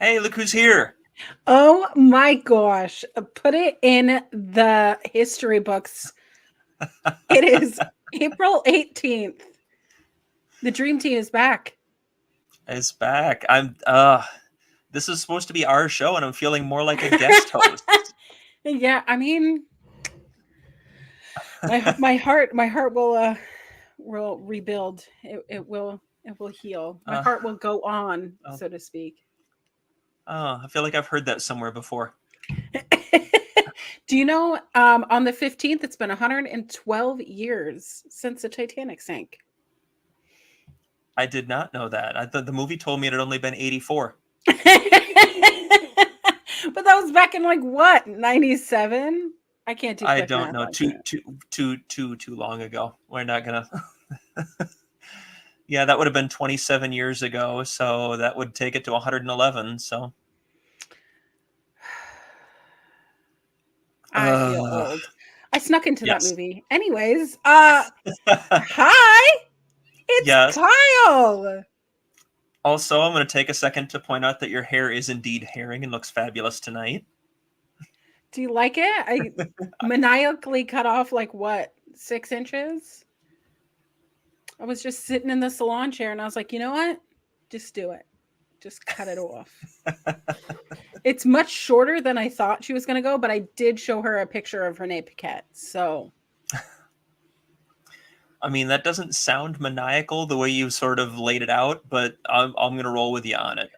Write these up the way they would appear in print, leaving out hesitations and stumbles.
Hey, look who's here. Oh my gosh. Put it in the history books. It is April 18th. The Dream Team is back. It's back. This is supposed to be our show, and I'm feeling more like a guest host. Yeah, I mean, my heart will rebuild. It will heal. My heart will go on, so to speak. Oh, I feel like I've heard that somewhere before. Do you know, on the 15th, it's been 112 years since the Titanic sank. I did not know that. I thought the movie told me it had only been 84. But that was back in like what, 97? I can't do. I don't know. Too long ago. We're not gonna. Yeah, that would have been 27 years ago. So that would take it to 111. So I feel old. I snuck into that movie. Anyways, hi. It's Kyle. Also, I'm going to take a second to point out that your hair is indeed herring and looks fabulous tonight. Do you like it? I maniacally cut off like what, 6 inches? I was just sitting in the salon chair and I was like, you know what? Just do it. Just cut it off. It's much shorter than I thought she was going to go, but I did show her a picture of Renee Paquette. So, I mean, that doesn't sound maniacal the way you sort of laid it out, but I'm going to roll with you on it.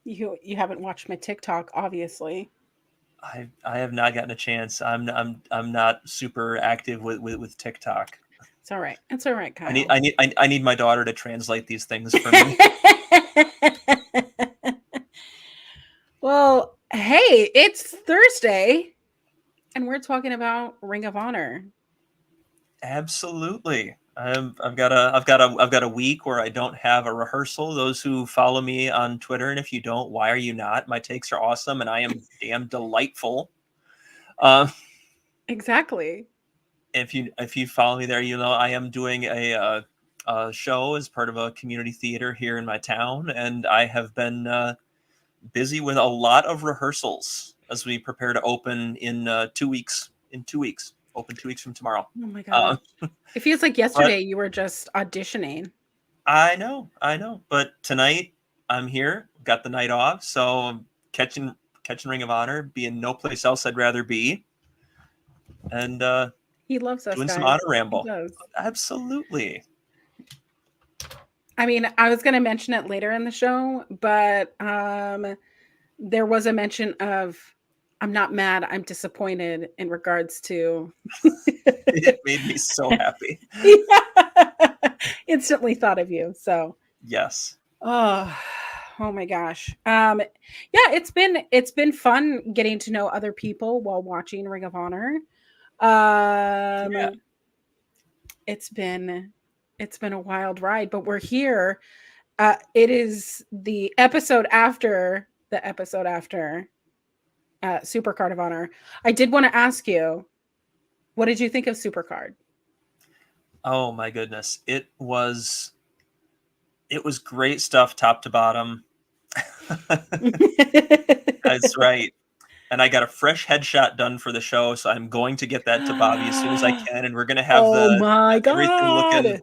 You haven't watched my TikTok, obviously. I have not gotten a chance. I'm not super active with TikTok. It's all right. It's all right, Kyle. I need my daughter to translate these things for me. Well, hey, it's Thursday, and we're talking about Ring of Honor. Absolutely. I've got a week where I don't have a rehearsal. Those who follow me on Twitter, and if you don't, why are you not? My takes are awesome, and I am damn delightful. Exactly. If you follow me there, you know I am doing a show as part of a community theater here in my town, and I have been busy with a lot of rehearsals as we prepare to open in 2 weeks. In 2 weeks, open 2 weeks from tomorrow. Oh my gosh. It feels like but yesterday you were just auditioning. I know. But tonight I'm here, got the night off, so I'm catching Ring of Honor, being no place else I'd rather be, and He loves us, doing guys. some Honor He Ramble. does. Absolutely. I mean, I was going to mention it later in the show, but there was a mention of I'm not mad, I'm disappointed in regards to It made me so happy. Instantly thought of you. So Yes. oh my gosh. Yeah, it's been fun getting to know other people while watching Ring of Honor. Yeah. It's been a wild ride, but we're here. It is the episode after Supercard of Honor. I did want to ask you, what did you think of Supercard? Oh my goodness. It was great stuff top to bottom. That's right. And I got a fresh headshot done for the show, so I'm going to get that to Bobby as soon as I can, and we're gonna have oh my god!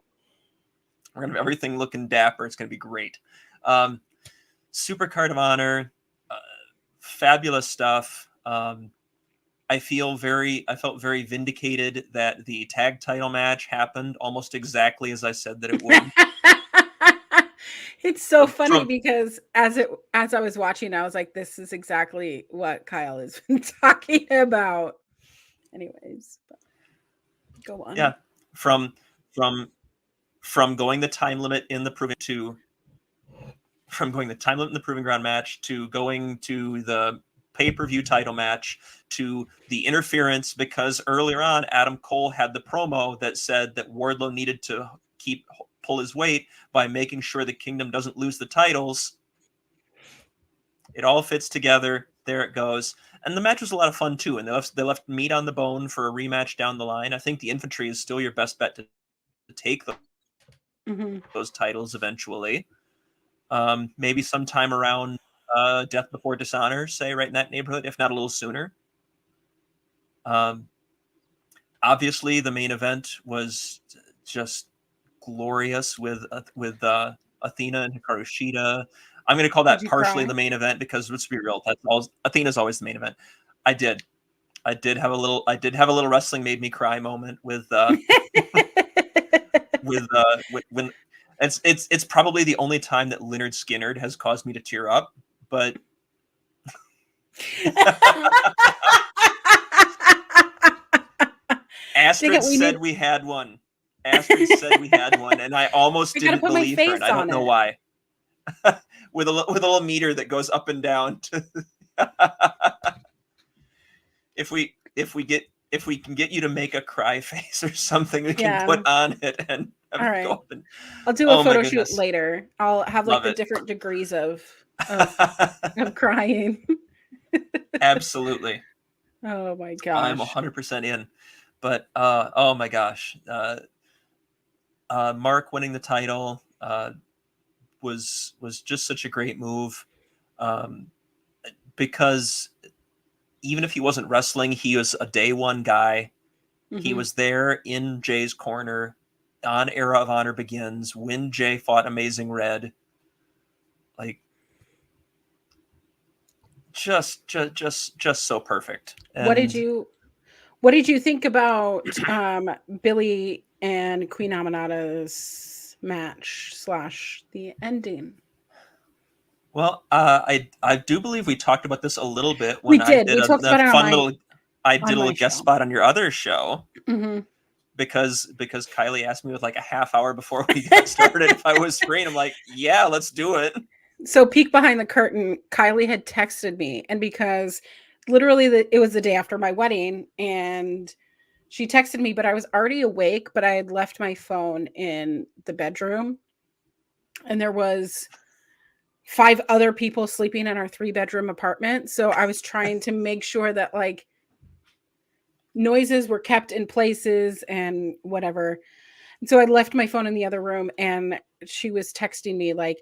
Everything looking dapper. It's gonna be great. Supercard of Honor, fabulous stuff. I felt very vindicated that the tag title match happened almost exactly as I said that it would. It's so funny because as I was watching, I was like, this is exactly what Kyle has been talking about. Anyways, go on. Yeah. From going the time limit in the proving ground match to going to the pay-per-view title match to the interference, because earlier on Adam Cole had the promo that said that Wardlow needed to pull his weight by making sure the Kingdom doesn't lose the titles. It all fits together. There it goes. And the match was a lot of fun too. And they left meat on the bone for a rematch down the line. I think the Infantry is still your best bet to take those titles eventually. Maybe sometime around Death Before Dishonor, say right in that neighborhood, if not a little sooner. Obviously, the main event was just glorious with Athena and Hikaru Shida. I'm going to call that partially the main event because let's be real, Athena's always the main event. I did have a little wrestling made me cry moment with when it's probably the only time that Lynyrd Skynyrd has caused me to tear up, but Astrid said we had one. And I almost didn't believe her, and I don't know why. with a little meter that goes up and down. If we can get you to make a cry face or something, we can put on it and all right. I'll do a photo shoot later. I'll have like the different degrees of crying. Absolutely. Oh my gosh. I'm 100% in. But oh my gosh. Mark winning the title was just such a great move. Because even if he wasn't wrestling, he was a day one guy. Mm-hmm. He was there in Jay's corner on Era of Honor Begins when Jay fought Amazing Red. Like, just so perfect. And what did you think about Billy and Queen Aminata's match / the ending? Well, I do believe we talked about this a little bit when I did a little guest spot on your other show. Mm-hmm. Because Kylie asked me with like a half hour before we got started if I was free, and I'm like, yeah, let's do it. So peek behind the curtain, Kylie had texted me, and because literally it was the day after my wedding, and she texted me, but I was already awake, but I had left my phone in the bedroom, and there was 5 other people sleeping in our 3-bedroom apartment. So I was trying to make sure that like noises were kept in places and whatever. So I left my phone in the other room, and she was texting me like,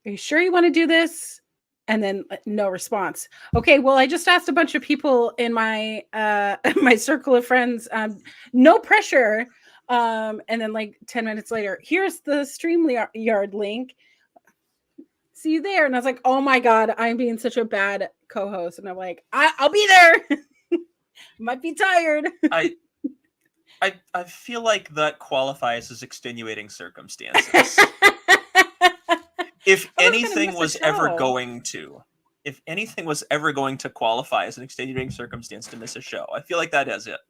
"Are you sure you want to do this?" And then no response. Okay, well, I just asked a bunch of people in my my circle of friends. No pressure. And then like 10 minutes later, here's the StreamYard link. See you there. And I was like, oh my God, I'm being such a bad co-host. And I'm like, I'll be there. Might be tired. I feel like that qualifies as extenuating circumstances. If anything was ever going to qualify as an extenuating circumstance to miss a show, I feel like that is it.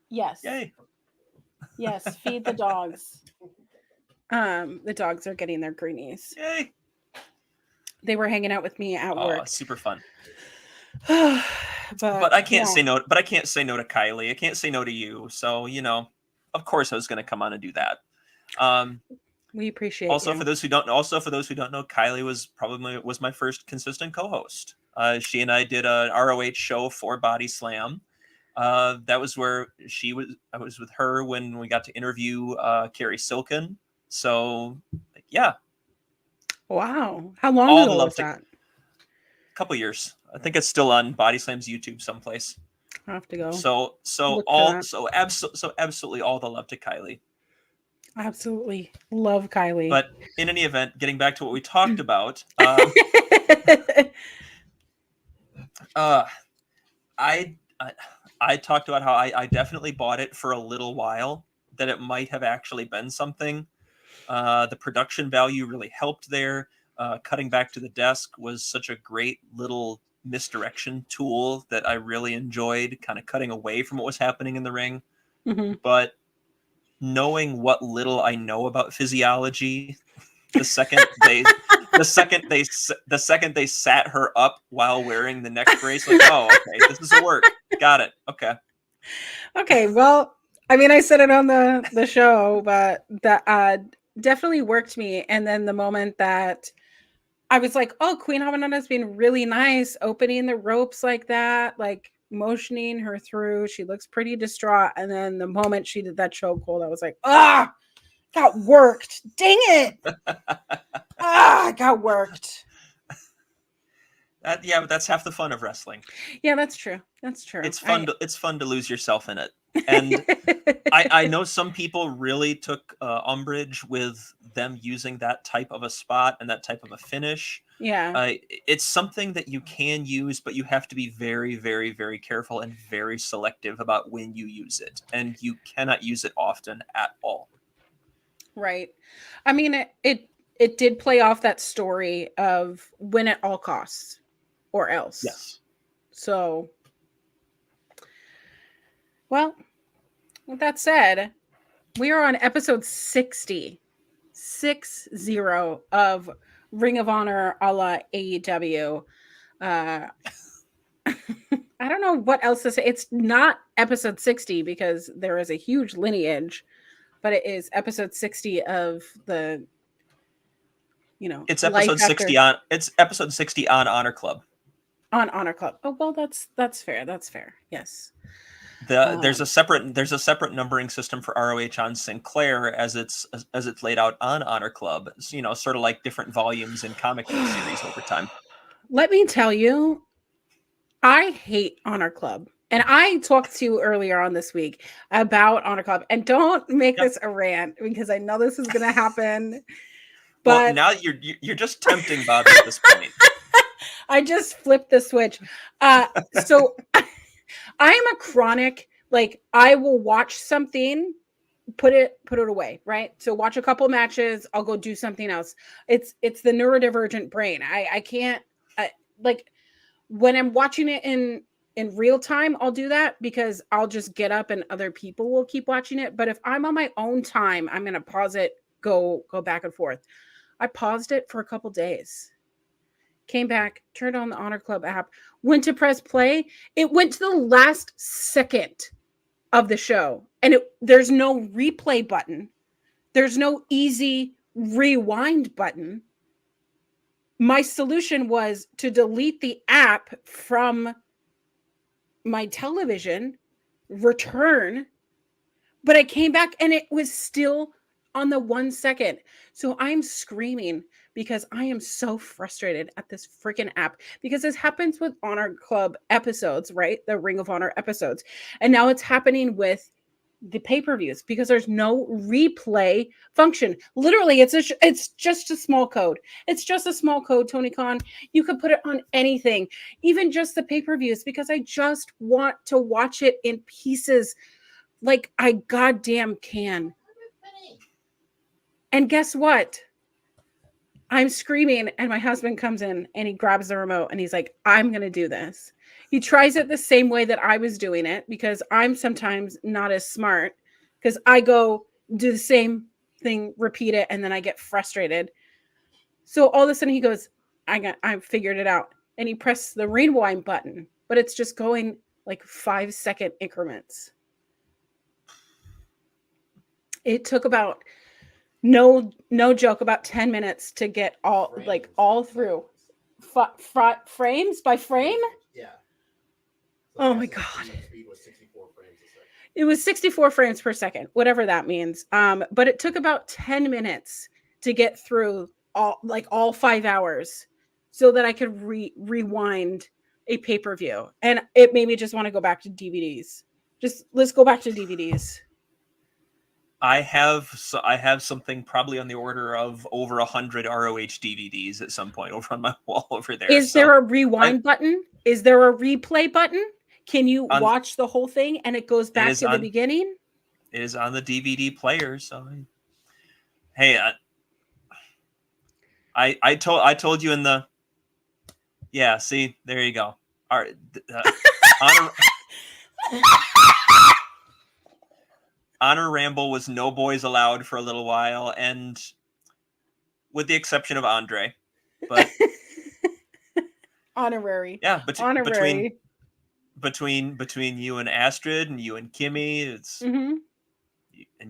Yes. Yay. Yes, feed the dogs. The dogs are getting their greenies. Yay. They were hanging out with me at work. Super fun. but I can't say no. But I can't say no to Kylie. I can't say no to you. So of course I was going to come on and do that. We appreciate. Also, you. for those who don't know, Kylie was my first consistent co-host. She and I did an ROH show for Body Slam. That was where I was with her when we got to interview Carrie Silken. So, yeah. Wow. How long ago was that? A couple years. I think it's still on Body Slam's YouTube someplace. I'll have to go. So absolutely all the love to Kylie. Absolutely love Kylie. But in any event, getting back to what we talked about, I talked about how I definitely bought it for a little while, that it might have actually been something. The production value really helped there. Cutting back to the desk was such a great little misdirection tool that I really enjoyed, kind of cutting away from what was happening in the ring. Mm-hmm. But knowing what little I know about physiology, the second they sat her up while wearing the neck brace, like, oh, okay, this is a work. Got it. Okay. Well, I mean, I said it on the show, but that definitely worked me. And then the moment that I was like, oh, Queen Habanana's been really nice, opening the ropes like that, like motioning her through. She looks pretty distraught. And then the moment she did that chokehold, I was like, got worked. Dang it. I got worked. But that's half the fun of wrestling. Yeah, that's true. That's true. It's fun to lose yourself in it. And I know some people really took umbrage with them using that type of a spot and that type of a finish. Yeah. It's something that you can use, but you have to be very, very, very careful and very selective about when you use it. And you cannot use it often at all. Right. I mean, it did play off that story of win at all costs or else. Yes. So, well, with that said, we are on episode 60 of Ring of Honor a la AEW. I don't know what else to say. It's not episode 60 because there is a huge lineage, but it is episode 60 of the, it's episode 60 on Honor Club. On Honor Club. Oh, well, that's fair. That's fair. Yes. There's a separate numbering system for ROH on Sinclair as it's laid out on Honor Club. Sort of like different volumes in comic book series over time. Let me tell you, I hate Honor Club. And I talked to you earlier on this week about Honor Club. And don't make this a rant because I know this is going to happen. But now you're just tempting Bobby at this point. I just flipped the switch. So I am a chronic, like, I will watch something, put it away, right? So watch a couple matches, I'll go do something else. It's the neurodivergent brain. I can't, like, when I'm watching it in real time, I'll do that because I'll just get up and other people will keep watching it. But if I'm on my own time, I'm going to pause it, go back and forth. I paused it for a couple days. Came back, turned on the Honor Club app, went to press play. It went to the last second of the show. And there's no replay button. There's no easy rewind button. My solution was to delete the app from my television, return, But I came back and it was still on the 1 second. So I'm screaming because I am so frustrated at this freaking app, because this happens with Honor Club episodes, right? The Ring of Honor episodes. And now it's happening with the pay-per-views because there's no replay function. Literally, it's just a small code. It's just a small code, Tony Khan. You could put it on anything, even just the pay-per-views, because I just want to watch it in pieces like I goddamn can. And guess what? I'm screaming and my husband comes in and he grabs the remote and he's like, I'm going to do this. He tries it the same way that I was doing it, because I'm sometimes not as smart, because I go do the same thing, repeat it, and then I get frustrated. So all of a sudden he goes, I figured it out. And he pressed the rewind button, but it's just going like 5-second increments. It took about no joke, about 10 minutes to get all through frames by frame. Yeah. Oh my God. It was 64 frames per second, whatever that means. But it took about 10 minutes to get through all 5 hours so that I could rewind a pay-per-view. And it made me just want to go back to DVDs. Let's go back to DVDs. I have something probably on the order of over 100 ROH DVDs at some point over on my wall over there. Is there a rewind button? Is there a replay button? Can you watch the whole thing and it goes back to the beginning? It is on the DVD player. So, hey, I told you in the, yeah. See, there you go. All right, Honor Ramble was no boys allowed for a little while, and with the exception of Andre, but honorary. Yeah, honorary. Between you and Astrid and you and Kimmy, it's and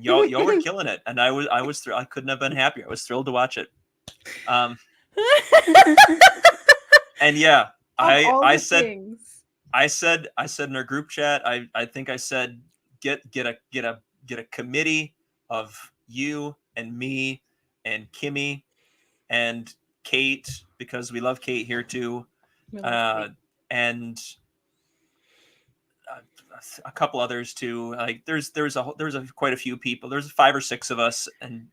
y'all were killing it, and I was thrilled. I couldn't have been happier. I was thrilled to watch it. And yeah, I said in our group chat, I think I said get a committee of you and me and Kimmy and Kate, because we love Kate here too, and a couple others too. Like there's quite a few people. There's 5 or 6 of us, and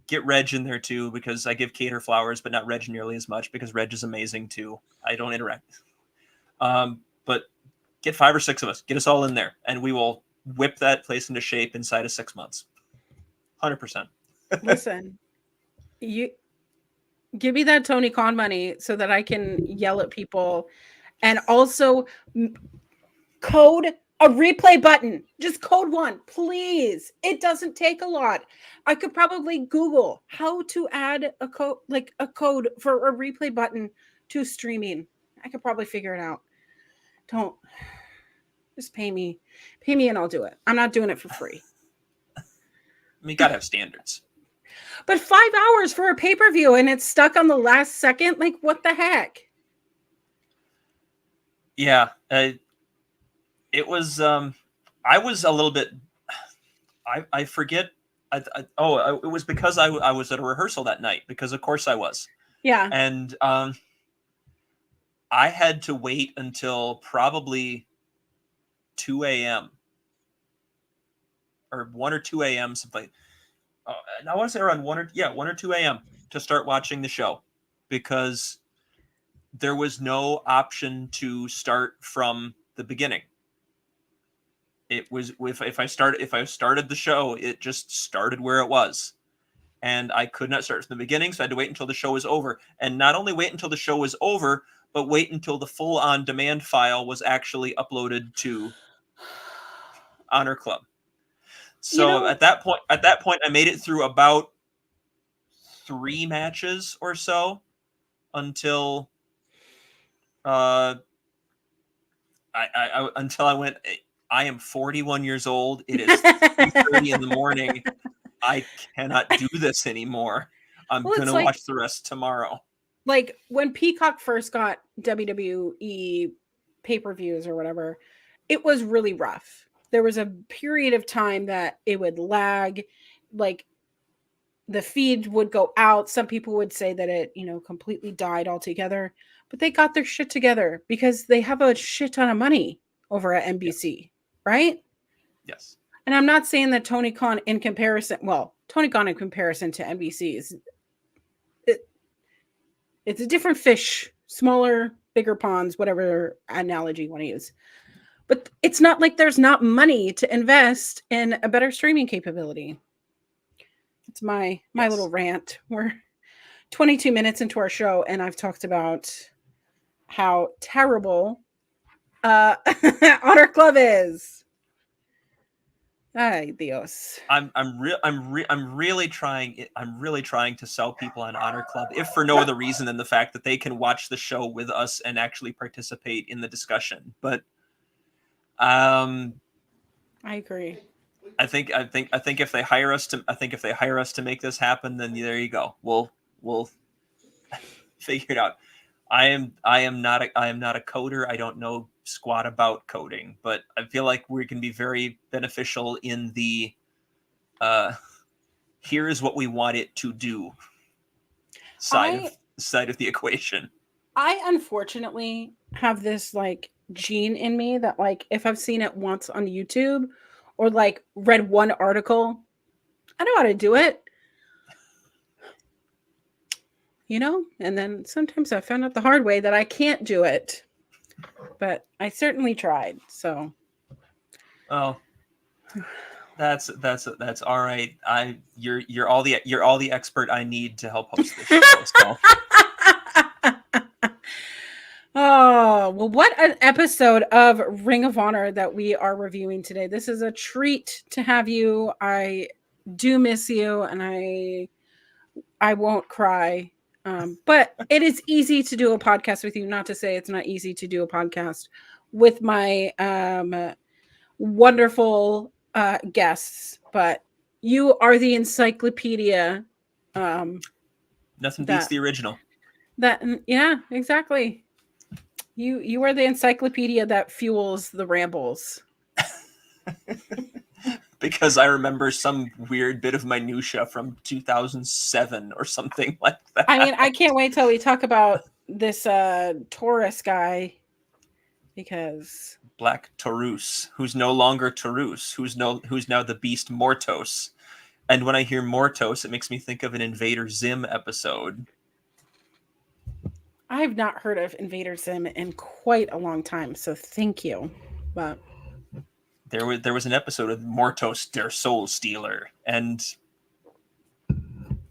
get Reg in there too, because I give Kate her flowers, but not Reg nearly as much, because Reg is amazing too. I don't interact. But get 5 or 6 of us, get us all in there, and we will whip that place into shape inside of 6 months. 100%. Listen, you give me that Tony Khan money so that I can yell at people, and also code a replay button. Just code 1, please. It doesn't take a lot. I could probably Google how to add a code for a replay button to streaming. I could probably figure it out. Don't just pay me and I'll do it. I'm not doing it for free. I mean, you gotta have standards. But 5 hours for a pay-per-view and it's stuck on the last second? Like, what the heck? Yeah. It was, I was a little bit, I forget. It was because I was at a rehearsal that night, because of course I was. Yeah. And I had to wait until probably 2 a.m. or 1 or 2 a.m. something. I want to say around 1 or 2 a.m. to start watching the show, because there was no option to start from the beginning. It was if I started the show, it just started where it was, and I could not start from the beginning, so I had to wait until the show was over. And not only wait until the show was over, but wait until the full on-demand file was actually uploaded to Honor Club. So at that point, I made it through about 3 matches or so until until I went. I am 41 years old. It is 3:30 in the morning. I cannot do this anymore. I'm gonna watch the rest tomorrow. Like when Peacock first got WWE pay-per-views or whatever, it was really rough. there was a period of time that it would lag, like the feed would go out. Some people would say that it, completely died altogether, but they got their shit together because they have a shit ton of money over at NBC, right? Yes. And I'm not saying that Tony Khan in comparison to NBC is it's a different fish, smaller, bigger ponds, whatever analogy you want to use. But it's not like there's not money to invest in a better streaming capability. It's my little rant. We're 22 minutes into our show, and I've talked about how terrible Honor Club is. Ay, Dios. I'm really trying to sell people on Honor Club, if for no other reason than the fact that they can watch the show with us and actually participate in the discussion. But I agree. I think if they hire us to make this happen, then there you go. We'll figure it out. I am not a coder. I don't know squat about coding, but I feel like we can be very beneficial in the here is what we want it to do side of the equation. I unfortunately have this like gene in me that like if I've seen it once on YouTube or like read one article, I know how to do it. And then sometimes I found out the hard way that I can't do it, but I certainly tried. So, oh, that's all right. You're all the expert I need to help host this show. So. Oh, well, what an episode of Ring of Honor that we are reviewing today. This is a treat to have you. I do miss you, and I won't cry. But it is easy to do a podcast with you. Not to say it's not easy to do a podcast with my wonderful guests, but you are the encyclopedia. Nothing beats the original. Yeah, exactly. You are the encyclopedia that fuels the rambles. Because I remember some weird bit of minutia from 2007 or something like that. I mean, I can't wait till we talk about this Taurus guy, because Black Taurus, who's no longer Taurus, who's now the beast Mortos. And when I hear Mortos, it makes me think of an Invader Zim episode. I've not heard of Invader Zim in quite a long time, so thank you. But there was an episode of Mortos, their soul stealer, and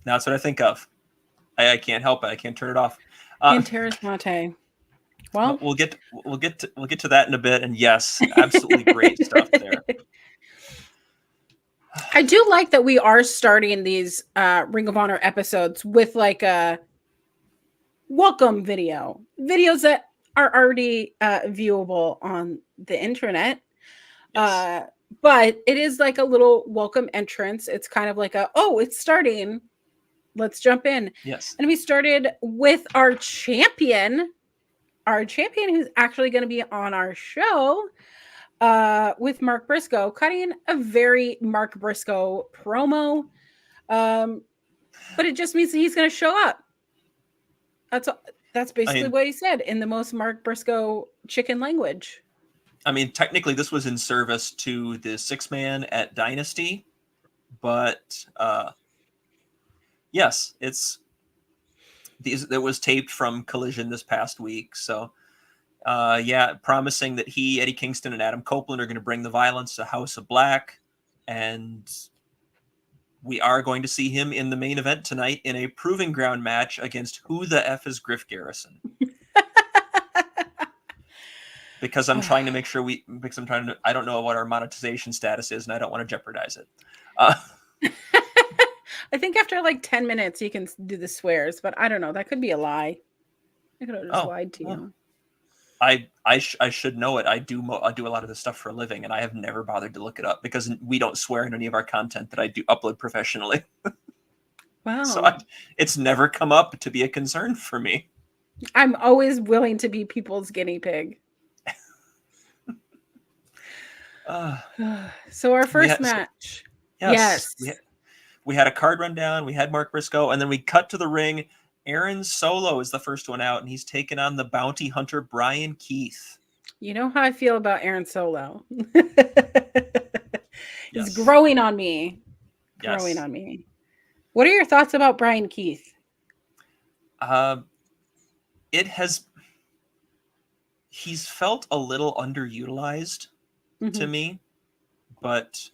that's what I think of. I can't help it. I can't turn it off. Interessante. Well, we'll get to that in a bit. And yes, absolutely great stuff there. I do like that we are starting these Ring of Honor episodes with like a welcome videos that are already viewable on the internet. Yes. But it is like a little welcome entrance. It's kind of like it's starting. Let's jump in. Yes. And we started with our champion who's actually going to be on our show with Mark Briscoe, cutting a very Mark Briscoe promo. But it just means that he's going to show up. That's basically what he said in the most Mark Briscoe chicken language. I mean, technically, this was in service to the 6-man at Dynasty, but yes, it was taped from Collision this past week. So, promising that Eddie Kingston, and Adam Copeland are going to bring the violence to House of Black, and we are going to see him in the main event tonight in a proving ground match against who the F is Griff Garrison. Because I'm trying to make sure I don't know what our monetization status is, and I don't want to jeopardize it. I think after like 10 minutes, you can do the swears, but I don't know. That could be a lie. I could have just lied to you. I should know it. I do a lot of this stuff for a living, and I have never bothered to look it up because we don't swear in any of our content that I do upload professionally. Wow. So it's never come up to be a concern for me. I'm always willing to be people's guinea pig. Uh, So our we first had so, match. yes, Yes. we had a card rundown. We had Mark Briscoe, and then we cut to the ring. Aaron Solo is the first one out, and he's taking on the bounty hunter Brian Keith. You know how I feel about Aaron Solo. He's Yes. growing on me. Growing Yes. on me. What are your thoughts about Brian Keith? It has. He's felt a little underutilized to Mm-hmm. me, but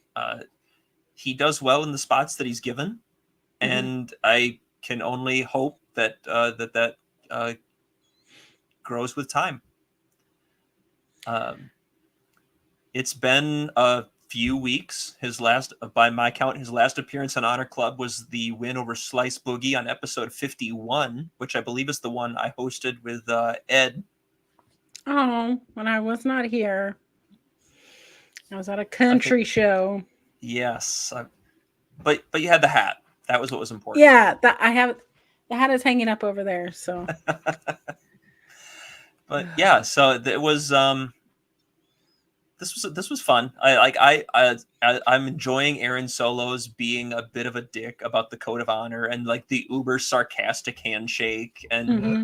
he does well in the spots that he's given, Mm-hmm. and I can only hope that that grows with time. Um, it's been a few weeks. His last, by my count, his last appearance on Honor Club was the win over Slice Boogie on episode 51, which I believe is the one I hosted with Ed. Oh, when I was not here, I was at a I think country show. yes, but you had the hat. That was what was important. Yeah, that I have. The hat is hanging up over there. So, But yeah, so it was this was fun. I'm enjoying Aaron Solo's being a bit of a dick about the code of honor and like the uber sarcastic handshake, and mm-hmm.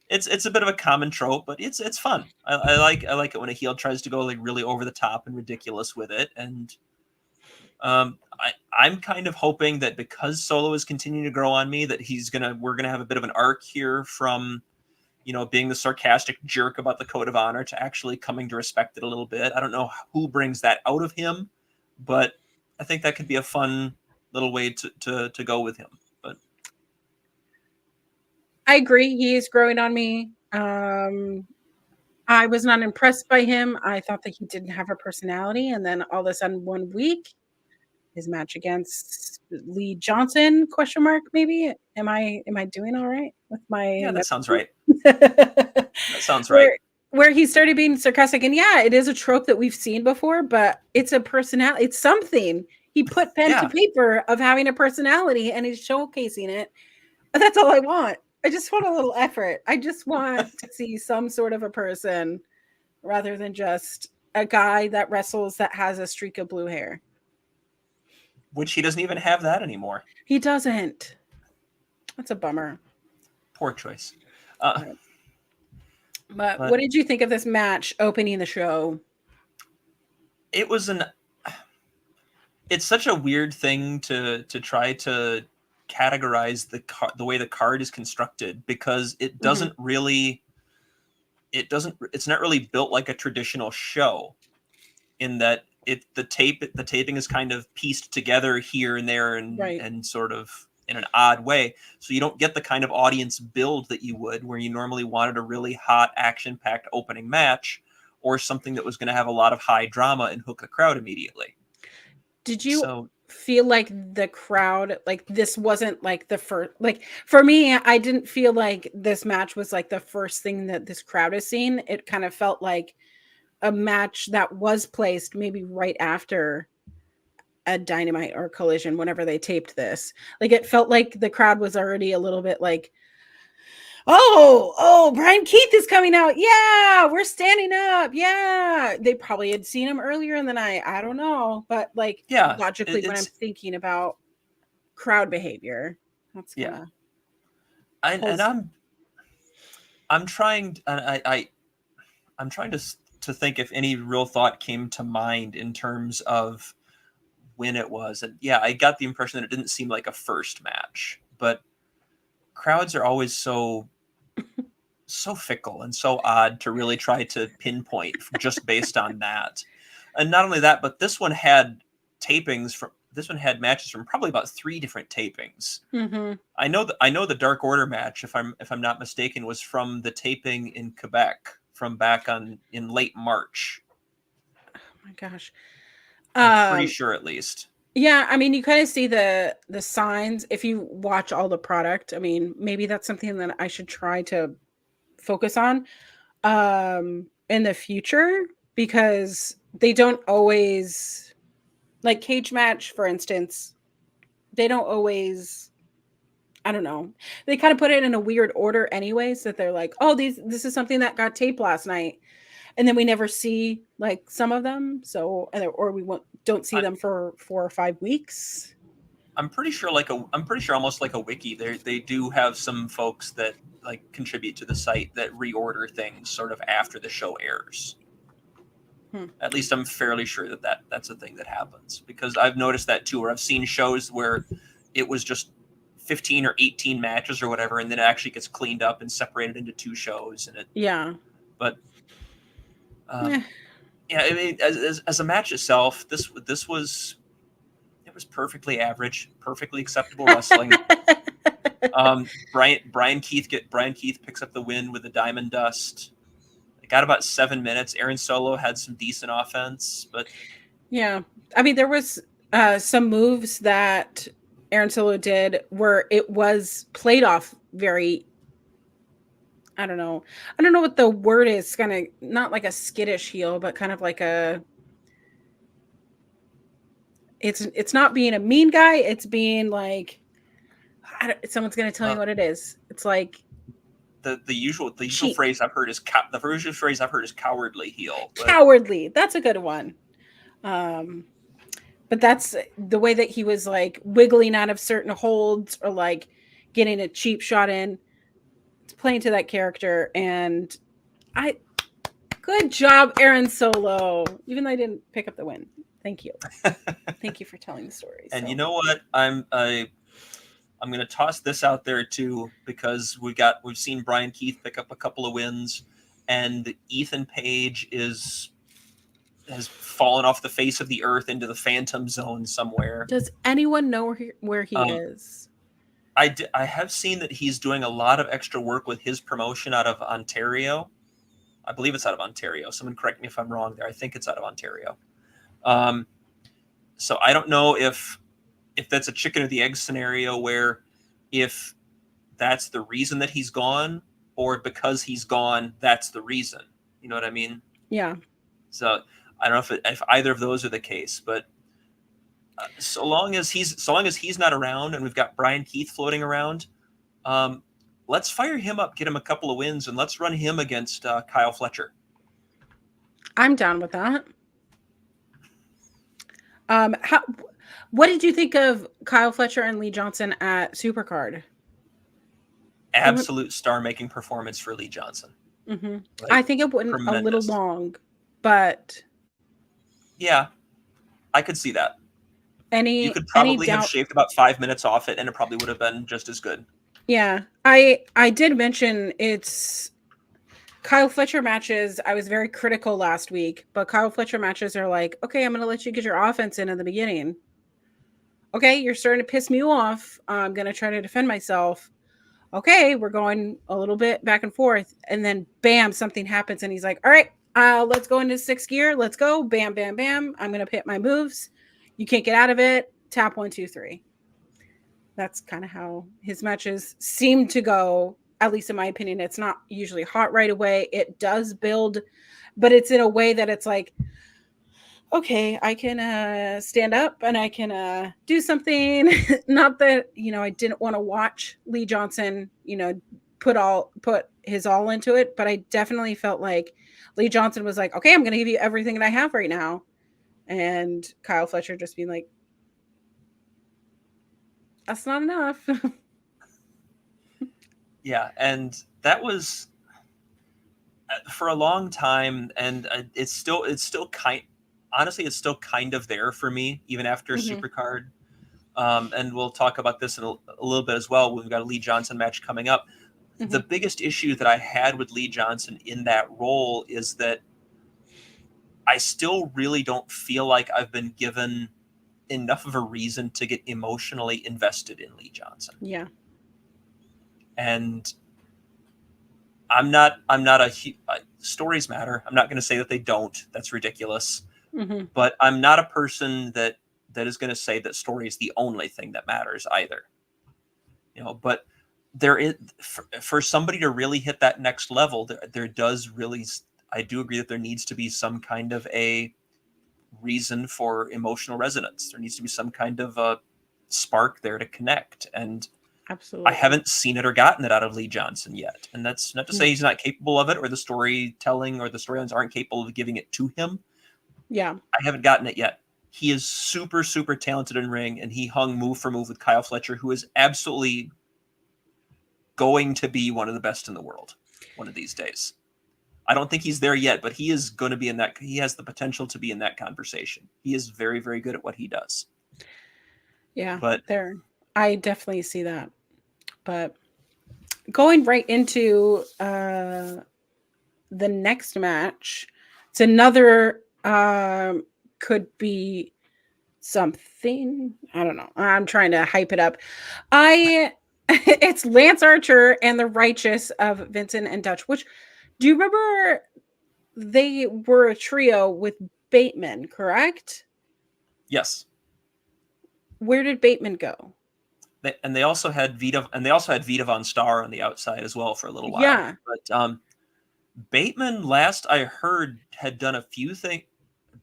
it's a bit of a common trope, but it's fun. I like it when a heel tries to go like really over the top and ridiculous with it, and I'm kind of hoping that because Solo is continuing to grow on me, that we're gonna have a bit of an arc here from being the sarcastic jerk about the code of honor to actually coming to respect it a little bit. I don't know who brings that out of him, but I think that could be a fun little way to go with him. But I agree. He is growing on me. I was not impressed by him. I thought that he didn't have a personality, and then all of a sudden, one week, his match against Lee Johnson? Question mark? Maybe. Am I doing all right with my yeah, that sounds right. memory? That sounds right. Where he started being sarcastic, and yeah, it is a trope that we've seen before, but it's a personality. It's something he put pen to Yeah, paper of having a personality, and he's showcasing it. That's all I want. I just want a little effort. I just want to see some sort of a person rather than just a guy that wrestles that has a streak of blue hair. which he doesn't even have that anymore. He doesn't. That's a bummer. Poor choice. But But what did you think of this match opening the show? it was it's such a weird thing to try to categorize the way the card is constructed, because it doesn't really it's not really built like a traditional show, in that the taping is kind of pieced together here and there, Right. and sort of in an odd way, so you don't get the kind of audience build that you would where you normally wanted a really hot action packed opening match, or something that was going to have a lot of high drama and hook the crowd immediately. Did you So feel like the crowd, like this wasn't like the first, like for me, I didn't feel like this match was like the first thing that this crowd has seen. It kind of felt like a match that was placed maybe right after a Dynamite or Collision, whenever they taped this. Like it felt like the crowd was already a little bit like, oh, Brian Keith is coming out. Yeah, we're standing up. Yeah. They probably had seen him earlier in the night. I don't know. But like yeah, logically, when I'm it's thinking about crowd behavior, that's kind yeah, of and I'm trying, and I'm trying to think if any real thought came to mind in terms of when it was. And yeah, I got the impression that it didn't seem like a first match, but crowds are always so fickle and so odd to really try to pinpoint just based on that. And not only that, but this one had matches from probably about 3 different tapings. mm-hmm. I know the Dark Order match, if I'm not mistaken, was from the taping in Quebec from back in late March. Oh my gosh. I'm pretty sure, at least. Yeah, I mean, you kind of see the signs if you watch all the product. I mean, maybe that's something that I should try to focus on in the future, because they don't always, like cage match, for instance, they don't always, I don't know. They kind of put it in a weird order anyways, that they're like, "Oh, this is something that got taped last night." and then we never see like some of them. So, or we don't see them for 4 or 5 weeks. I'm pretty sure almost like a wiki. They do have some folks that like contribute to the site that reorder things sort of after the show airs. At least I'm fairly sure that's a thing that happens, because I've noticed that too, where I've seen shows where it was just 15 or 18 matches or whatever, and then it actually gets cleaned up and separated into 2 shows. And but I mean, as a match itself, this was perfectly average, perfectly acceptable wrestling. Brian Keith picks up the win with the Diamond Dust. It got about 7 minutes. Aaron Solo had some decent offense, but yeah, I mean, there was some moves that Aaron Solo did where it was played off very, I don't know what the word is, kind of not like a skittish heel, but kind of like a, it's not being a mean guy, it's being like, someone's going to tell me what it is. It's like the usual phrase I've heard is cowardly heel. Cowardly. That's a good one. But that's the way that he was like wiggling out of certain holds or like getting a cheap shot in. It's playing to that character, and good job, Aaron Solo. Even though I didn't pick up the win. Thank you. Thank you for telling the story. And you know what? I'm going to toss this out there too, because we've seen Brian Keith pick up a couple of wins, and Ethan Page has fallen off the face of the earth into the phantom zone somewhere. Does anyone know where he is? I have seen that he's doing a lot of extra work with his promotion out of Ontario. I believe it's out of Ontario. Someone correct me if I'm wrong there. I think it's out of Ontario. So I don't know if that's a chicken or the egg scenario, where if that's the reason that he's gone, or because he's gone, that's the reason. You know what I mean? Yeah. So I don't know if either of those are the case, but so long as he's not around and we've got Brian Keith floating around, let's fire him up, get him a couple of wins, and let's run him against Kyle Fletcher. I'm down with that. What did you think of Kyle Fletcher and Lee Johnson at Supercard? Absolute star-making performance for Lee Johnson. Mm-hmm. Like, I think it went a little long, but yeah, I could see that. You could probably have shaved about 5 minutes off it, and it probably would have been just as good. Yeah, I did mention it's Kyle Fletcher matches. I was very critical last week, but Kyle Fletcher matches are like, okay, I'm going to let you get your offense in the beginning. Okay, you're starting to piss me off. I'm going to try to defend myself. Okay, we're going a little bit back and forth, and then bam, something happens, and he's like, all right, let's go into 6th gear. Let's go. Bam, bam, bam. I'm going to hit my moves. You can't get out of it. Tap 1, 2, 3. That's kind of how his matches seem to go, at least in my opinion. It's not usually hot right away. It does build, but it's in a way that it's like, okay, I can stand up and I can do something. Not that, I didn't want to watch Lee Johnson, put his all into it, but I definitely felt like Lee Johnson was like, okay, I'm going to give you everything that I have right now. And Kyle Fletcher just being like, that's not enough. Yeah, and that was for a long time, and it's still honestly, it's still kind of there for me, even after Supercard. And we'll talk about this in a little bit as well. We've got a Lee Johnson match coming up. Mm-hmm. The biggest issue that I had with Lee Johnson in that role is that I still really don't feel like I've been given enough of a reason to get emotionally invested in Lee Johnson. Yeah. And stories matter. I'm not going to say that they don't. That's ridiculous. Mm-hmm. But I'm not a person that is going to say that story is the only thing that matters either. But there is, for somebody to really hit that next level, there does really, I do agree that there needs to be some kind of a reason for emotional resonance. There needs to be some kind of a spark there to connect. And Absolutely. I haven't seen it or gotten it out of Lee Johnson yet. And that's not to say he's not capable of it, or the storytelling or the storylines aren't capable of giving it to him. Yeah. I haven't gotten it yet. He is super, super talented in ring, and he hung move for move with Kyle Fletcher, who is absolutely going to be one of the best in the world one of these days. I don't think he's there yet, but he is going to be in that. He has the potential to be in that conversation. He is very, very good at what he does. Yeah, but I definitely see that. But going right into the next match, it's another could be something. I don't know. I'm trying to hype it up. It's Lance Archer and the Righteous of Vincent and Dutch. Which, do you remember they were a trio with Bateman, correct? Yes. Where did Bateman go? They also had Vita Von Starr on the outside as well for a little while. Yeah. But Bateman, last I heard, had done a few things.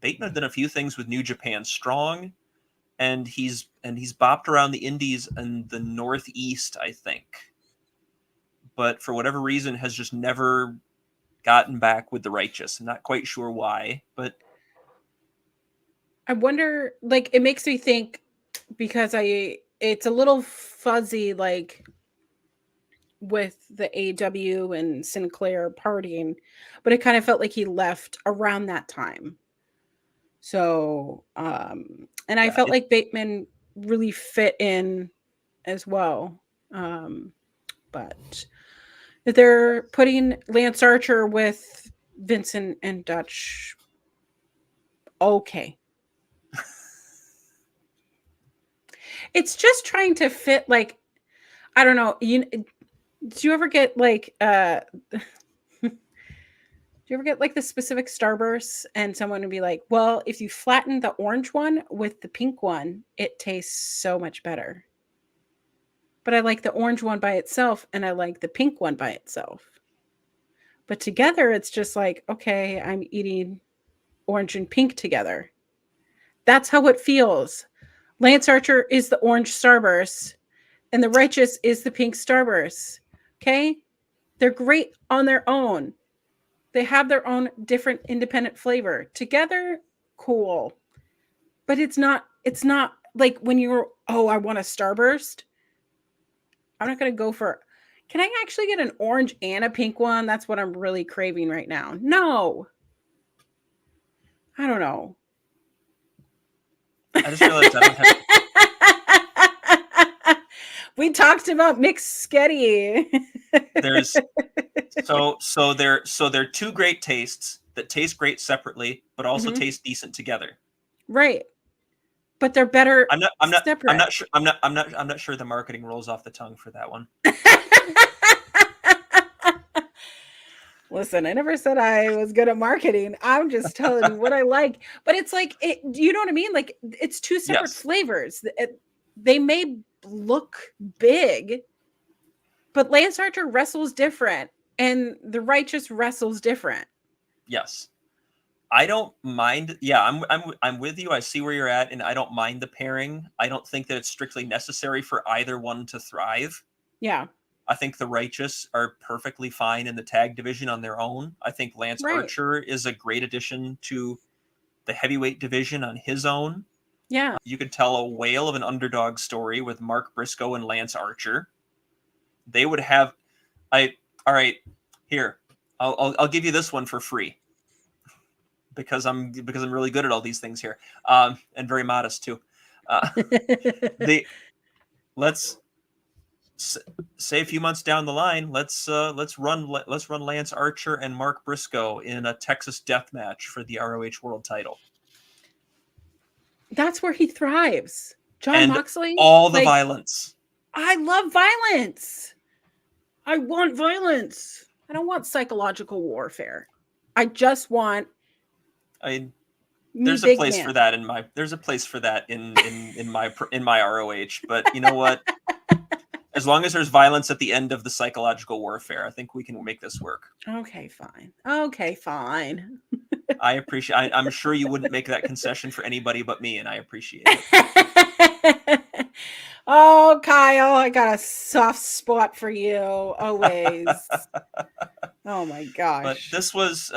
Bateman had done a few things with New Japan Strong, and he's bopped around the Indies and the Northeast, I think. But for whatever reason, has just never gotten back with the Righteous. I'm not quite sure why, but I wonder. Like, it makes me think because it's a little fuzzy, like with the AW and Sinclair partying, but it kind of felt like he left around that time. So, and I felt like Bateman really fit in as well. But they're putting Lance Archer with Vincent and Dutch. Okay. It's just trying to fit, like, I don't know. Do you ever get like do you ever get like the specific Starbursts and someone would be like, well, if you flatten the orange one with the pink one, it tastes so much better. But I like the orange one by itself and I like the pink one by itself. But together, it's just like, okay, I'm eating orange and pink together. That's how it feels. Lance Archer is the orange Starburst and the Righteous is the pink Starburst. Okay? They're great on their own. They have their own different independent flavor. Together, cool. But it's not like when you're, oh, I want a Starburst. I'm not going to go for, can I actually get an orange and a pink one? That's what I'm really craving right now. No. I don't know. I just realized I don't have. We talked about mixed sketty. There's so they're two great tastes that taste great separately, but also taste decent together. Right. But they're better. I'm not sure the marketing rolls off the tongue for that one. Listen, I never said I was good at marketing. I'm just telling you what I like. But it's like, you know what I mean? Like, it's two separate flavors. They may look big, but Lance Archer wrestles different, and the Righteous wrestles different. Yes, I don't mind. Yeah, I'm with you. I see where you're at, and I don't mind the pairing. I don't think that it's strictly necessary for either one to thrive. Yeah. I think the Righteous are perfectly fine in the tag division on their own. I think Lance Archer is a great addition to the heavyweight division on his own. Yeah. You could tell a whale of an underdog story with Mark Briscoe and Lance Archer. They would have all right, here. I'll give you this one for free. Because I'm really good at all these things here. And very modest too. Let's say a few months down the line, let's run Lance Archer and Mark Briscoe in a Texas death match for the ROH World Title. That's where he thrives. John Moxley, all the violence. I love violence. I want violence. I don't want psychological warfare. I just want. There's a place for that in my. There's a place for that in my ROH. But you know what? As long as there's violence at the end of the psychological warfare, I think we can make this work. Okay, fine. I appreciate. I'm sure you wouldn't make that concession for anybody but me, and I appreciate it. Oh, Kyle, I got a soft spot for you always. Oh my But gosh. this was,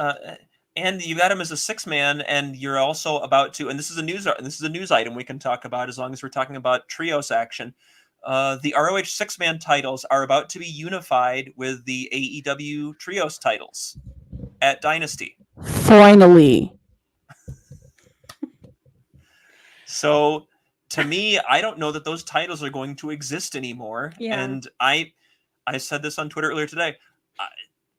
and you got him as a 6-man, and you're also about to. And this is a news item we can talk about as long as we're talking about trios action. The ROH 6-man titles are about to be unified with the AEW trios titles at Dynasty. Finally. So to me, I don't know that those titles are going to exist anymore. Yeah. And I said this on Twitter earlier today.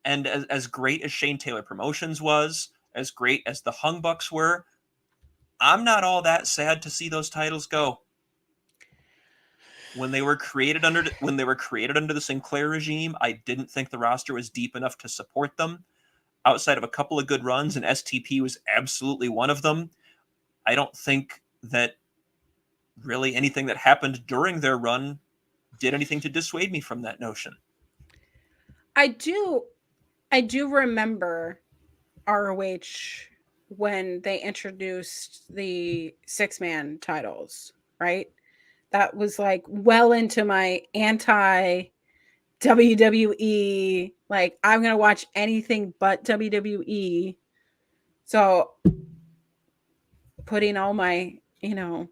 And as great as Shane Taylor Promotions was, as great as the Hung Bucks were, I'm not all that sad to see those titles go. When they were created under the Sinclair regime, I didn't think the roster was deep enough to support them. Outside of a couple of good runs, and STP was absolutely one of them, I don't think that really anything that happened during their run did anything to dissuade me from that notion. I do remember ROH when they introduced the 6-man titles, right? That was like well into my anti WWE, like I'm going to watch anything but WWE. So putting all my, and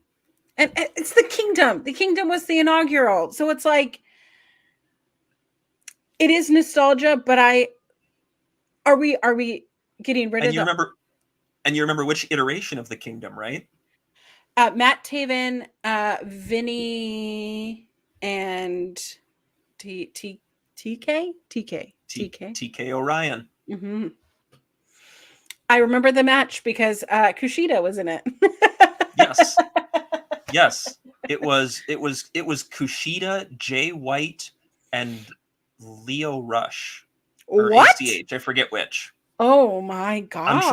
it's the Kingdom. The Kingdom was the inaugural. So it's like it is nostalgia, but are we getting rid And of you the remember which iteration of the Kingdom, right? Matt Taven, Vinny, and TK TK Orion. Mm-hmm. I remember the match because Kushida was in it. Yes. It was Kushida, Jay White, and Leo Rush, or What? ACH. I forget which. Oh my gosh!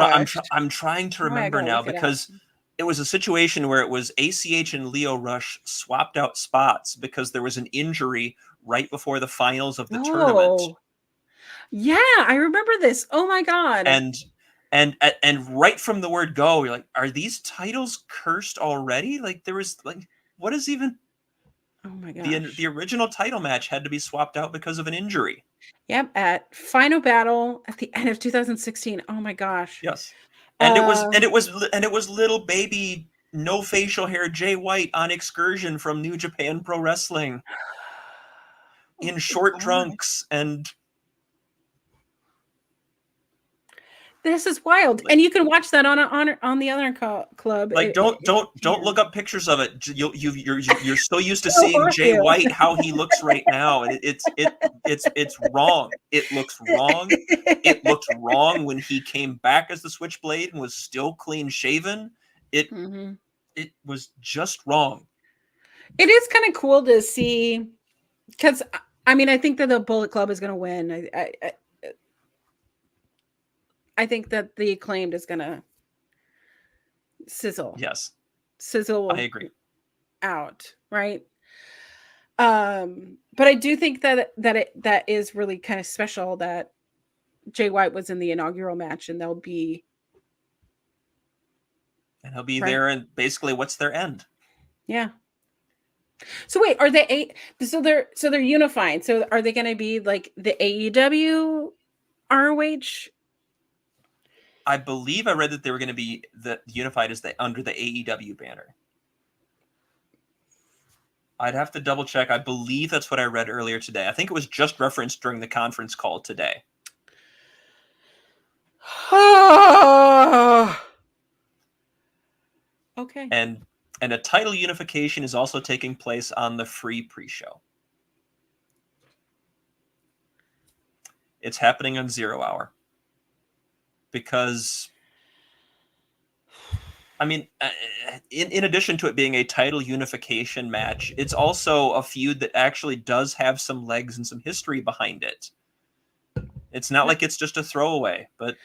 I'm trying to Now I remember gotta now look it up. because it was a situation where it was ACH and Leo Rush swapped out spots because there was an injury right before the finals of the tournament. Oh, yeah, I remember this. Oh my god! And right from the word go, you're like, are these titles cursed already? Like there was like, what is even? Oh my The gosh! original title match had to be swapped out because of an injury. Yep, at Final Battle at the end of 2016. Oh my gosh! Yes, and it was little baby no facial hair Jay White on excursion from New Japan Pro Wrestling in short trunks, and this is wild. like, And you can watch that on the other club. like don't look up pictures of it. You're so used to seeing Jay White how he looks right now, and it's wrong. It looks wrong. It looked wrong when he came back as the Switchblade and was still clean shaven. It was just wrong. It is kind of cool to see, because I mean, I think that the Bullet Club is going to win. I think that the Acclaimed is going to sizzle. Yes, Sizzle. I agree. Out, right? But I do think that is really kind of special that Jay White was in the inaugural match, and he'll be there. And basically, what's their end? Yeah. So wait, are they eight? So they're unifying. So are they going to be like the AEW ROH? I believe I read that they were going to be unified as under the AEW banner. I'd have to double check. I believe that's what I read earlier today. I think it was just referenced during the conference call today. Okay. And a title unification is also taking place on the free pre-show. It's happening on 0 Hour. Because, I mean, in addition to it being a title unification match, it's also a feud that actually does have some legs and some history behind it. It's not like it's just a throwaway, but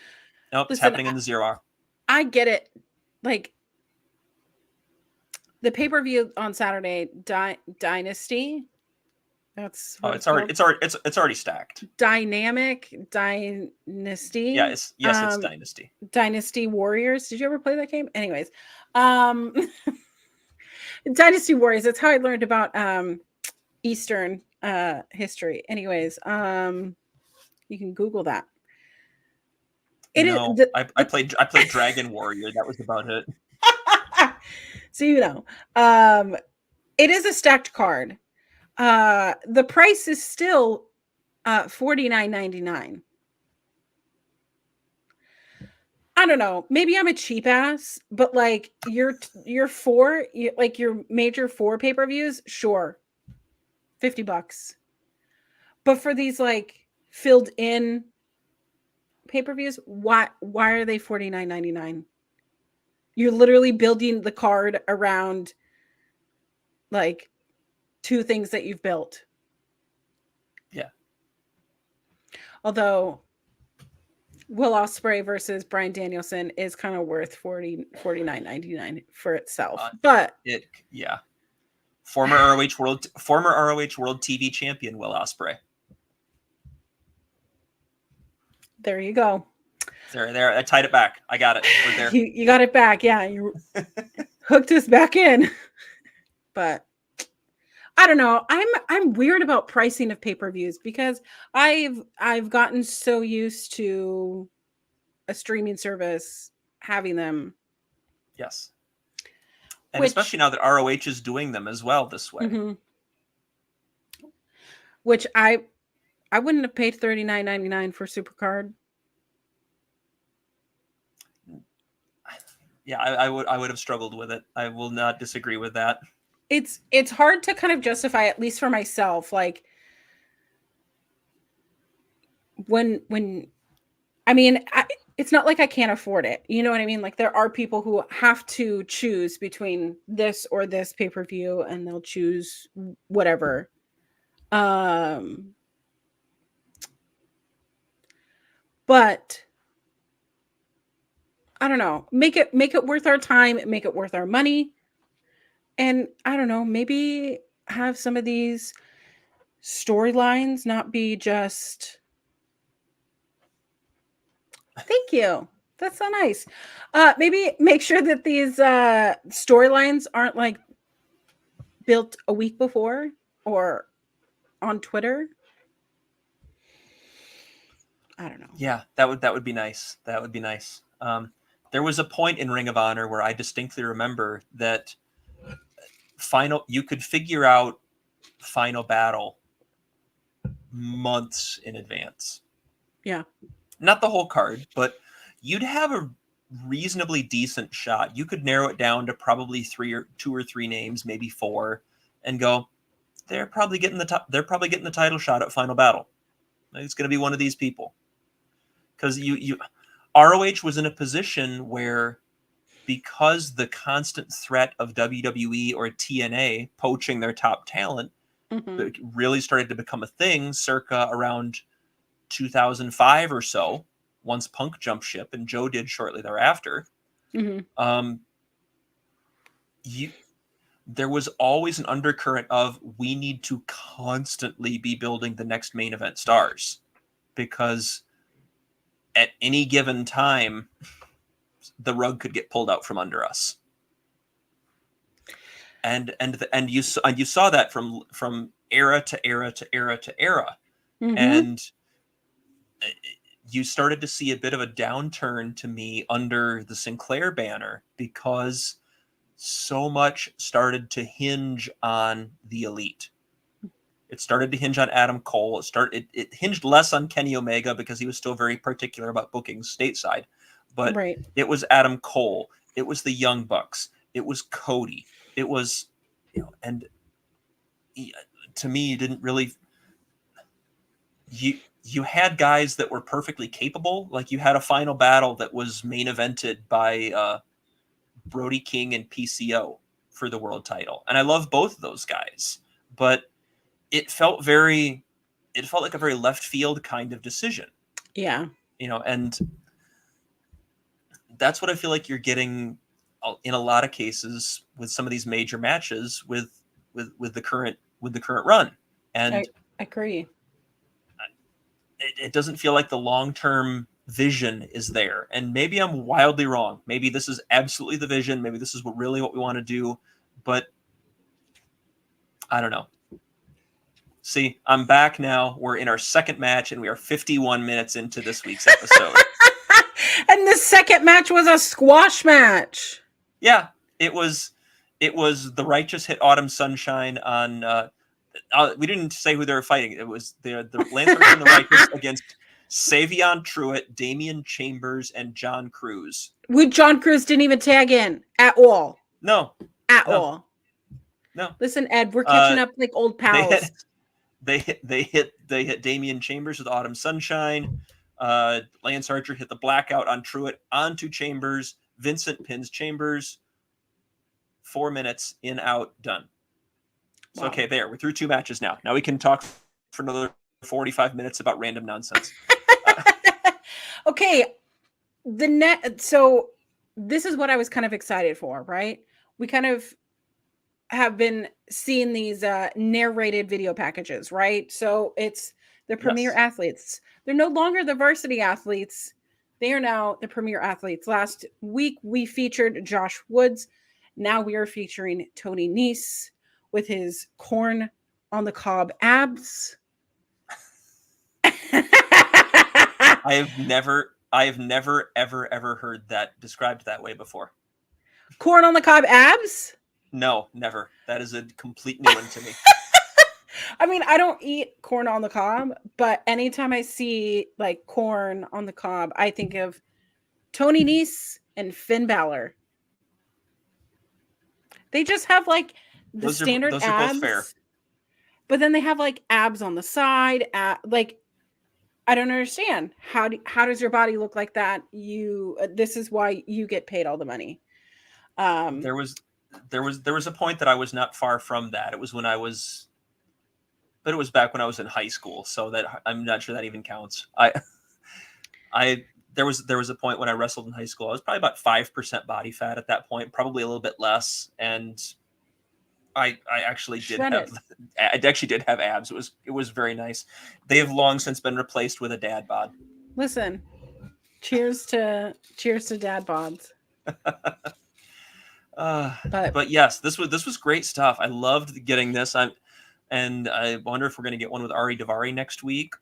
nope, it's happening in the 0 Hour. I get it. Like, the pay-per-view on Saturday, Dynasty. That's what it's already stacked. Dynamic Dynasty. Yeah, it's Dynasty. Dynasty Warriors. Did you ever play that game? Anyways, Dynasty Warriors. That's how I learned about Eastern history. Anyways, you can Google that. No, I played Dragon Warrior. That was about it. So it is a stacked card. The price is still $49.99. I don't know. Maybe I'm a cheap ass, but like your major 4 pay-per-views, sure, $50. But for these like filled in pay-per-views, why are they $49.99? You're literally building the card around like 2 things that you've built. Yeah. Although Will Ospreay versus Bryan Danielson is kind of worth $49.99 for itself. But former ROH World TV champion Will Ospreay. There you go. There. I tied it back. I got it. We're there. You got it back. Yeah, you hooked us back in. But I don't know. I'm weird about pricing of pay-per-views because I've gotten so used to a streaming service having them. Yes. And especially now that ROH is doing them as well this way. Mm-hmm. Which I wouldn't have paid $39.99 for Supercard. Yeah, I would have struggled with it. I will not disagree with that. It's hard to kind of justify, at least for myself, like when I mean, it's not like I can't afford it. You know what I mean? Like there are people who have to choose between this or this pay-per-view and they'll choose whatever. But I don't know. Make it worth our time, make it worth our money. And I don't know, maybe have some of these storylines not be just thank you. That's so nice. Maybe make sure that these storylines aren't like built a week before or on Twitter. I don't know. Yeah, that would be nice. That would be nice. There was a point in Ring of Honor where I distinctly remember that you could figure out Final Battle months in advance. Yeah. Not the whole card, but you'd have a reasonably decent shot. You could narrow it down to probably 2 or 3 names, maybe 4, and go, they're probably getting the title shot at Final Battle. It's going to be one of these people. Because ROH was in a position where, because the constant threat of WWE or TNA poaching their top talent really started to become a thing circa around 2005 or so, once Punk jumped ship and Joe did shortly thereafter. There was always an undercurrent of, we need to constantly be building the next main event stars, because at any given time the rug could get pulled out from under us. And you saw that from era to era to era to era. And you started to see a bit of a downturn to me under the Sinclair banner, because so much started to hinge on the elite. It started to hinge on Adam Cole. It hinged less on Kenny Omega because he was still very particular about booking stateside. But It was Adam Cole. It was the Young Bucks. It was Cody. It was, and to me, you didn't really. You had guys that were perfectly capable. Like, you had a Final Battle that was main evented by Brody King and PCO for the world title, and I love both of those guys, but it felt like a very left field kind of decision. Yeah. And that's what I feel like you're getting in a lot of cases with some of these major matches with the current run. And I agree. It doesn't feel like the long-term vision is there. And maybe I'm wildly wrong. Maybe this is absolutely the vision. Maybe this is what we want to do. But I don't know. See, I'm back now. We're in our second match, and we are 51 minutes into this week's episode. And the second match was a squash match. Yeah, it was the Righteous hit Autumn Sunshine on. We didn't say who they were fighting. It was the Lance Archer and the Righteous against Savion Truitt, Damian Chambers, and John Cruz. John Cruz didn't even tag in at all. No. At all. No. Listen, Ed, we're catching up like old pals. They hit Damian Chambers with Autumn Sunshine. Lance Archer hit the blackout on Truitt onto Chambers. Vincent pins Chambers. 4 minutes in, out, done. So, okay, there. We're through 2 matches now. Now we can talk for another 45 minutes about random nonsense. Okay. So this is what I was kind of excited for, right? We kind of have been seeing these narrated video packages, right? So it's the premier athletes. They're no longer the varsity athletes. They are now the premier athletes. Last week, we featured Josh Woods. Now we are featuring Tony Nese with his corn on the cob abs. I have never, ever heard that described that way before. Corn on the cob abs? No, never. That is a complete new one to me. I mean, I don't eat corn on the cob, but anytime I see like corn on the cob, I think of Tony Nese and Finn Balor. They just have like the standard abs. Are both fair. But then they have like abs on the side. Like, I don't understand. How does your body look like that? This is why you get paid all the money. There was a point that I was not far from that. It was back when I was in high school, so that I'm not sure that even counts. There was a point when I wrestled in high school. I was probably about 5% body fat at that point, probably a little bit less, and I actually did have abs. It was very nice. They have long since been replaced with a dad bod. Listen, cheers to dad bods. But yes, this was great stuff. I loved getting this. And I wonder if we're going to get one with Ari Daivari next week,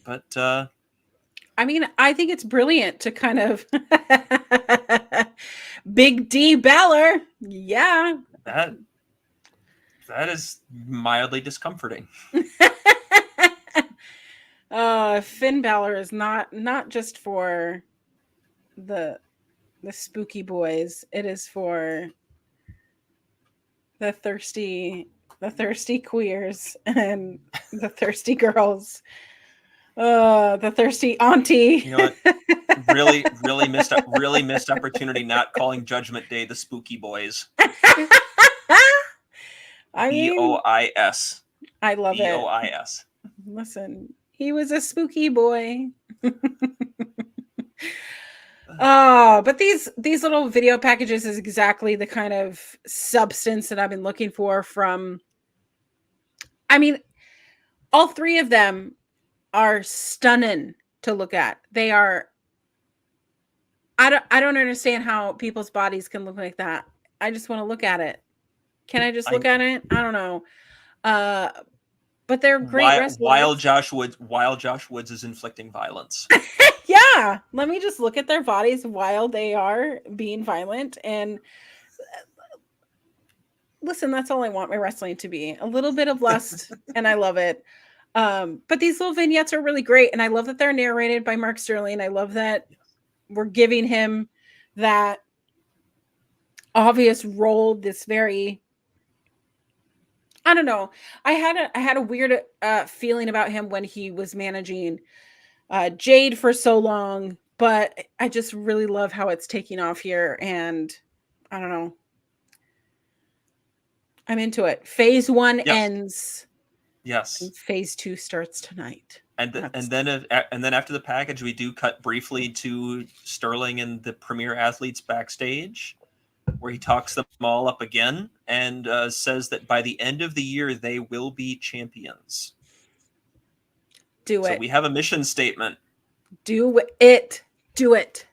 but I mean, I think it's brilliant to kind of Big D Balor. Yeah. That is mildly discomforting. Finn Balor is not just for the spooky boys. It is for the thirsty queers and the thirsty girls. The thirsty auntie. You know what? Really missed opportunity not calling Judgment Day the Spooky Boys. I mean, BOIS. I love it. BOIS. Listen, he was a spooky boy. But these little video packages is exactly the kind of substance that I've been looking for from. I mean, all 3 of them are stunning to look at. They are. I don't understand how people's bodies can look like that. I just want to look at it. Can I just look at it? I don't know. But they're great wrestlers. While Josh Woods is inflicting violence. Yeah, let me just look at their bodies while they are being violent. And listen, that's all I want my wrestling to be. A little bit of lust, and I love it. But these little vignettes are really great, and I love that they're narrated by Mark Sterling. I love that we're giving him that obvious role, this very, I don't know. I had a weird feeling about him when he was managing Jade for so long, but I just really love how it's taking off here, and I don't know. I'm into it. Phase 1 ends. Yes. And phase 2 starts tonight. And then after the package, we do cut briefly to Sterling and the Premier Athletes backstage, where he talks them all up again and says that by the end of the year they will be champions. Do it. So we have a mission statement. Do it. Do it.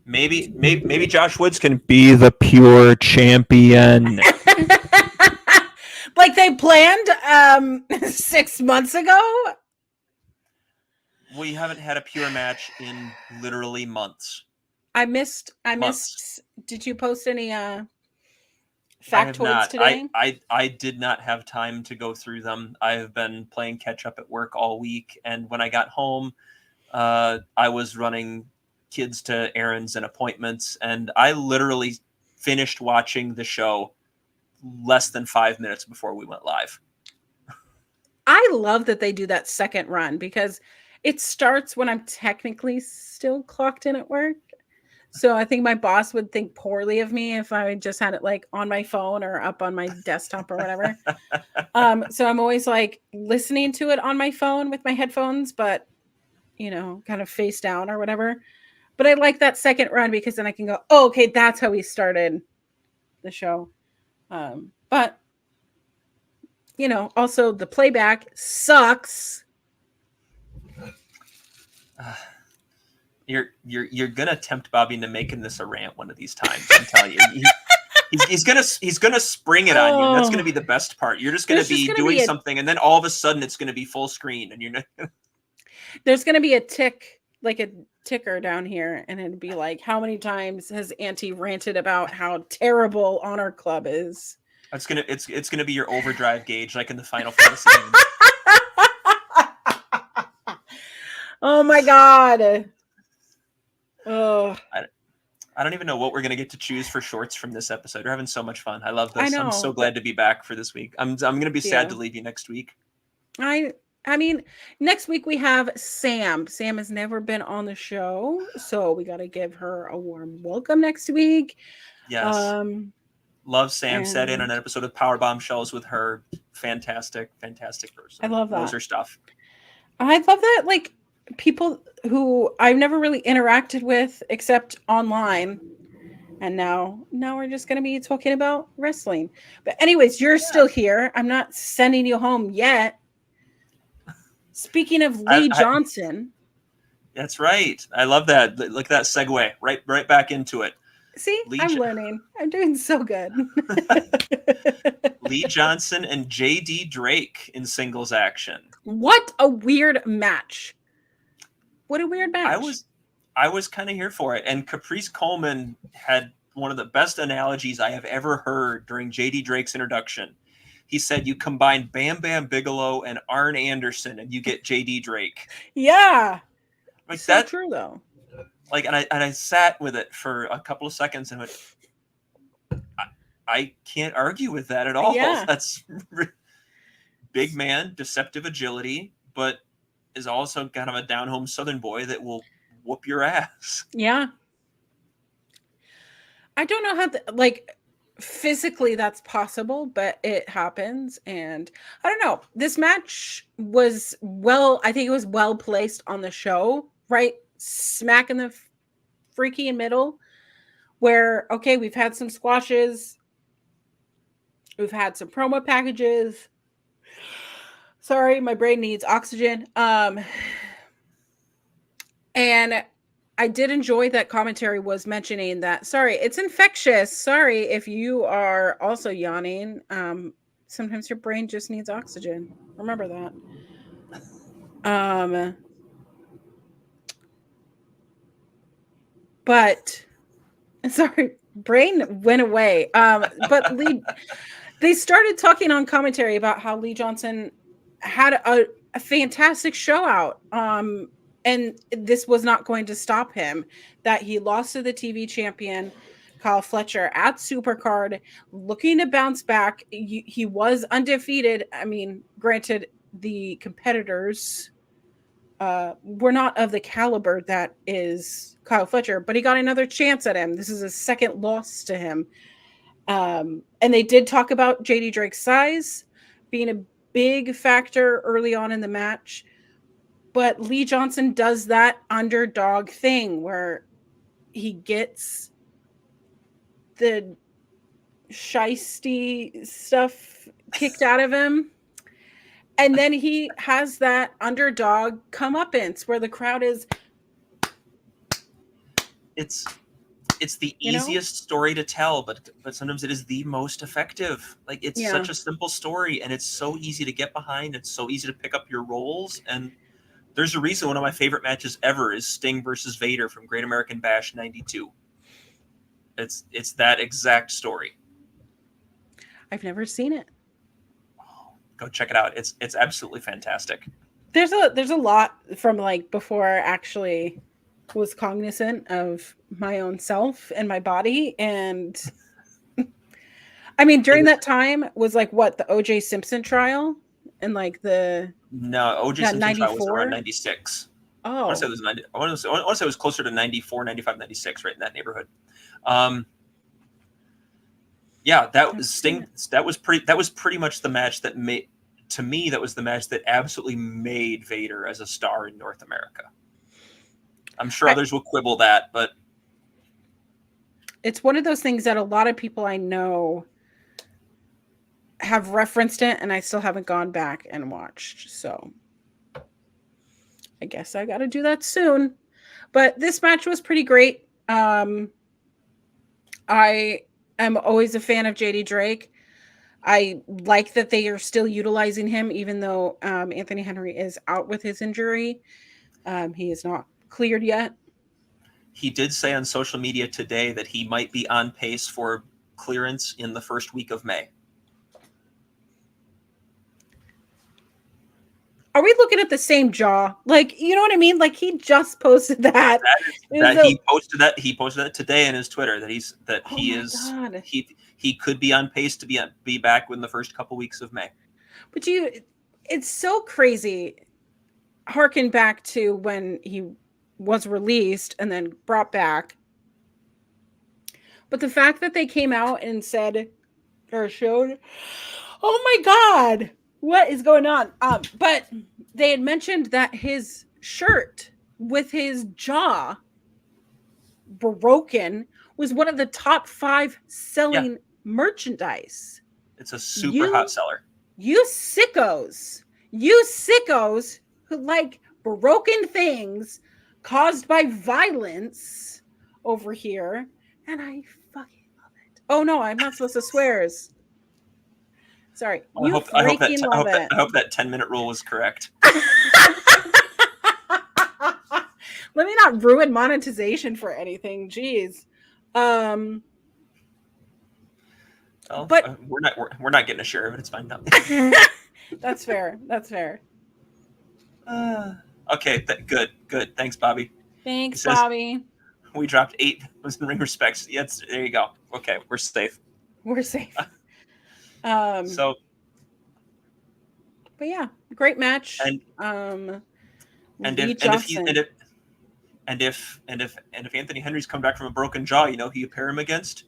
Maybe Josh Woods can be the pure champion. Like they planned 6 months ago. We haven't had a pure match in literally months. I missed. Months. Did you post any I have factoids not. today? I did not have time to go through them. I have been playing catch up at work all week, and when I got home, I was running kids to errands and appointments, and I literally finished watching the show less than 5 minutes before we went live. I love that they do that second run because it starts when I'm technically still clocked in at work. So I think my boss would think poorly of me if I just had it like on my phone or up on my desktop or whatever. So I'm always like listening to it on my phone with my headphones, but kind of face down or whatever. But I like that second run because then I can go, oh, okay, that's how we started the show. But also the playback sucks. You're gonna tempt Bobby into making this a rant one of these times. I'm telling you, he's gonna spring it on you. And that's gonna be the best part. You're just gonna be doing something, and then all of a sudden it's gonna be full screen, and you're not. There's gonna be a tick, like a ticker down here, and it'd be like, how many times has Auntie ranted about how terrible Honor Club is? It's gonna be your overdrive gauge, like in the Final Fantasy game. Oh my god. Oh, I don't even know what we're gonna get to choose for shorts from this episode. We're having so much fun. I love this. I know, I'm so glad to be back for this week. I'm gonna be sad to leave you next week. I mean, next week we have Sam. Sam has never been on the show, so we got to give her a warm welcome next week. Yes. Love Sam. Sat in on an episode of Power Bombshells with her. Fantastic person. I love that. Knows her stuff. I love that, like, people who I've never really interacted with except online, and now we're just going to be talking about wrestling. But anyways, you're still here. I'm not sending you home yet. Speaking of Lee Johnson. That's right. I love that. Look at that segue. Right back into it. See, I'm learning. I'm doing so good. Lee Johnson and J.D. Drake in singles action. What a weird match. What a weird match. I was kind of here for it. And Caprice Coleman had one of the best analogies I have ever heard during J.D. Drake's introduction. He said, you combine Bam Bam Bigelow and Arn Anderson and you get J.D. Drake. Yeah. Like so that's true though. Like, and I sat with it for a couple of seconds and went, I can't argue with that at all. Yeah. That's big man, deceptive agility, but is also kind of a down-home Southern boy that will whoop your ass. Yeah. I don't know how, physically that's possible, but it happens. And I don't know. This match was I think it was well placed on the show, right? Smack in the freaky middle where, okay, we've had some squashes. We've had some promo packages. Sorry, my brain needs oxygen. And I did enjoy that commentary was mentioning that, sorry, it's infectious. Sorry if you are also yawning. Sometimes your brain just needs oxygen. Remember that. But sorry, brain went away. But they started talking on commentary about how Lee Johnson had a fantastic show out. And this was not going to stop him, that he lost to the TV champion, Kyle Fletcher, at Supercard, looking to bounce back. He was undefeated. I mean, granted, the competitors were not of the caliber that is Kyle Fletcher, but he got another chance at him. This is a second loss to him. And they did talk about JD Drake's size being a big factor early on in the match. But Lee Johnson does that underdog thing where he gets the shisty stuff kicked out of him. And then he has that underdog comeuppance where the crowd is. It's it's the easiest story to tell, but sometimes it is the most effective. Like, it's such a simple story, and it's so easy to get behind. It's so easy to pick up your roles, and there's a reason one of my favorite matches ever is Sting versus Vader from Great American Bash '92. It's that exact story. I've never seen it. Go check it out. It's absolutely fantastic. There's a lot from like before I actually was cognizant of my own self and my body, and I mean during that time was like what, the O.J. Simpson trial and like the O.J. Simpson trial was around 96. Oh, I want to say it was 90. I want to say it was closer to 94, 95, 96, right in that neighborhood. Yeah, that was Sting. That was pretty much the match that made, to me, that was the match that absolutely made Vader as a star in North America. I'm sure others will quibble that, but it's one of those things that a lot of people I know have referenced it, and I still haven't gone back and watched. So I guess I got to do that soon. But this match was pretty great. I am always a fan of JD Drake. I like that they are still utilizing him, even though Anthony Henry is out with his injury. He is not cleared yet. He did say on social media today that he might be on pace for clearance in the first week of May. Are we looking at the same jaw? Like, you know what I mean? Like, he just posted that. He posted that today in his Twitter that he could be on pace to be back within the first couple weeks of May. But it's so crazy. Harken back to when he was released and then brought back. But the fact that they came out and said or showed, oh my God, what is going on? But they had mentioned that his shirt with his jaw broken was one of the top 5 selling merchandise. It's a super hot seller. You sickos who like broken things caused by violence over here, and I fucking love it. Oh no, I'm not supposed to swears. Sorry. I hope that 10-minute rule was correct. Let me not ruin monetization for anything. Jeez. But we're not getting a share of it. It's fine now. That's fair. Okay, good. Thanks, Bobby. Thanks, Bobby. We dropped 8 in ring respects. Yes, there you go. Okay, we're safe. So, but yeah, great match. And if Anthony Henry's come back from a broken jaw, you know who you pair him against?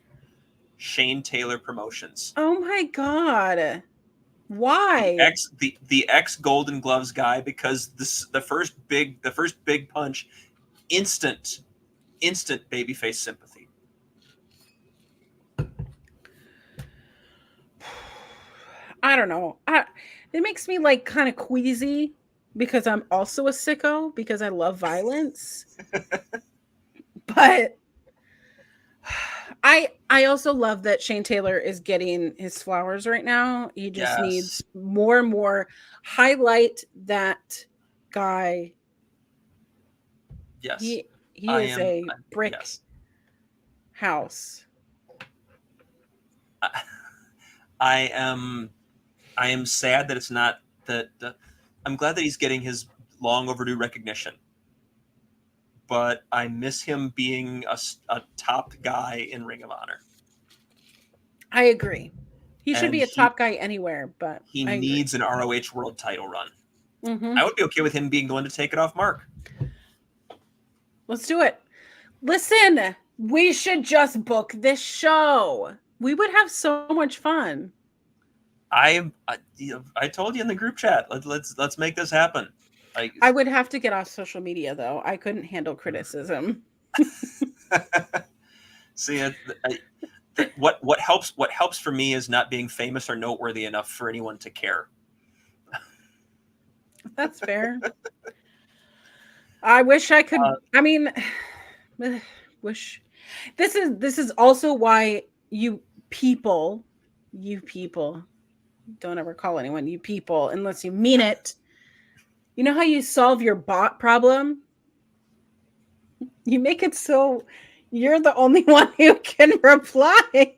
Shane Taylor Promotions. Oh my God. Why? The ex Golden Gloves guy, because the first big punch, instant babyface sympathy. I don't know. It makes me like kind of queasy because I'm also a sicko because I love violence. But I also love that Shane Taylor is getting his flowers right now. He just needs more and more. Highlight that guy. Yes. He is a brick house. I am sad that it's not that. I'm glad that he's getting his long overdue recognition, but I miss him being a top guy in Ring of Honor. I agree. He should be a top guy anywhere, but he needs an ROH world title run. Mm-hmm. I would be okay with him being the one to take it off Mark. Let's do it. Listen, we should just book this show. We would have so much fun. I told you in the group chat. Let's make this happen. I would have to get off social media though. I couldn't handle criticism. See, what helps for me is not being famous or noteworthy enough for anyone to care. That's fair. I wish I could. I mean, wish This is also why people, you people, don't ever call anyone you people unless you mean it. You know how you solve your bot problem? You make it so you're the only one who can reply.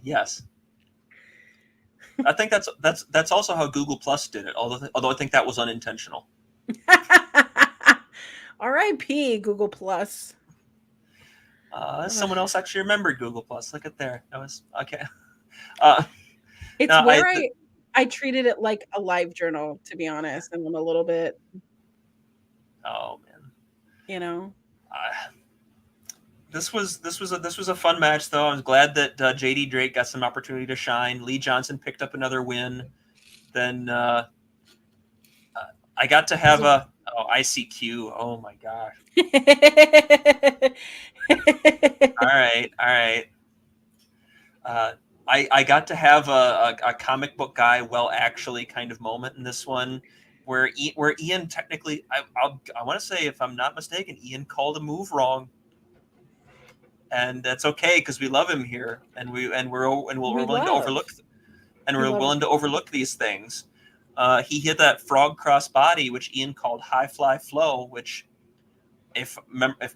Yes. I think that's also how Google Plus did it. Although I think that was unintentional. R.I.P. Google Plus. Someone else actually remembered Google Plus. Look at there. That was okay. It's no, where I treated it like a live journal, to be honest, and I'm a little bit. Oh man. You know. This was a fun match though. I was glad that JD Drake got some opportunity to shine. Lee Johnson picked up another win. Then I got to have ICQ. Oh my gosh. All right. I got to have a comic book guy actually kind of moment in this one where Ian technically I want to say, if I'm not mistaken, Ian called a move wrong. And that's okay because we love him here, and we're willing to overlook these things. He hit that frog cross body, which Ian called high fly flow. Which, if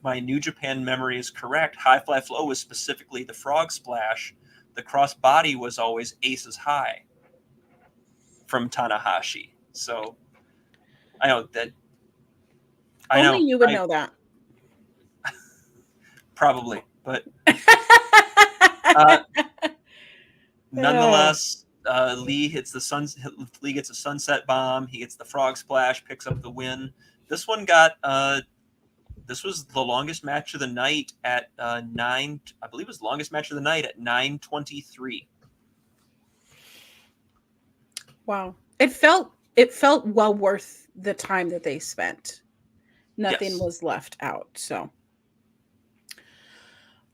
my New Japan memory is correct, high fly flow was specifically the frog splash. The cross body was always aces high from Tanahashi. So I know that. Only you would know that. Probably, but nonetheless, Lee gets a sunset bomb. He gets the frog splash, picks up the win. This one this was the longest match of the night at 9. I believe it was the longest match of the night at 9:23. Wow, it felt well worth the time that they spent. Nothing was left out. So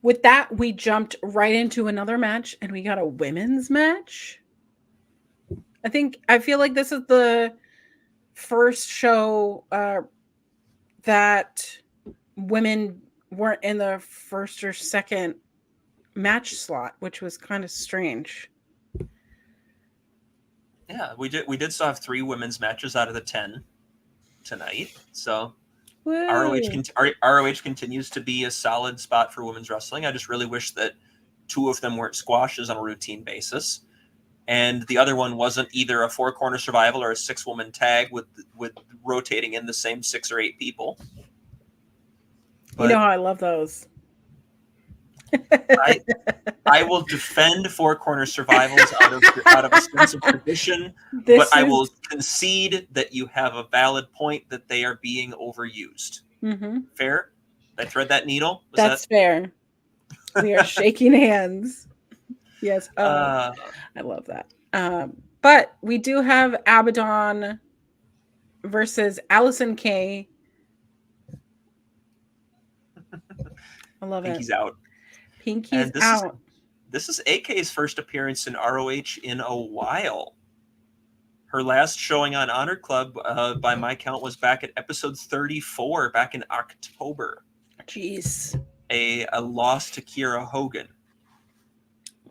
with that, we jumped right into another match, and we got a women's match. I feel like this is the first show that women weren't in the first or second match slot, which was kind of strange. Yeah, we did still have 3 women's matches out of the 10 tonight. So Woo. ROH continues to be a solid spot for women's wrestling. I just really wish that 2 of them weren't squashes on a routine basis, and the other one wasn't either a 4-corner survival or a 6-woman tag with rotating in the same 6 or 8 people. But, you know how I love those. I will defend 4-corner survivals out of a sense of tradition, but I will concede that you have a valid point that they are being overused. Mm-hmm. Fair? Did I thread that needle? That's fair. We are shaking hands. Yes. I love that. But we do have Abaddon versus Allison Kay. I love Pinky's it. out. Pinky's out. This is AK's first appearance in ROH in a while. Her last showing on Honor Club, by my count, was back at episode 34, back in October. Jeez. A loss to Kiera Hogan.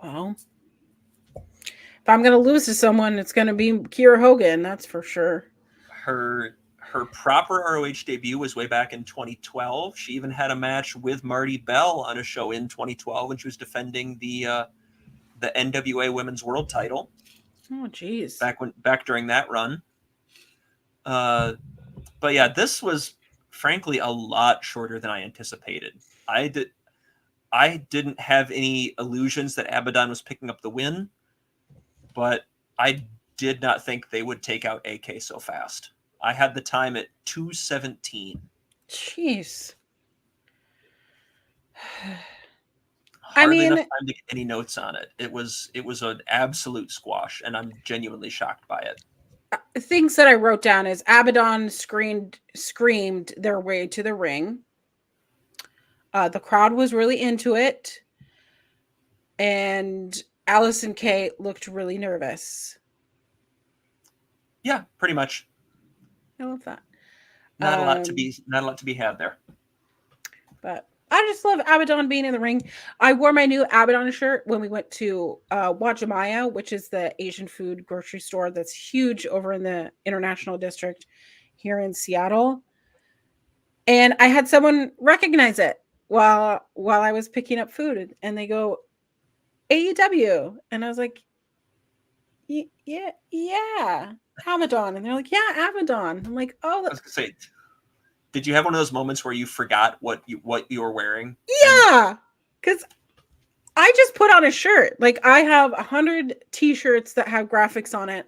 Well, if I'm going to lose to someone, it's going to be Kiera Hogan, that's for sure. Her proper ROH debut was way back in 2012. She even had a match with Marty Bell on a show in 2012 when she was defending the NWA Women's World Title. Oh, geez. Back during that run. But yeah, this was frankly a lot shorter than I anticipated. I didn't have any illusions that Abaddon was picking up the win, but I did not think they would take out AK so fast. I had the time at 2:17. Jeez. Hardly enough time to get any notes on it. It was an absolute squash, and I'm genuinely shocked by it. Things that I wrote down is Abaddon screamed their way to the ring. The crowd was really into it, and Allison Kay looked really nervous. Yeah, pretty much. I love that. Not a lot to be had there. But I just love Abaddon being in the ring. I wore my new Abaddon shirt when we went to Wajimaya, which is the Asian food grocery store that's huge over in the International District here in Seattle. And I had someone recognize it while I was picking up food, and they go, AEW. And I was like, yeah, Abaddon. And they're like, yeah, Abaddon. I'm like, oh, I was gonna say, did you have one of those moments where you forgot what you were wearing? yeah, because I just put on a shirt. Like I have 100 t-shirts that have graphics on it.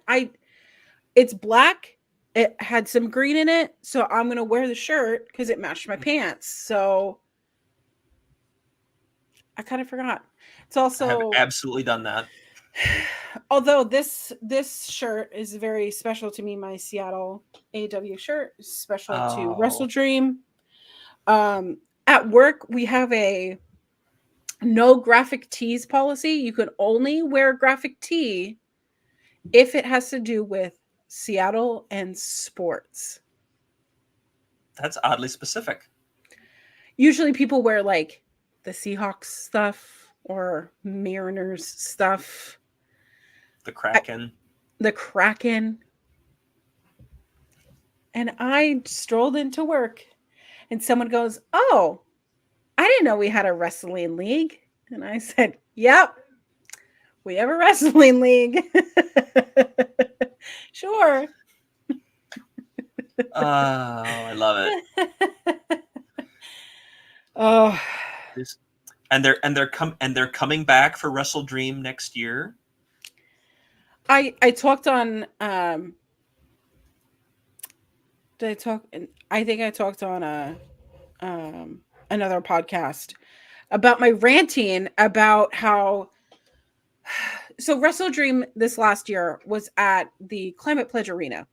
It's black. It had some green in it, so I'm gonna wear the shirt because it matched my pants. So I kind of forgot. It's also I have absolutely done that. although this shirt is very special to me. My Seattle AW shirt is special to Wrestle Dream. At work we have a no graphic tees policy. You can only wear graphic tee if it has to do with Seattle and sports. That's oddly specific. Usually people wear like the Seahawks stuff or Mariners stuff. The Kraken. The Kraken. And I strolled into work and someone goes, "Oh, I didn't know we had a wrestling league." And I said, "Yep, we have a wrestling league." Sure. Oh, I love it. Oh, and they're coming back for Wrestle Dream next year. I talked on did I talk? I think I talked on another podcast about my ranting about how. So Wrestle Dream this last year was at the Climate Pledge Arena.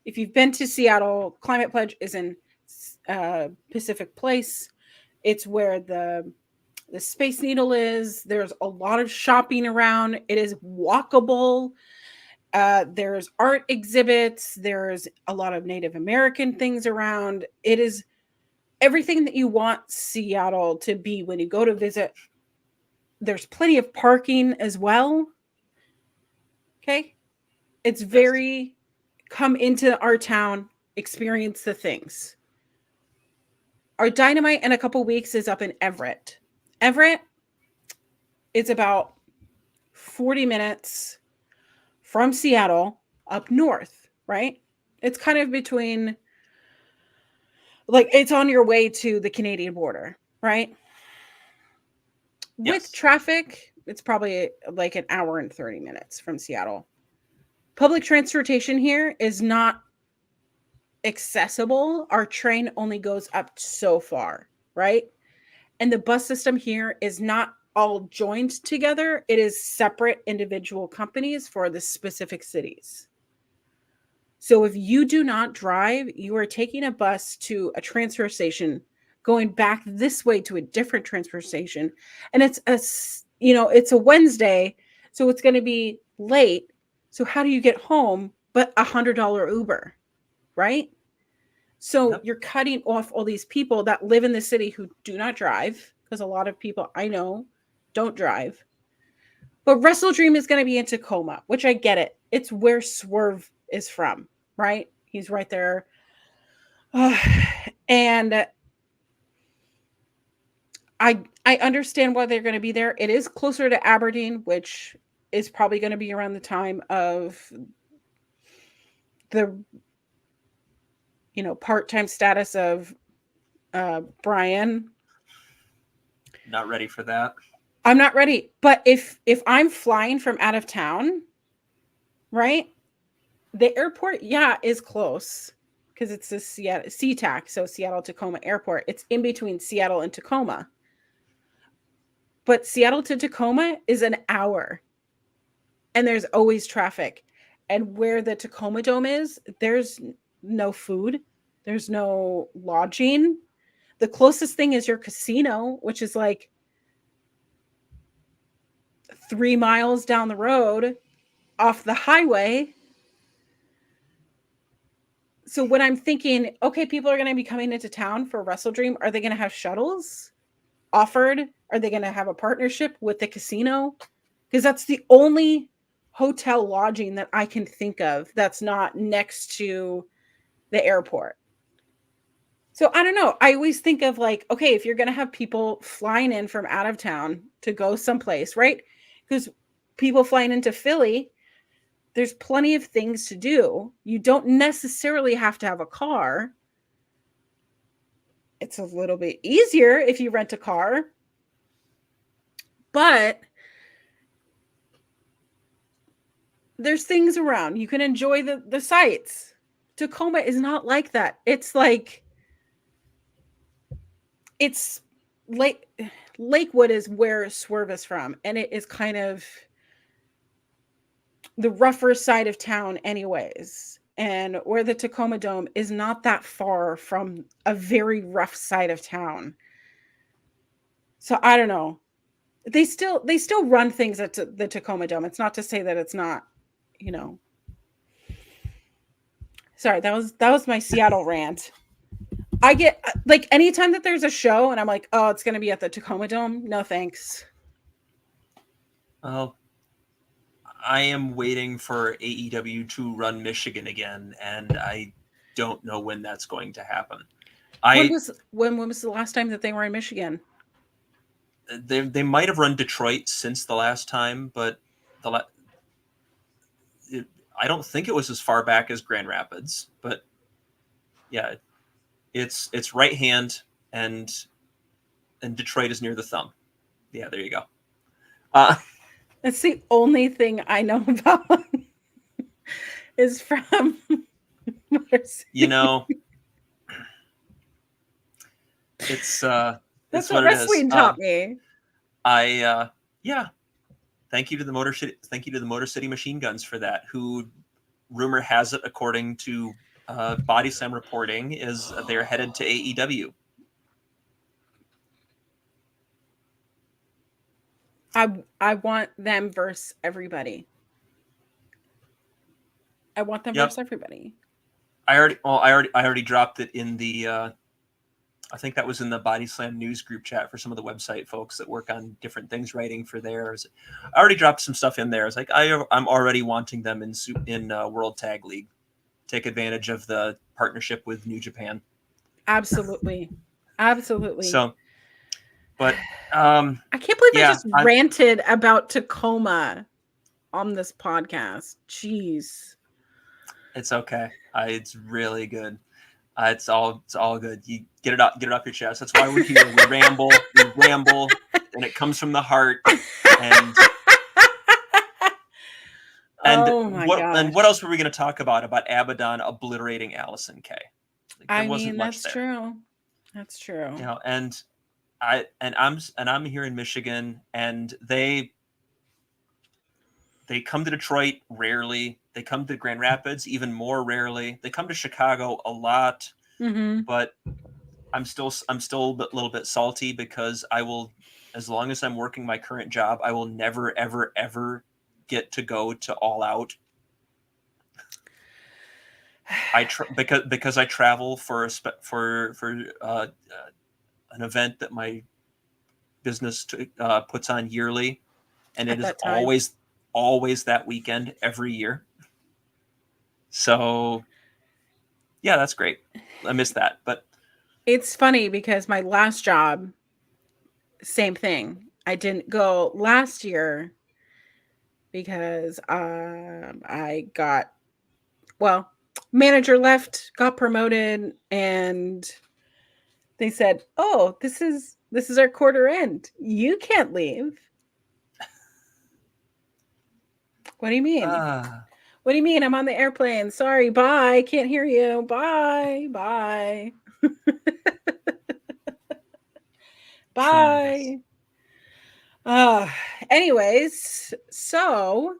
If you've been to Seattle, Climate Pledge is in Pacific Place. It's where the Space Needle is. There's a lot of shopping around. It is walkable. There's art exhibits. There's a lot of Native American things around. It is everything that you want Seattle to be when you go to visit. There's plenty of parking as well. Okay. It's very come into our town, experience the things. Our Dynamite in a couple weeks is up in Everett. Everett is about 40 minutes from Seattle up north, right? It's kind of between, like, it's on your way to the Canadian border, right? Yes. With traffic, it's probably like an hour and 30 minutes from Seattle. Public transportation here is not accessible. Our train only goes up so far, right? And the bus system here is not all joined together. It is separate individual companies for the specific cities. So if you do not drive, you are taking a bus to a transfer station, going back this way to a different transfer station. And it's a Wednesday, so it's going to be late. So how do you get home but $100 Uber, right? So You're cutting off all these people that live in the city who do not drive, because a lot of people I know don't drive. But Wrestle Dream is going to be in Tacoma, which I get it. It's where Swerve is from, right? He's right there. And I understand why they're going to be there. It is closer to Aberdeen, which is probably going to be around the time of the part-time status of Brian. Not ready for that. I'm not ready. But if I'm flying from out of town, right? The airport, is close because it's the Seattle SeaTac, so Seattle Tacoma Airport. It's in between Seattle and Tacoma. But Seattle to Tacoma is an hour. And there's always traffic. And where the Tacoma Dome is, there's no food. There's no lodging. The closest thing is your casino, which is like 3 miles down the road off the highway. So when I'm thinking, okay, people are going to be coming into town for Wrestle Dream, are they going to have shuttles? offered? Are they going to have a partnership with the casino? Because that's the only hotel lodging that I can think of that's not next to the airport. So I don't know. I always think of like, okay, if you're going to have people flying in from out of town to go someplace, right? Because people flying into Philly, there's plenty of things to do. You don't necessarily have to have a car. It's a little bit easier if you rent a car. But there's things around. You can enjoy the sights. Tacoma is not like that. It's like, it's Lakewood is where Swerve is from, and it is kind of the rougher side of town anyways. And where the Tacoma Dome is not that far from a very rough side of town. So I don't know. They still run things at the Tacoma Dome. It's not to say that it's not, you know. Sorry, that was my Seattle rant. I get like anytime that there's a show and I'm like, oh, it's going to be at the Tacoma Dome. No, thanks. Well, I am waiting for AEW to run Michigan again, and I don't know when that's going to happen. When was the last time that they were in Michigan? They might have run Detroit since the last time, but I don't think it was as far back as Grand Rapids. But yeah, it's right hand, and Detroit is near the thumb. Yeah, there you go. That's the only thing I know about is from you know, it's that's what wrestling taught me. Yeah. Thank you to the Motor City Machine Guns for that. Who, rumor has it, according to Body Slam reporting, is they're headed to AEW. I want them versus everybody. I want them versus everybody. I already dropped it in the. I think that was in the Body Slam news group chat for some of the website folks that work on different things, writing for theirs. I already dropped some stuff in there. It's like I'm already wanting them in World Tag League. Take advantage of the partnership with New Japan. Absolutely. So, but I can't believe I just ranted about Tacoma on this podcast. Jeez. It's okay. It's really good. It's all good. You get it off your chest. That's why we're here. We ramble, and it comes from the heart. And what else were we going to talk about Abaddon obliterating Allison Kay? That's true. That's true. You know, and I'm here in Michigan, and they come to Detroit rarely. They come to Grand Rapids even more rarely. They come to Chicago a lot, but I'm still a little bit salty because I will, as long as I'm working my current job, I will never ever ever get to go to All Out. Because I travel for an event that my business puts on yearly, and it is always that weekend every year. So yeah, that's great. I miss that. But it's funny because my last job, same thing. I didn't go last year because manager left, got promoted, and they said, "Oh, this is our quarter end. You can't leave." What do you mean? What do you mean? I'm on the airplane. Sorry, bye. Can't hear you. Bye. Bye. Bye. Anyways, so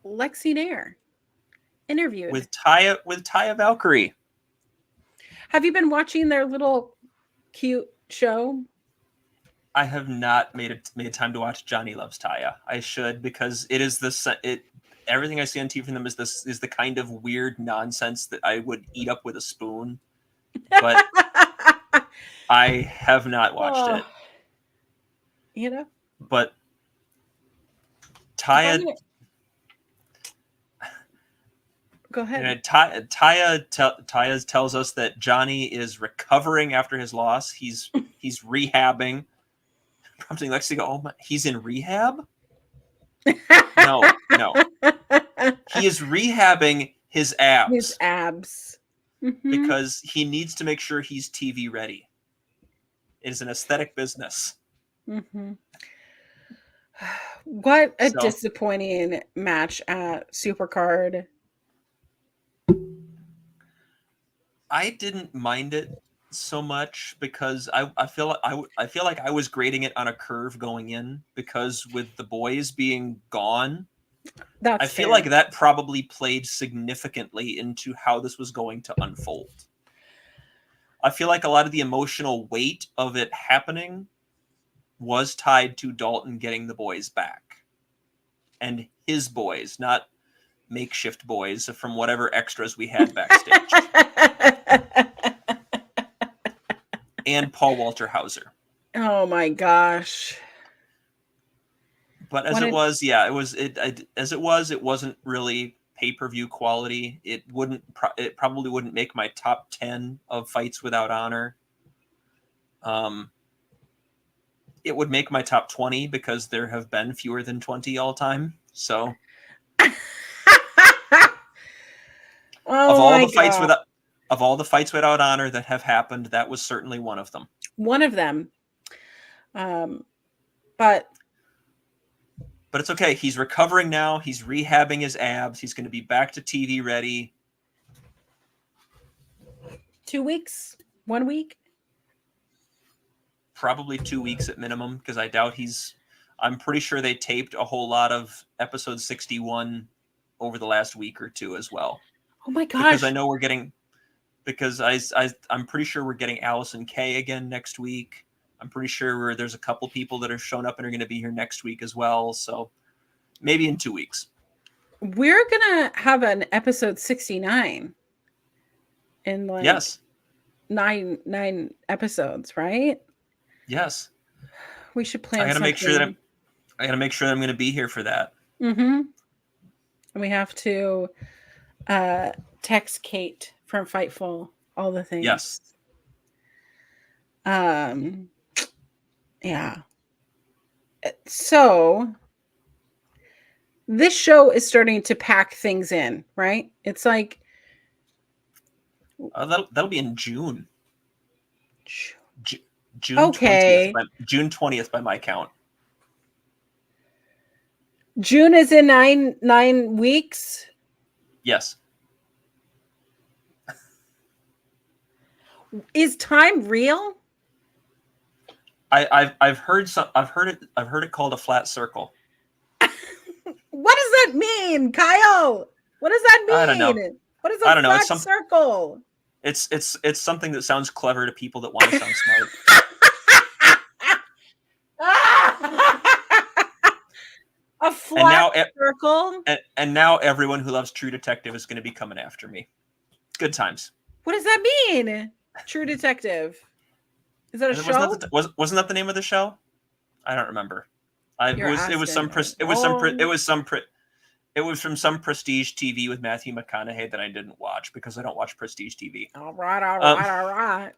Lexi Nair interviewed with Taya Valkyrie. Have you been watching their little cute show? I have not made time to watch Johnny Loves Taya. I should, because it is everything I see on TV from them is the kind of weird nonsense that I would eat up with a spoon. But I have not watched it. You know, But Taya, go ahead. you know, Taya tells us that Johnny is recovering after his loss. He's rehabbing. Prompting Lexi to go, oh my, he's in rehab? No. He is rehabbing his abs. His abs. Mm-hmm. Because he needs to make sure he's TV ready. It is an aesthetic business. Mm-hmm. What a disappointing match at Supercard. I didn't mind it so much because I feel like I was grading it on a curve going in, because with the boys being gone, I feel like that probably played significantly into how this was going to unfold. I feel like a lot of the emotional weight of it happening was tied to Dalton getting the boys back. And his boys, not makeshift boys from whatever extras we had backstage. And Paul Walter Hauser. Oh my gosh. But it wasn't really pay-per-view quality. It probably wouldn't make my top 10 of Fights Without Honor. It would make my top 20 because there have been fewer than 20 all time. So of all the Fights Without Honor that have happened, that was certainly one of them. One of them. But it's okay. He's recovering now. He's rehabbing his abs. He's going to be back to TV ready. 2 weeks? 1 week? Probably 2 weeks at minimum, because I doubt I'm pretty sure they taped a whole lot of episode 61 over the last week or two as well. Oh my gosh. Because I know I'm pretty sure we're getting Allison Kay again next week. I'm pretty sure there's a couple people that have shown up and are going to be here next week as well. So maybe in 2 weeks. We're going to have an episode 69 in yes. 9 episodes, right? Yes. We should plan. I got to make sure that I'm going to be here for that. Mm-hmm. And we have to text Kate from Fightful all the things. Yes. Yeah. So this show is starting to pack things in, right? It's like that'll be in June. June okay. 20th June 20th by my count. June is in 9 weeks. Yes. Is time real? I've heard it called a flat circle. What does that mean, Kyle? What does that mean? I don't know. What is a flat circle? It's something that sounds clever to people that want to sound smart. A flat circle? And now everyone who loves True Detective is going to be coming after me. Good times. What does that mean? True Detective. Is that a show? Wasn't that the name of the show? I don't remember. It was from some prestige TV with Matthew McConaughey that I didn't watch because I don't watch prestige TV. All right.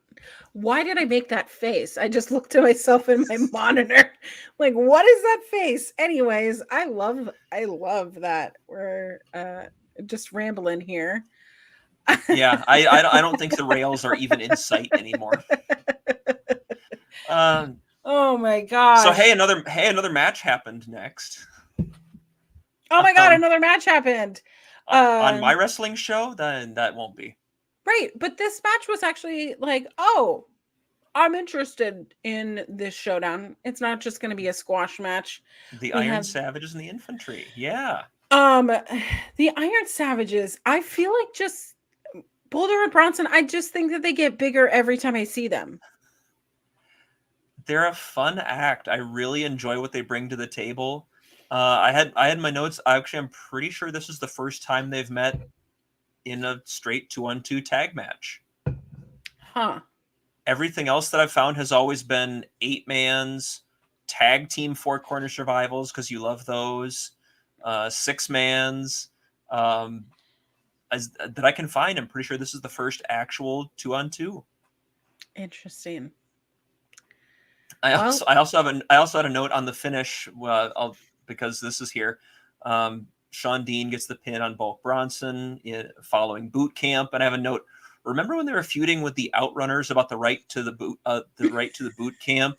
Why did I make that face? I just looked at myself in my monitor. Like, what is that face? Anyways, I love that. We're just rambling here. Yeah, I don't think the rails are even in sight anymore. Oh my god. So hey, another match happened next. Oh my god, another match happened. On my wrestling show, then that won't be. Right, but this match was actually like, oh, I'm interested in this showdown. It's not just going to be a squash match. The Iron Savages and the Infantry. Yeah. The Iron Savages, I feel like just Boulder and Bronson, I just think that they get bigger every time I see them. They're a fun act. I really enjoy what they bring to the table. I had my notes. I'm pretty sure this is the first time they've met in a straight 2-on-2 tag match. Huh. everything else that I've found has always been 8-mans, tag team 4-corner survivals, because you love those, 6-mans. That I can find. I'm pretty sure this is the first actual 2-on-2. Interesting. I also had a note on the finish. Because this is here. Sean Dean gets the pin on Bulk Bronson following boot camp, and I have a note. Remember when they were feuding with the Outrunners about the right to the boot camp?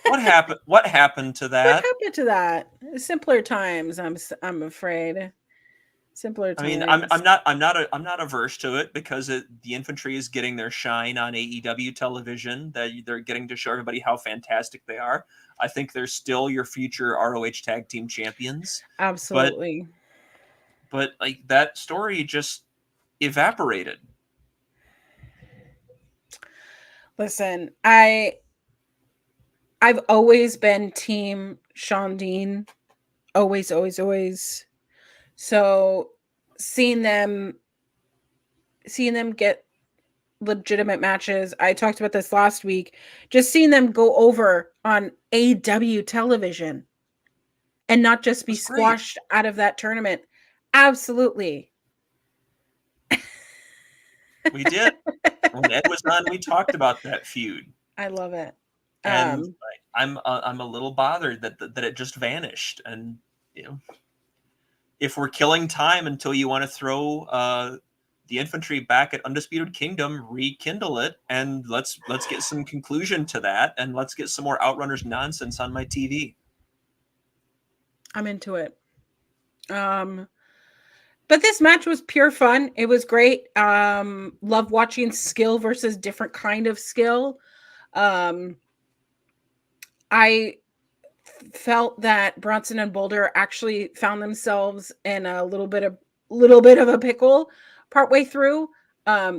What happened? What happened to that? What happened to that? Simpler times. I'm afraid. Simpler times. I mean, I'm not averse to it, because the infantry is getting their shine on AEW television. That they're getting to show everybody how fantastic they are. I think they're still your future ROH tag team champions. Absolutely. But like, that story just evaporated. Listen, I've always been team Sean Dean. Always, always, always. So seeing them get legitimate matches. I talked about this last week. Just seeing them go over on AEW television and not just be squashed out of that tournament. Absolutely. We did. When Ed was on, we talked about that feud. I love it. And I'm a little bothered that it just vanished. And if we're killing time until you want to throw the infantry back at Undisputed Kingdom, rekindle it, and let's get some conclusion to that, and let's get some more Outrunners nonsense on my TV. I'm into it. But this match was pure fun. It was great. Love watching skill versus different kind of skill. I felt that Bronson and Boulder actually found themselves in a little bit of a pickle partway through.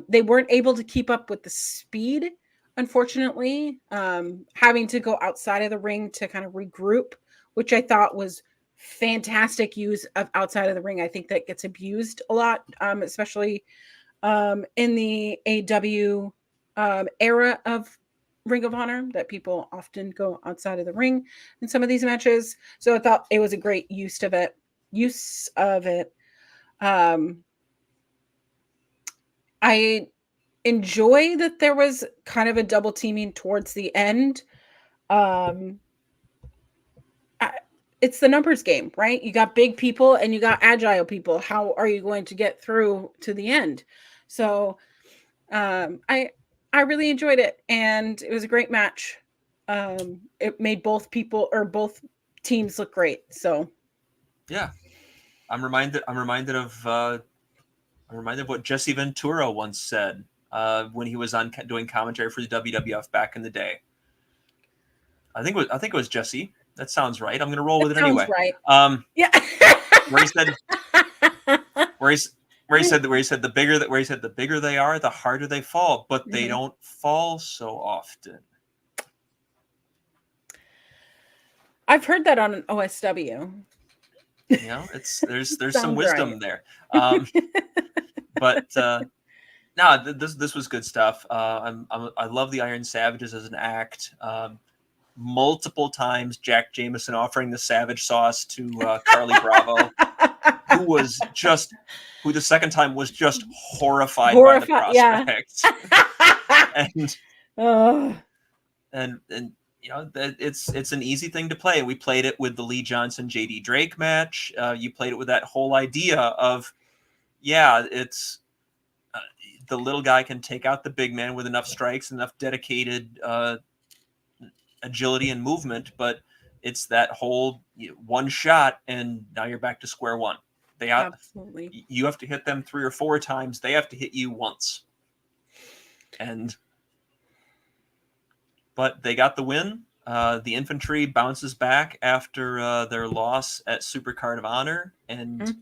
They weren't able to keep up with the speed, unfortunately, having to go outside of the ring to kind of regroup, which I thought was fantastic use of outside of the ring. I think that gets abused a lot, especially in the AW era of Ring of Honor, that people often go outside of the ring in some of these matches. So I thought it was a great use of it. I enjoy that there was kind of a double teaming towards the end. It's the numbers game, right? You got big people and you got agile people. How are you going to get through to the end? So I really enjoyed it, and it was a great match. It made both teams look great. So yeah, I'm reminded of what Jesse Ventura once said when he was on doing commentary for the WWF back in the day. I think it was Jesse. That sounds right. I'm going to roll with it anyway. Right. Yeah. where he said the bigger they are, the harder they fall, but they don't fall so often. I've heard that on an OSW. There's some wisdom there. But this was good stuff. I love the Iron Savages as an act. Multiple times Jack Jameson offering the savage sauce to Carly Bravo, who the second time was just horrified by the prospect. Yeah. and it's an easy thing to play. We played it with the Lee Johnson JD Drake match. You played it with that whole idea of, it's the little guy can take out the big man with enough strikes, enough dedicated agility and movement, but it's that whole one shot and now you're back to square one. Absolutely. You have to hit them 3 or 4 times. They have to hit you once. But they got the win. The infantry bounces back after their loss at Supercard of Honor and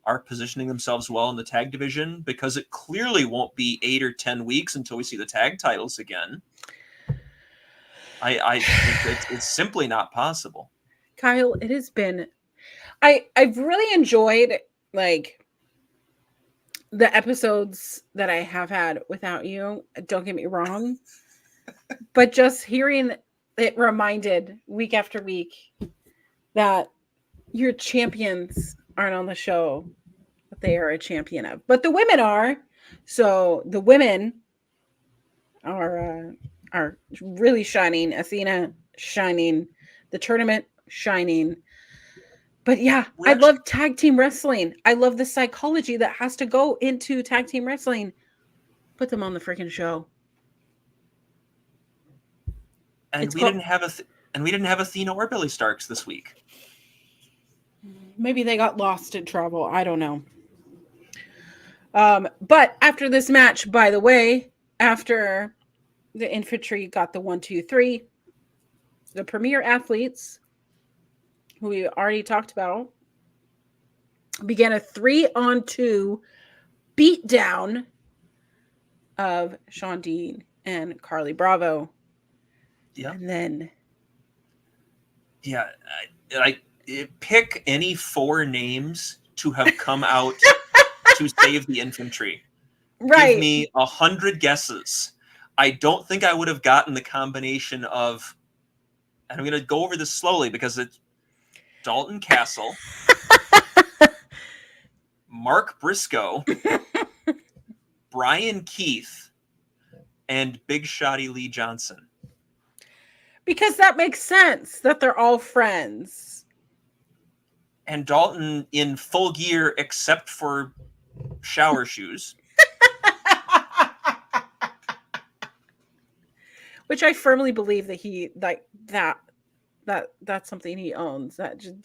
are positioning themselves well in the tag division, because it clearly won't be 8 or 10 weeks until we see the tag titles again. It's simply not possible. Kyle, it has been. I've really enjoyed the episodes that I have had without you, don't get me wrong, but just hearing it reminded week after week that your champions aren't on the show that they are a champion of, but the women are. So the women are really shining. Athena shining, the tournament shining. But yeah, I love tag team wrestling. I love the psychology that has to go into tag team wrestling. Put them on the freaking show. And we didn't have Athena or Billy Starks this week. Maybe they got lost in travel. I don't know. But after this match, by the way, after the infantry got the 1, 2, 3, the premier athletes, who we already talked about, began a 3-on-2 beatdown of Shawn Dean and Carly Bravo. Yeah. And then... Yeah, I pick any 4 names to have come out to save the infantry. Right. Give me 100 guesses. I don't think I would have gotten the combination of, and I'm going to go over this slowly because it's Dalton Castle, Mark Briscoe, Brian Keith, and Big Shotty Lee Johnson. Because that makes sense that they're all friends. And Dalton in full gear except for shower shoes. Which I firmly believe that he that's something he owns. That just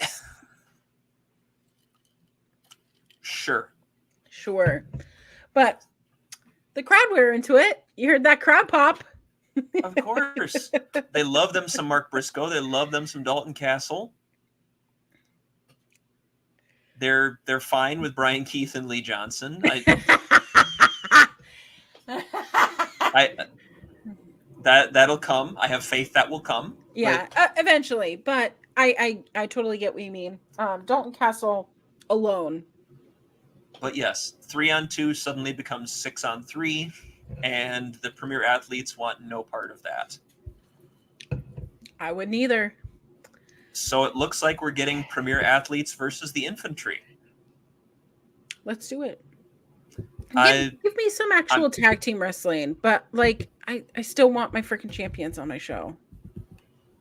Sure. But the crowd were into it. You heard that crowd pop. Of course. They love them some Mark Briscoe. They love them some Dalton Castle. They're fine with Brian Keith and Lee Johnson. That'll come. I have faith that will come. Yeah, eventually. But I totally get what you mean. Dalton Castle alone. But yes, 3-on-2 suddenly becomes 6-on-3, and the premier athletes want no part of that. I wouldn't either. So it looks like we're getting premier athletes versus the infantry. Let's do it. Give me some actual tag team wrestling, but like I still want my freaking champions on my show.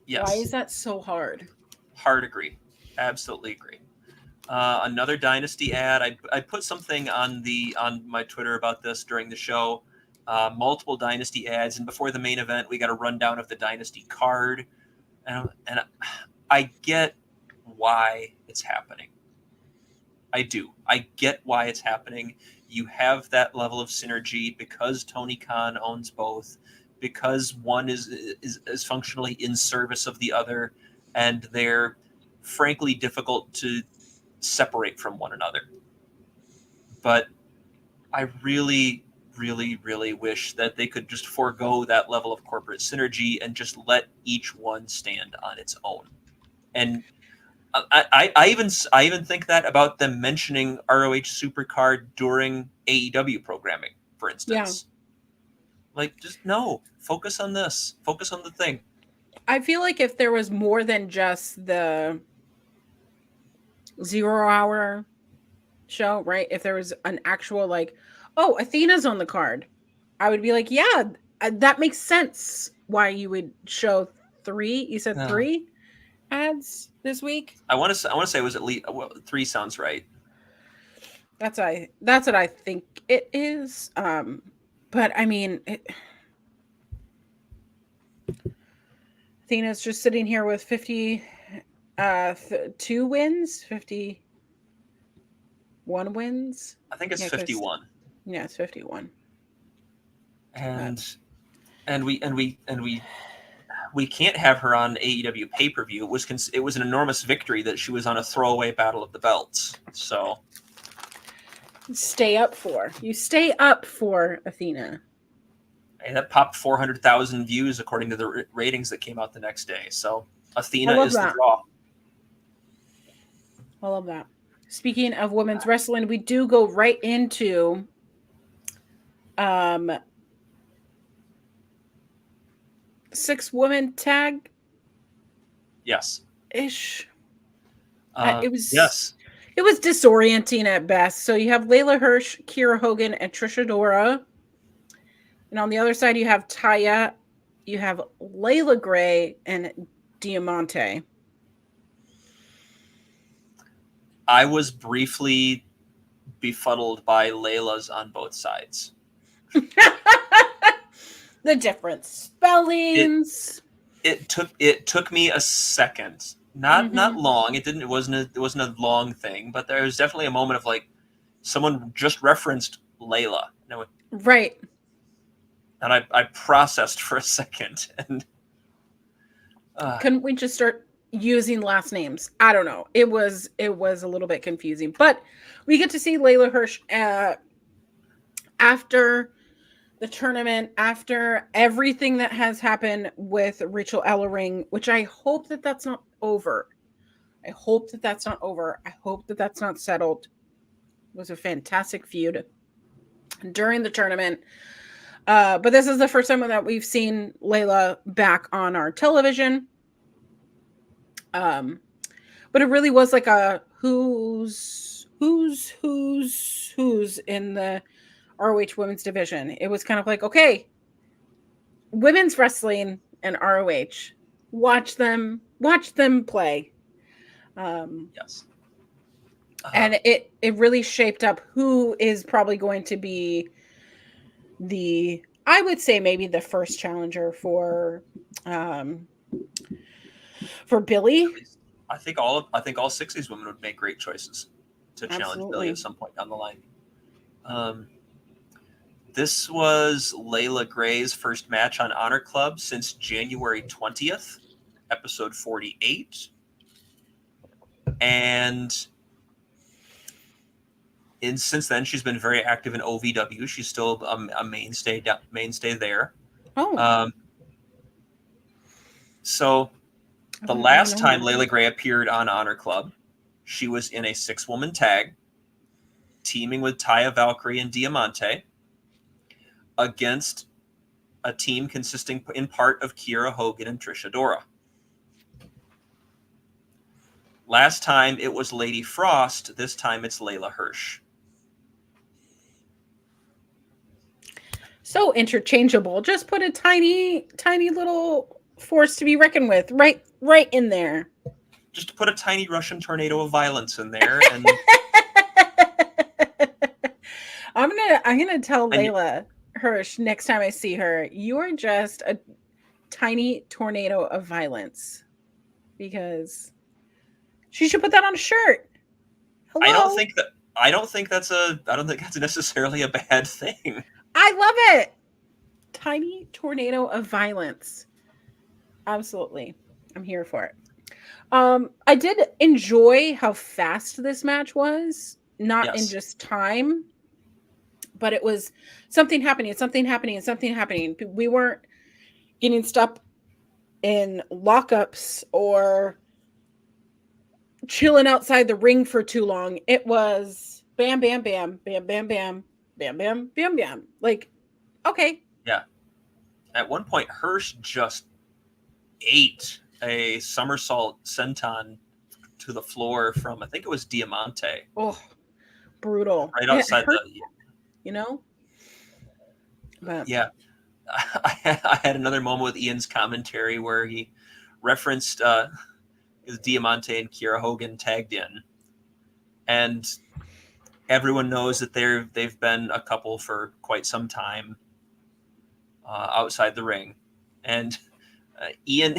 Yes. Why is that so hard? Hard agree. Absolutely agree. Another Dynasty ad. I put something on my Twitter about this during the show. Multiple Dynasty ads, and before the main event, we got a rundown of the Dynasty card, and I get why it's happening. I do. I get why it's happening. You have that level of synergy because Tony Khan owns both, because one is functionally in service of the other, and they're frankly difficult to separate from one another. But I really, really, really wish that they could just forego that level of corporate synergy and just let each one stand on its own. And I even think that about them mentioning ROH Supercard during AEW programming, for instance. Yeah. Like, just no, focus on this. Focus on the thing. I feel like if there was more than just the 0 hour show, right? If there was an actual like, oh, Athena's on the card, I would be like, yeah, that makes sense. Why you would show 3? You said 3 ads this week. I want to say it was at least 3 sounds right. That's what I think it is. But I mean, Athena's just sitting here with 52 wins, 51 wins. I think it's 51. Yeah, it's 51. And we can't have her on AEW pay-per-view. It was an enormous victory that she was on a throwaway Battle of the Belts. So you stay up for Athena. And that popped 400,000 views according to the ratings that came out the next day. So Athena is the draw. I love that. speaking of women's wrestling, we do go right into 6-woman tag Yes. ish. Yes. It was disorienting at best. So you have Layla Hirsch, Kira Hogan, and Trisha Dora. And on the other side, you have Taya, you have Layla Gray, and Diamante. I was briefly befuddled by Layla's on both sides. The different spellings. It took me a second. Not long. It wasn't a long thing, but there was definitely a moment of like someone just referenced Layla. Right. And I processed for a second, and couldn't we just start using last names? I don't know. It was a little bit confusing, but we get to see Layla Hirsch after the tournament, after everything that has happened with Rachel Ellering, which I hope that that's not over. I hope that that's not over. I hope that that's not settled. It was a fantastic feud during the tournament. But this is the first time that we've seen Layla back on our television. But it really was like a who's in the ROH women's division. It was kind of like, okay, women's wrestling and ROH, watch them play. Yes. And it really shaped up who is probably going to be I would say maybe the first challenger for Billy. I think all 6 of these women would make great choices to challenge Absolutely. Billy at some point down the line. This was Layla Gray's first match on Honor Club since January 20th, episode 48. And since then, she's been very active in OVW. She's still a mainstay there. Oh. So the last time Layla Gray appeared on Honor Club, she was in a 6-woman tag, teaming with Taya Valkyrie and Diamante against a team consisting in part of Kira Hogan and Trisha Dora. Last time it was Lady Frost. This time it's Layla Hirsch. So interchangeable. Just put a tiny little force to be reckoned with right in there. Just put a tiny Russian tornado of violence in there, and I'm gonna tell Layla Hirsch next time I see her, you are just a tiny tornado of violence, because she should put that on a shirt. Hello? I don't think that's necessarily a bad thing. I love it. Tiny tornado of violence. Absolutely. I'm here for it. I did enjoy how fast this match was. Not in just time, but it was something happening. We weren't getting stuck in lockups or chilling outside the ring for too long. It was bam, bam, bam, bam, bam, bam, bam, bam, bam, bam. Like, okay. Yeah. At one point, Hirsch just ate a somersault senton to the floor from, I think it was Diamante. Oh, brutal. Right outside But yeah. I had another moment with Ian's commentary where he referenced Diamante and Kira Hogan tagged in, and everyone knows that they've been a couple for quite some time outside the ring, and Ian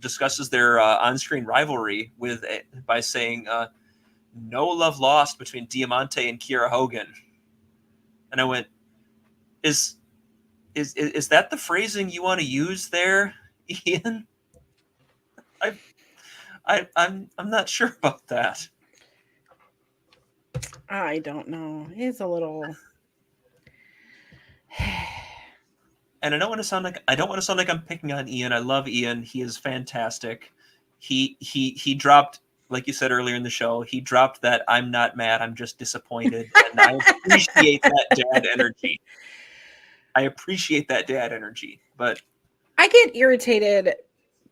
discusses their on-screen rivalry by saying no love lost between Diamante and Kira Hogan, and I went, is that the phrasing you want to use there, Ian? I'm not sure about that. I don't know. It's a little. And I don't want to sound like I'm picking on Ian. I love Ian. He is fantastic. He dropped like you said earlier in the show, he dropped that "I'm not mad, I'm just disappointed," and I appreciate that dad energy. But I get irritated,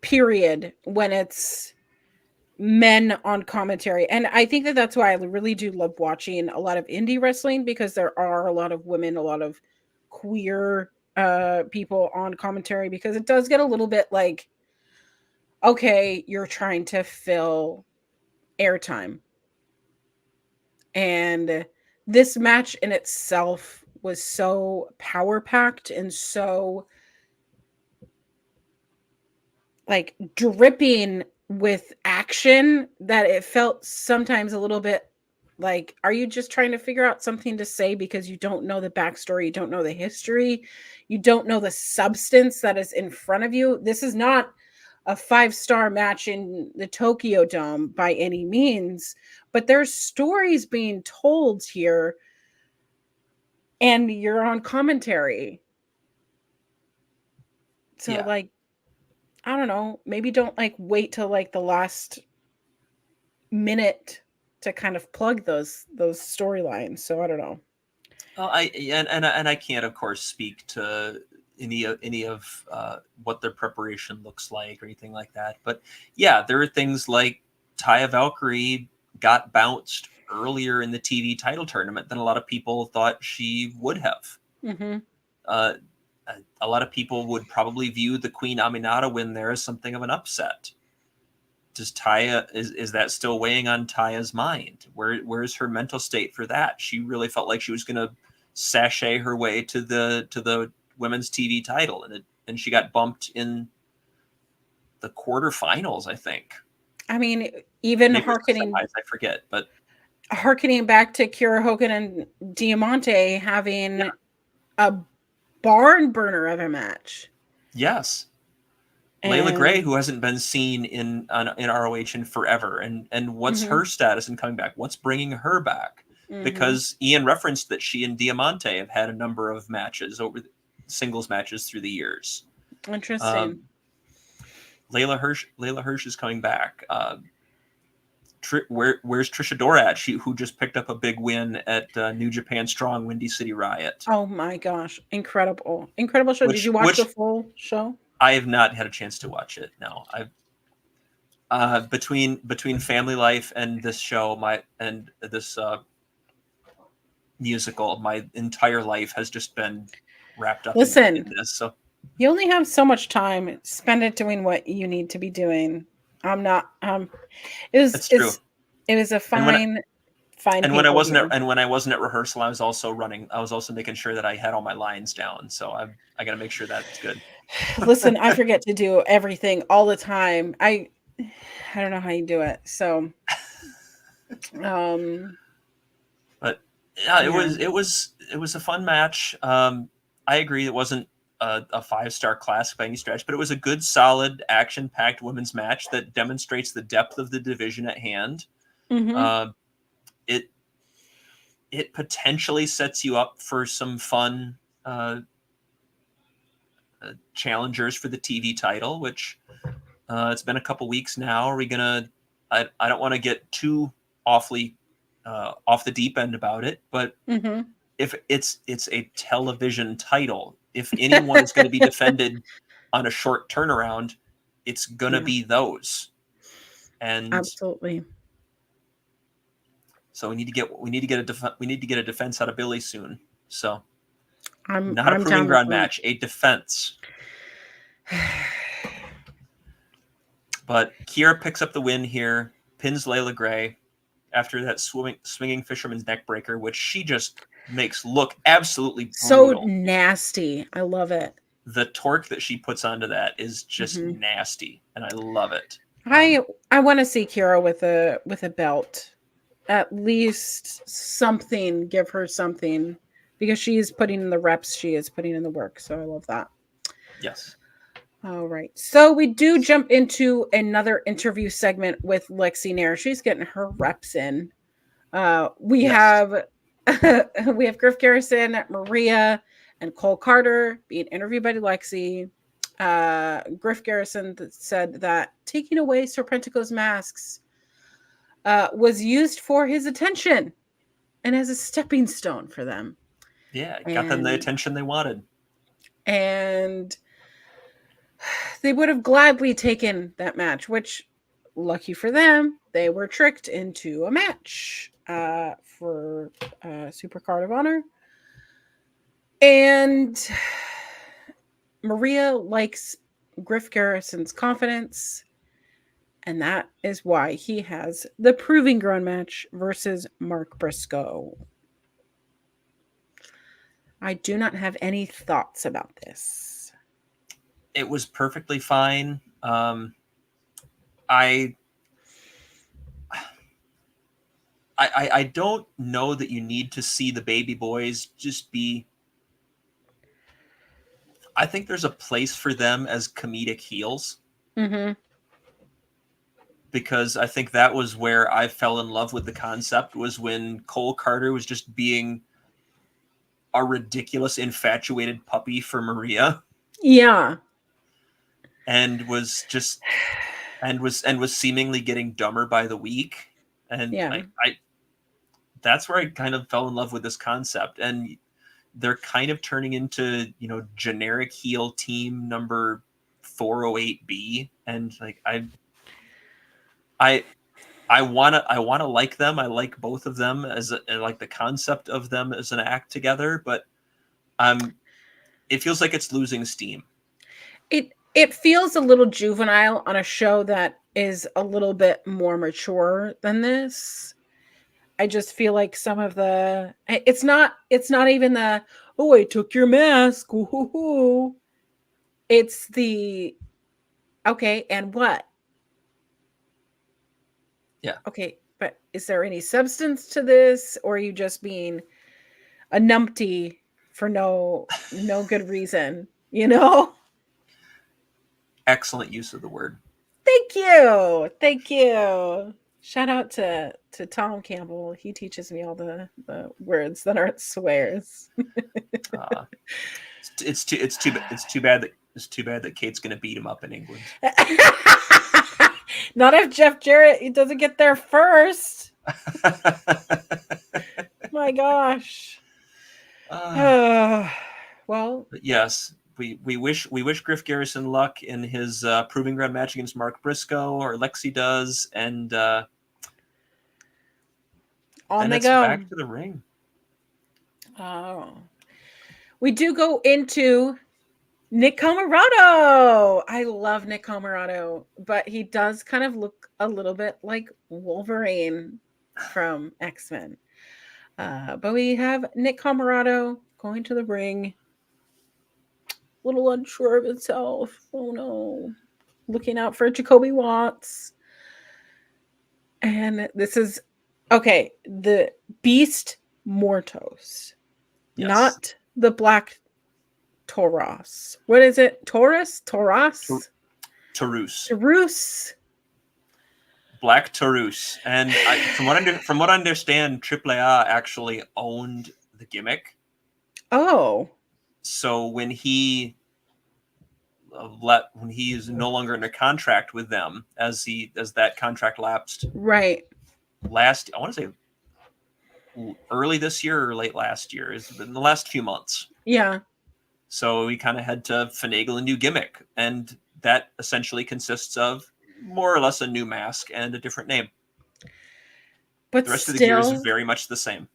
period, when it's men on commentary. And I think that that's why I really do love watching a lot of indie wrestling, because there are a lot of women, a lot of queer people on commentary, because it does get a little bit like, okay, you're trying to fill airtime. And this match in itself was so power packed and so like dripping with action that it felt sometimes a little bit like, are you just trying to figure out something to say because you don't know the backstory, you don't know the history, you don't know the substance that is in front of you? This is not a 5-star match in the Tokyo Dome by any means, but there's stories being told here, and you're on commentary. So yeah. like, I don't know, maybe don't like wait till like the last minute to kind of plug those storylines. So I don't know. Well, I can't, of course, speak to any of what their preparation looks like or anything like that. But yeah, there are things like Taya Valkyrie got bounced earlier in the TV title tournament than a lot of people thought she would have. Mm-hmm. Uh, a lot of people would probably view the Queen Aminata win there as something of an upset. Does Taya is that still weighing on Taya's mind? Where's her mental state for that? She really felt like she was going to sashay her way to the women's TV title, and she got bumped in the quarterfinals, I think. I mean, even Maybe it was the harkening semis, I forget, but back to Kira Hogan and Diamante having a barn burner of a match. yes. Layla Gray, who hasn't been seen in ROH in forever, and what's her status in coming back? What's bringing her back? Because Ian referenced that she and Diamante have had a number of matches singles matches through the years. Interesting. Layla Hirsch is coming back. Where's Trisha Dorat? Who just picked up a big win at New Japan Strong Windy City Riot. Oh my gosh, incredible show! Did you watch the full show? I have not had a chance to watch it. No, I've between family life and this show, this musical, my entire life has just been wrapped up in this. So you only have so much time. Spend it doing what you need to be doing. I'm not. It was a fine. And when I wasn't at rehearsal, I was also making sure that I had all my lines down. So I got to make sure that's good. Listen, I forget to do everything all the time. I don't know how you do it. So, but yeah, it was a fun match. I agree, it wasn't a 5-star classic by any stretch, but it was a good, solid, action-packed women's match that demonstrates the depth of the division at hand. It potentially sets you up for some fun challengers for the TV title, which it's been a couple weeks now. Are we gonna? I don't want to get too awfully off the deep end about it, but if it's a television title, if anyone is going to be defended on a short turnaround, it's going to be those. And absolutely. So we need to get a defense out of Billy soon. So I'm a proving ground match, a defense. But Kira picks up the win here, pins Layla Gray after that swinging fisherman's neck breaker, which she just makes look absolutely brutal. So nasty. I love it. The torque that she puts onto that is just nasty, and I love it. I want to see Kira with a belt. At least something, give her something, because she is putting in the reps, she is putting in the work. So I love that. Yes. All right. So we do jump into another interview segment with Lexi Nair. She's getting her reps in. We have Griff Garrison, Maria, and Cole Carter being interviewed by Lexi. Griff Garrison said that taking away Serpentico's masks was used for his attention and as a stepping stone for them. Yeah, it got them the attention they wanted. And they would have gladly taken that match, which, lucky for them, they were tricked into a match for Super Card of Honor. And Maria likes Griff Garrison's confidence, and that is why he has the Proving Ground match versus Mark Briscoe. I do not have any thoughts about this. It was perfectly fine. I don't know that you need to see the baby boys just be. I think there's a place for them as comedic heels. Mm-hmm. Because I think that was where I fell in love with the concept, was when Cole Carter was just being a ridiculous, infatuated puppy for Maria. Yeah. And was seemingly getting dumber by the week. And yeah. I that's where I kind of fell in love with this concept. And they're kind of turning into, generic heel team number 408B. And like I wanna like them. I like both of them like the concept of them as an act together, but it feels like it's losing steam. It feels a little juvenile on a show that is a little bit more mature than this. I just feel like some of it's not even the, oh, I took your mask. Ooh. It's the, okay, and what? Yeah. Okay, but is there any substance to this, or are you just being a numpty for no good reason, Excellent use of the word. Thank you. Shout out to Tom Campbell. He teaches me all the words that aren't swears. It's too bad that Kate's gonna beat him up in England. Not if Jeff Jarrett doesn't get there first. My gosh. Well, but yes, we wish Griff Garrison luck in his Proving Ground match against Mark Briscoe, or Lexi does, and on they go back to the ring. Oh, we do go into Nick Comoroto. I love Nick Comoroto, but he does kind of look a little bit like Wolverine from X-Men. But we have Nick Comoroto going to the ring, a little unsure of himself. Oh no. Looking out for Jacoby Watts. And this is, okay, the Beast Mortos. Yes. Not the Black Taurus. What is it? Taurus? Taurus. Black Taurus. And from what I understand, AAA actually owned the gimmick. Oh. So when he is no longer under contract with them, as that contract lapsed, right, I want to say early this year or late last year, it's been the last few months. Yeah. So we kind of had to finagle a new gimmick, and that essentially consists of more or less a new mask and a different name. But the rest of the gear is very much the same.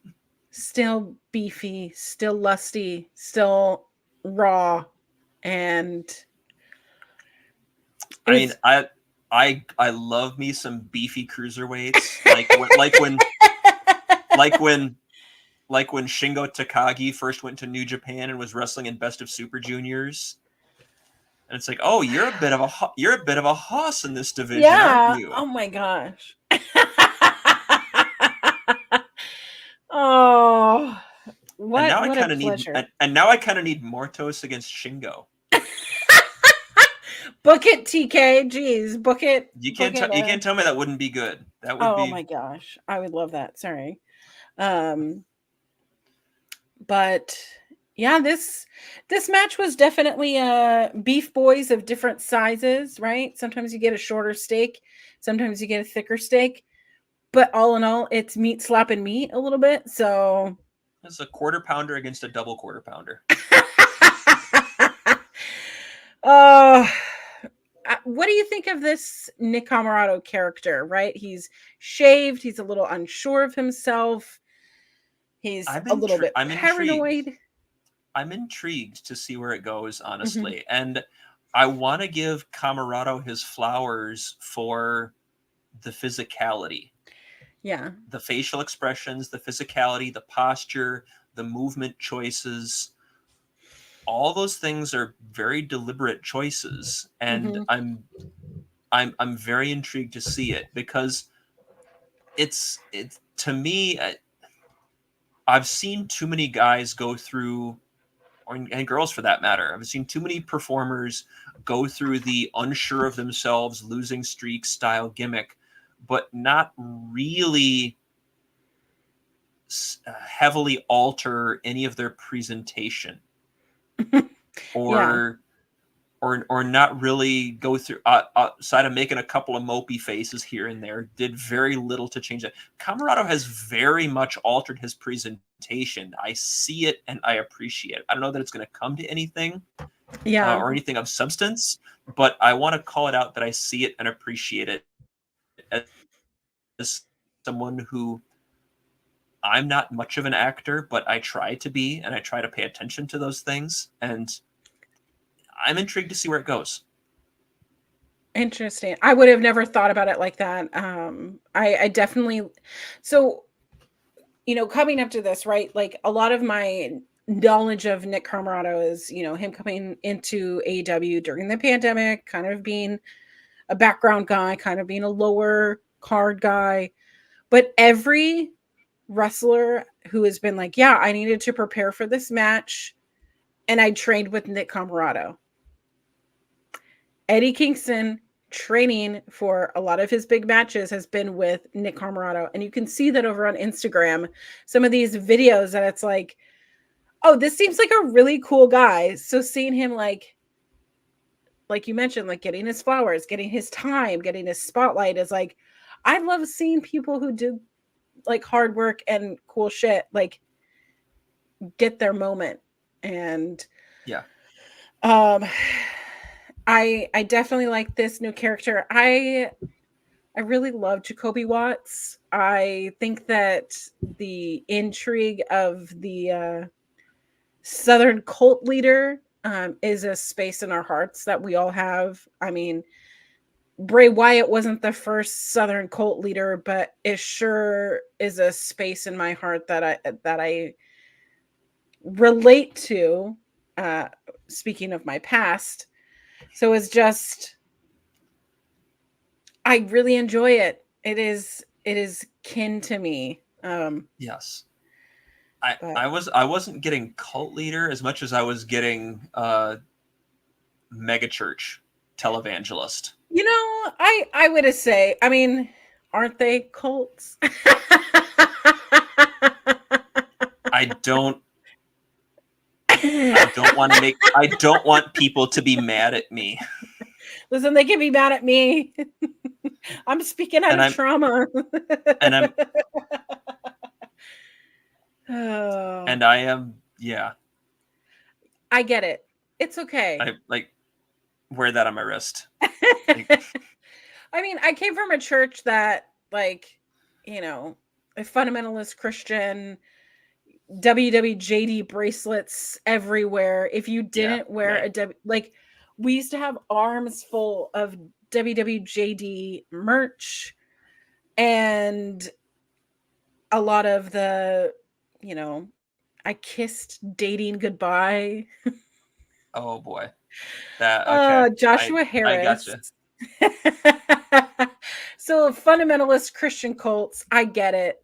Still beefy, still lusty, still raw, and I mean, I love me some beefy cruiserweights, like when Shingo Takagi first went to New Japan and was wrestling in Best of Super Juniors, and it's like, oh, you're a bit of a hoss in this division, aren't you? Oh my gosh. Oh, what? And now I kind of need, and now I kind of need Mortos against Shingo. Book it, TK. Jeez, book it. You can't tell me that wouldn't be good. That would be. Oh my gosh, I would love that. Sorry, but yeah, this match was definitely beef boys of different sizes, right? Sometimes you get a shorter steak, sometimes you get a thicker steak, but all in all, it's meat slapping meat a little bit. So It's a quarter pounder against a double quarter pounder. uh what do you think of this Nick Camarado character, right? He's shaved, he's a little unsure of himself. He's a little bit I'm paranoid. intrigued. I'm intrigued to see where it goes, honestly. Mm-hmm. And I want to give Camarado his flowers for the physicality. Yeah. The facial expressions, the physicality, the posture, the movement choices. All those things are very deliberate choices. And Mm-hmm. I'm very intrigued to see it because it's to me, I've seen too many guys go through, and girls for that matter. I've seen too many performers go through the unsure of themselves, losing streak style gimmick, but not really heavily alter any of their presentation, Yeah. or or not really go through outside of making a couple of mopey faces here and there. Did very little to change that. Camarado has very much altered his presentation. I see it and I appreciate it. I don't know that it's going to come to anything Yeah. or anything of substance, but I want to call it out that I see it and appreciate it as someone who, I'm not much of an actor, but I try to be, and I try to pay attention to those things, and I'm intrigued to see where it goes. Interesting. I would have never thought about it like that. I definitely, so, coming up to this, right? Like a lot of my knowledge of Nick Camarado is, him coming into AEW during the pandemic, kind of being a background guy, kind of being a lower card guy. But every wrestler who has been like, yeah, I needed to prepare for this match, and I trained with Nick Camarado. Eddie Kingston training for a lot of his big matches has been with Nick Camarado. And you can see that over on Instagram, some of these videos that it's like, oh, this seems like a really cool guy. So seeing him like you mentioned, like getting his flowers, getting his time, getting his spotlight is like, I love seeing people who do like hard work and cool shit, like get their moment. And Yeah. I definitely like this new character. I really love Jacoby Watts. I think that the intrigue of the Southern cult leader is a space in our hearts that we all have. I mean, Bray Wyatt wasn't the first Southern cult leader, but it sure is a space in my heart that I relate to. Speaking of my past, so it's just, I really enjoy it. It is kin to me. Yes. But I wasn't getting cult leader as much as I was getting megachurch televangelist. I would say, I mean, aren't they cults? I don't I don't want people to be mad at me. Listen, they can be mad at me. I'm speaking out of trauma. And I'm Oh. and I am, yeah. I get it. It's okay. I like wear that on my wrist. I mean, I came from a church that, like, a fundamentalist Christian, WWJD bracelets everywhere. If you didn't wear like, we used to have arms full of WWJD merch, and a lot of the, I kissed dating goodbye. Oh boy. That okay. Joshua Harris. I gotcha. So fundamentalist Christian cults, I get it.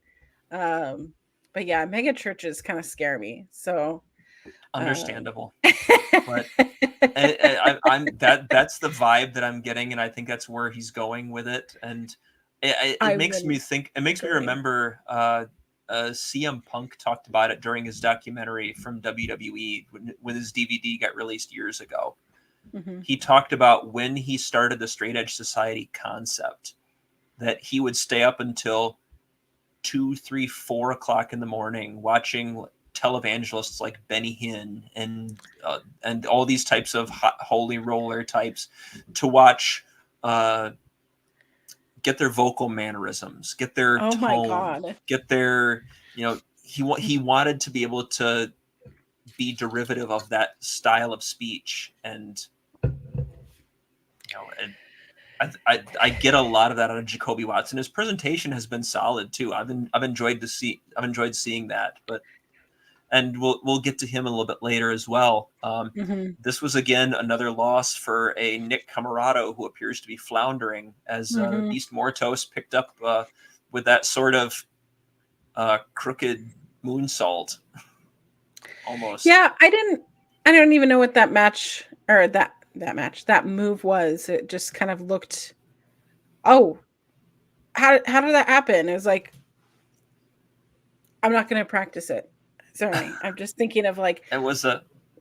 But yeah, mega churches kind of scare me. So understandable. But I'm that's the vibe that I'm getting, and I think that's where he's going with it. And it makes me think. It makes me remember. CM Punk talked about it during his documentary from WWE when his DVD got released years ago. Mm-hmm. He talked about when he started the Straight Edge Society concept, that he would stay up until 2, 3, 4 o'clock in the morning watching televangelists like Benny Hinn and all these types of holy roller types to watch, get their vocal mannerisms, get their Oh my tone, God. get their, he wanted to be able to be derivative of that style of speech. And, and I get a lot of that out of Jacoby Watson. His presentation has been solid too. I've enjoyed seeing that, and we'll get to him a little bit later as well. This was again another loss for a Nick Camarado who appears to be floundering as Beast Mortos picked up with that sort of crooked moonsault almost. Yeah, I don't even know what that match or that move was. It just kind of looked, oh, how did that happen? It was like, I'm not going to practice it. Sorry. I'm just thinking of like, it was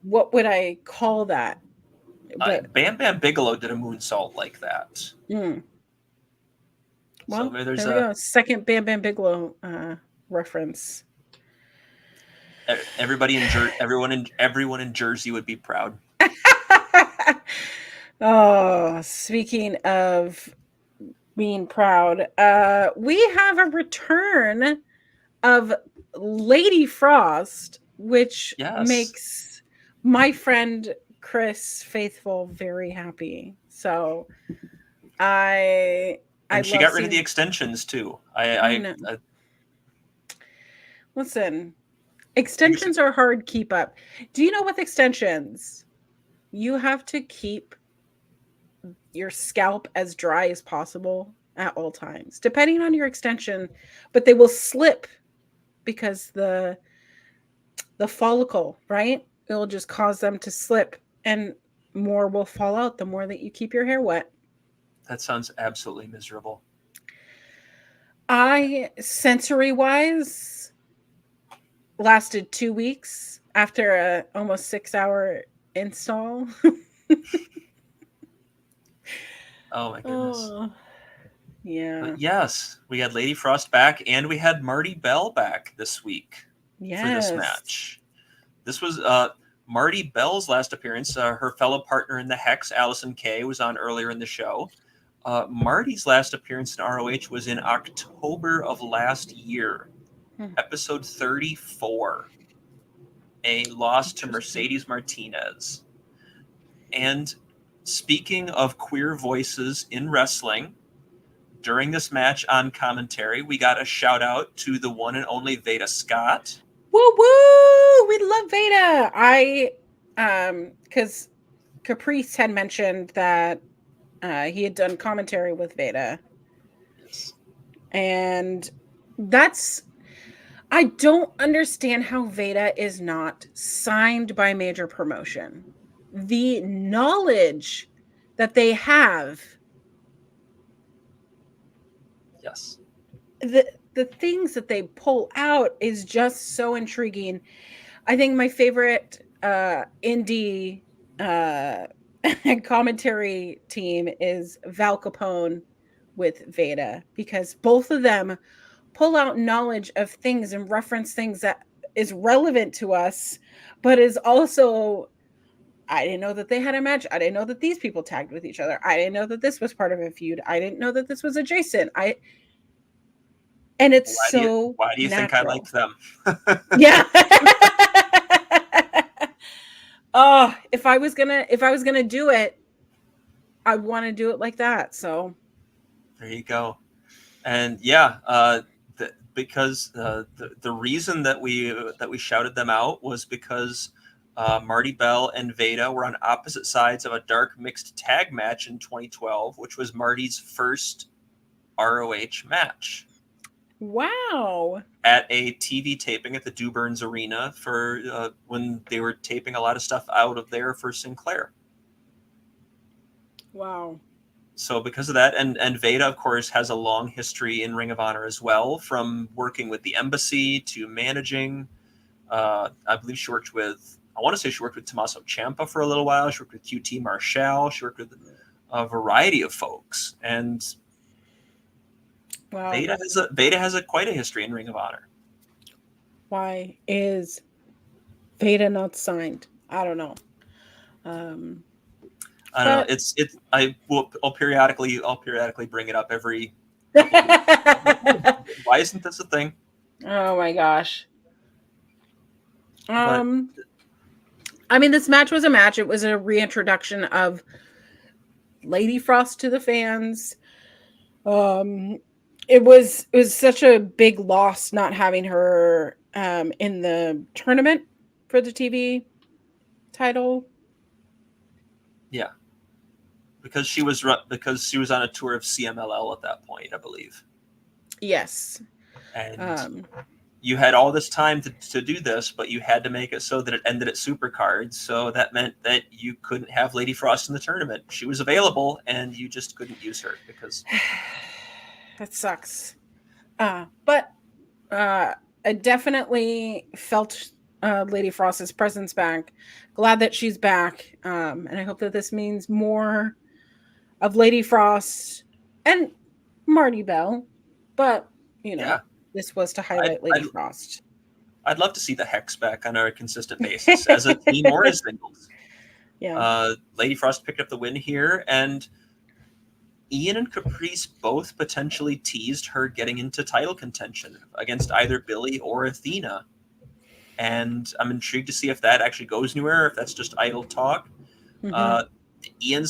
what would I call that? But Bam Bam Bigelow did a moonsault like that. Well, so there's there we go. Second Bam Bam Bigelow reference. Everybody everyone in Jersey would be proud. Oh, speaking of being proud, we have a return of Lady Frost, which makes my friend Chris Faithful very happy. So and she got rid of the extensions too. I listen. Extensions are hard to keep up. Do you know with extensions, you have to keep your scalp as dry as possible at all times, depending on your extension, but they will slip because the follicle, right? It will just cause them to slip and more will fall out the more that you keep your hair wet. That sounds absolutely miserable. Sensory-wise, lasted 2 weeks after a almost 6-hour install. Oh my goodness. Yeah. But yes, we had Lady Frost back and we had Marty Bell back this week for this match. This was Marty Bell's last appearance. Her fellow partner in the Hex, Allison Kay, was on earlier in the show. Marty's last appearance in ROH was in October of last year, episode 34, a loss to Mercedes Martinez. And speaking of queer voices in wrestling, during this match on commentary, we got a shout out to the one and only Veda Scott. Woo woo! We love Veda. Because Caprice had mentioned that he had done commentary with Veda. Yes. And I don't understand how Veda is not signed by major promotion. The knowledge that they have. Yes. The things that they pull out is just so intriguing. I think my favorite indie commentary team is Val Capone with Veda, because both of them pull out knowledge of things and reference things that is relevant to us, but is also, I didn't know that they had a match. I didn't know that these people tagged with each other. I didn't know that this was part of a feud. I didn't know that this was adjacent. And it's why do you think I like them? Yeah. Oh, if I was gonna do it, I'd want to do it like that. So there you go. And yeah, because the reason that we shouted them out was because Marty Bell and Veda were on opposite sides of a dark mixed tag match in 2012, which was Marty's first ROH match. Wow. At a TV taping at the Dew Burns Arena for when they were taping a lot of stuff out of there for Sinclair. Wow. So because of that, and Veda, of course, has a long history in Ring of Honor as well, from working with the Embassy to managing. I believe she worked with, I want to say she worked with Tommaso Ciampa for a little while. She worked with QT Marshall. She worked with a variety of folks. And Wow. Beta has a quite a history in Ring of Honor. Why is Veda not signed? I don't know. I don't know. I'll periodically bring it up every couple of weeks. Why isn't this a thing? Oh my gosh. But I mean, this match was a match. It was a reintroduction of Lady Frost to the fans. It was such a big loss not having her in the tournament for the TV title. yeah, because she was on a tour of CMLL at that point, I believe. Yes. And you had all this time to do this, but you had to make it so that it ended at Supercards. So that meant that you couldn't have Lady Frost in the tournament. She was available, and you just couldn't use her because that sucks. But I definitely felt Lady Frost's presence back. Glad that she's back. And I hope that this means more of Lady Frost and Marty Bell. But, this was to highlight Lady Frost. I'd love to see the Hex back on a consistent basis as a team or as singles. Yeah. Lady Frost picked up the win here, and Ian and Caprice both potentially teased her getting into title contention against either Billy or Athena. And I'm intrigued to see if that actually goes anywhere, if that's just idle talk. Mm-hmm. Ian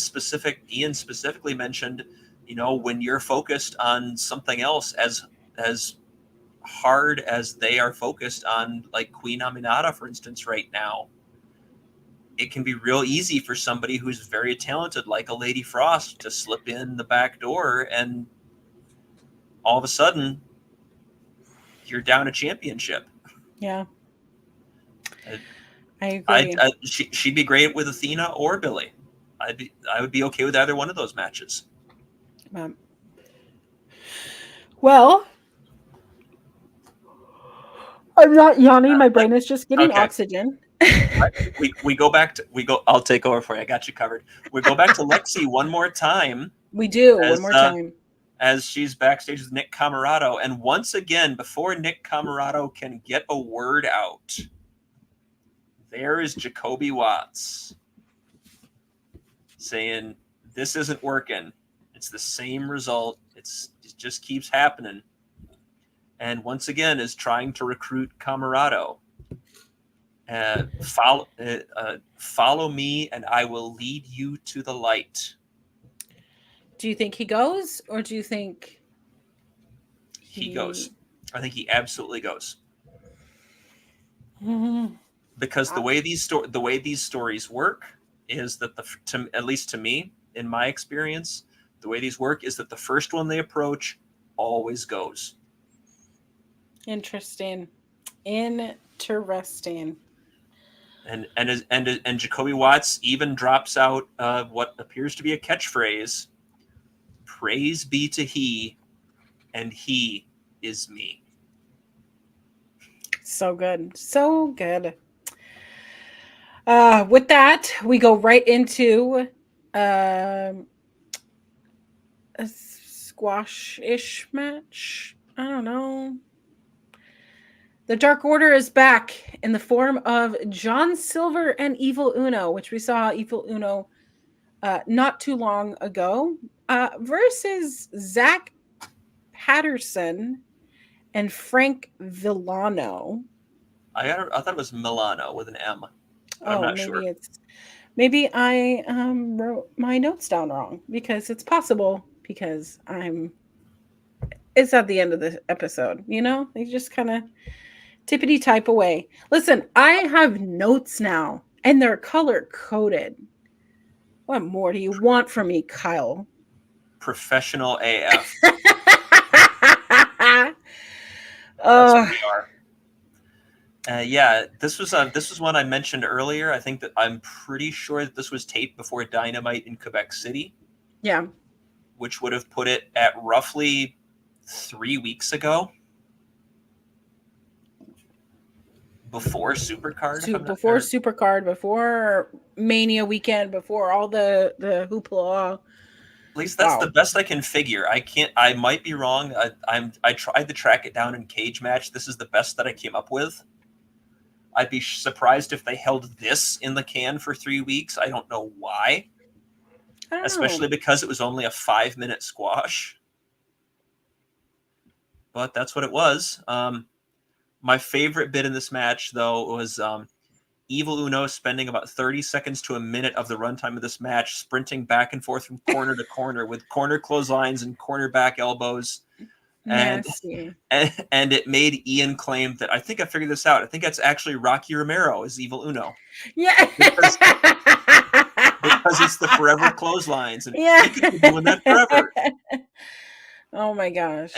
specifically mentioned, when you're focused on something else as hard as they are focused on, like Queen Aminata, for instance, right now, it can be real easy for somebody who's very talented, like a Lady Frost, to slip in the back door, and all of a sudden, you're down a championship. Yeah. I agree. She'd be great with Athena or Billy. I would be okay with either one of those matches. Well, I'm not yawning. My brain is just getting oxygen. we go back to I'll take over for you. I got you covered. We go back to Lexi one more time. We do one more time as she's backstage with Nick Camarado, and once again, before Nick Camarado can get a word out, there is Jacoby Watts saying, "This isn't working. It's the same result. It just keeps happening." And once again is trying to recruit Camarado. Follow me, and I will lead you to the light. Do you think he goes, or do you think he goes? I think he absolutely goes. Mm-hmm. Because the way these stories work is that at least to me, in my experience, the way these work is that the first one they approach always goes. Interesting. And Jacoby Watts even drops out what appears to be a catchphrase: "Praise be to He, and He is me." So good. So good. With that, we go right into a squash-ish match. I don't know. The Dark Order is back in the form of John Silver and Evil Uno, which we saw Evil Uno not too long ago, versus Zach Patterson and Frank Villano. I thought it was Milano with an M. I'm not sure. Maybe I wrote my notes down wrong, because it's possible, because it's at the end of the episode, they just kind of tippity type away. Listen, I have notes now, and they're color coded. What more do you want from me, Kyle? Professional AF. That's what we are. This was one I mentioned earlier. I think that I'm pretty sure that this was taped before Dynamite in Quebec City. Yeah. Which would have put it at roughly 3 weeks ago. Before Supercard. Before Supercard, before Mania weekend, before all the hoopla. least that's the best I can figure. I might be wrong. I tried to track it down in Cage Match. This is the best that I came up with. I'd be surprised if they held this in the can for 3 weeks. I don't know why. Especially because it was only a 5-minute squash. But that's what it was. My favorite bit in this match, though, was Evil Uno spending about 30 seconds to a minute of the runtime of this match, sprinting back and forth from corner to corner with corner clotheslines and corner back elbows. Nasty. And it made Ian claim that, I think I figured this out. I think that's actually Rocky Romero as Evil Uno. Yeah. Because it's the forever clotheslines. And he could be doing that forever. Oh my gosh.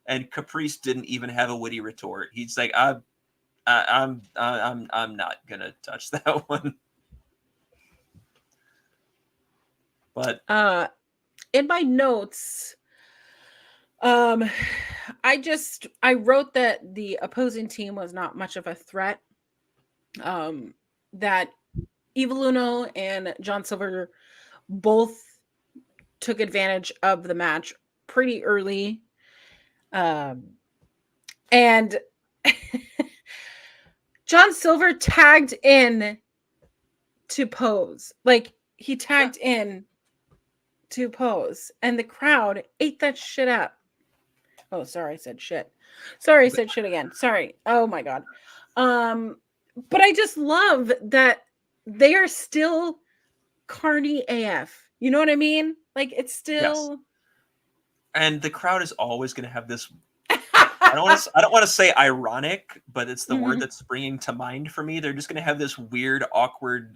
And Caprice didn't even have a witty retort. He's like, I'm not gonna touch that one. But in my notes, I wrote that the opposing team was not much of a threat. That Evil Uno and John Silver both took advantage of the match pretty early. And John Silver tagged in to pose. Like, he tagged in to pose, and the crowd ate that shit up. Oh, sorry, I said shit. Sorry, I said shit again. Sorry. Oh my God. But I just love that they are still carny AF. You know what I mean? Like, it's still. Yes. And the crowd is always going to have this. I don't want to say ironic, but it's the word that's springing to mind for me. They're just going to have this weird, awkward,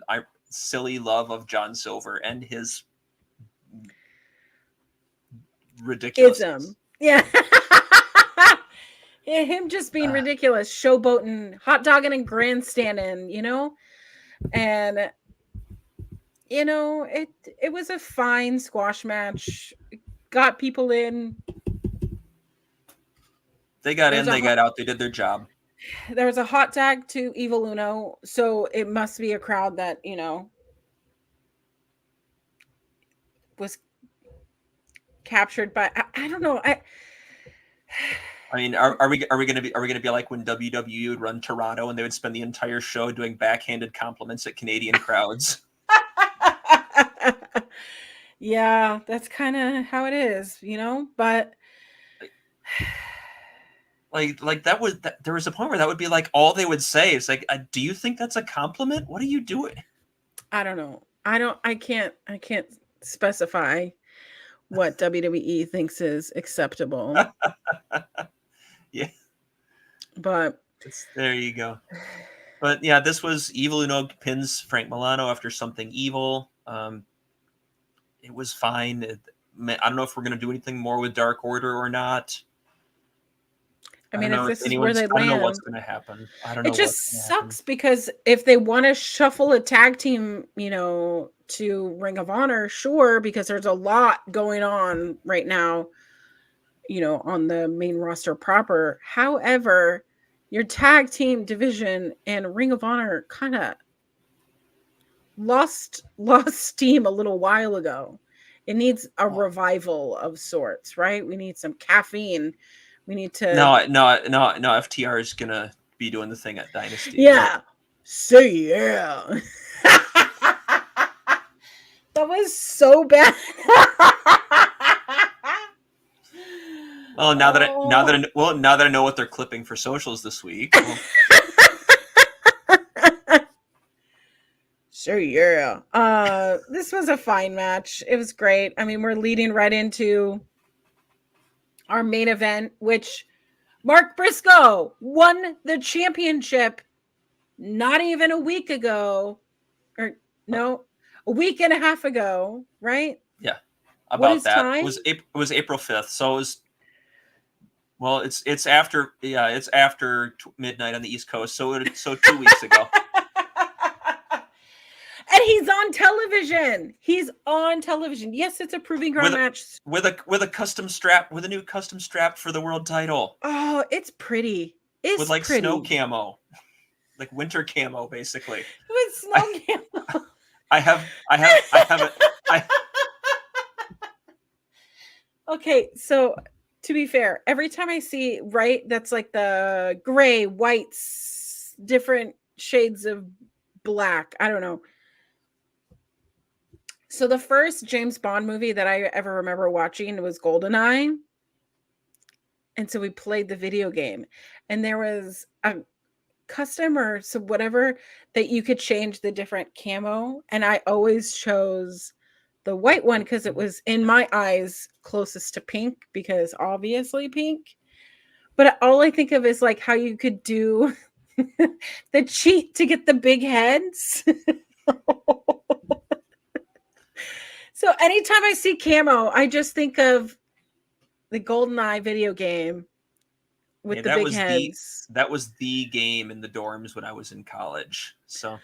silly love of John Silver and his ridiculousness. Yeah. Yeah, him just being ridiculous, showboating, hot dogging and grandstanding, you know? And, you know, it was a fine squash match. Got people in. They got in, they got out, they did their job. There was a hot tag to Evil Uno, so it must be a crowd that, you know, was captured by, I don't know. I mean, are we gonna be like when WWE would run Toronto and they would spend the entire show doing backhanded compliments at Canadian crowds? Yeah, that's kind of how it is, you know. But like that was there was a point where that would be like all they would say is like, "Do you think that's a compliment? What are you doing?" I don't know. I can't specify what WWE thinks is acceptable. Yeah. But there you go. But yeah, this was Evil Uno pins Frank Milano after something evil. It was fine. I don't know if we're going to do anything more with Dark Order or not. I mean, if this is where they land, I don't know what's going to happen. I don't know. It just sucks because if they want to shuffle a tag team, you know, to Ring of Honor, sure, because there's a lot going on right now, you know, on the main roster proper. However, your tag team division and Ring of Honor kind of lost steam a little while ago. It needs a revival of sorts, right? We need some caffeine. We need to. No. FTR is gonna be doing the thing at Dynasty. Yeah. Say yeah. That was so bad. Well, now that I know what they're clipping for socials this week. Well. Sure, yeah. This was a fine match. It was great. I mean, we're leading right into our main event, which Mark Briscoe won the championship not even a week ago. Or no, a week and a half ago, right? Yeah. About that. Time? It was April 5th. So it was it's after midnight on the East Coast. So 2 weeks ago. And he's on television. Yes, it's a proving ground match with a custom strap, with a new custom strap for the world title. Oh, it's pretty. It's with like pretty. Snow camo, like winter camo, basically. With snow camo. I have Okay, so to be fair, every time I see, right, that's like the gray, whites, different shades of black. I don't know. So the first James Bond movie that I ever remember watching was GoldenEye. And so we played the video game, and there was a custom or so whatever that you could change the different camo, and I always chose the white one because it was in my eyes closest to pink, because obviously pink. But all I think of is like how you could do the cheat to get the big heads. So anytime I see camo, I just think of the GoldenEye video game with the big heads. That was the game in the dorms when I was in college. So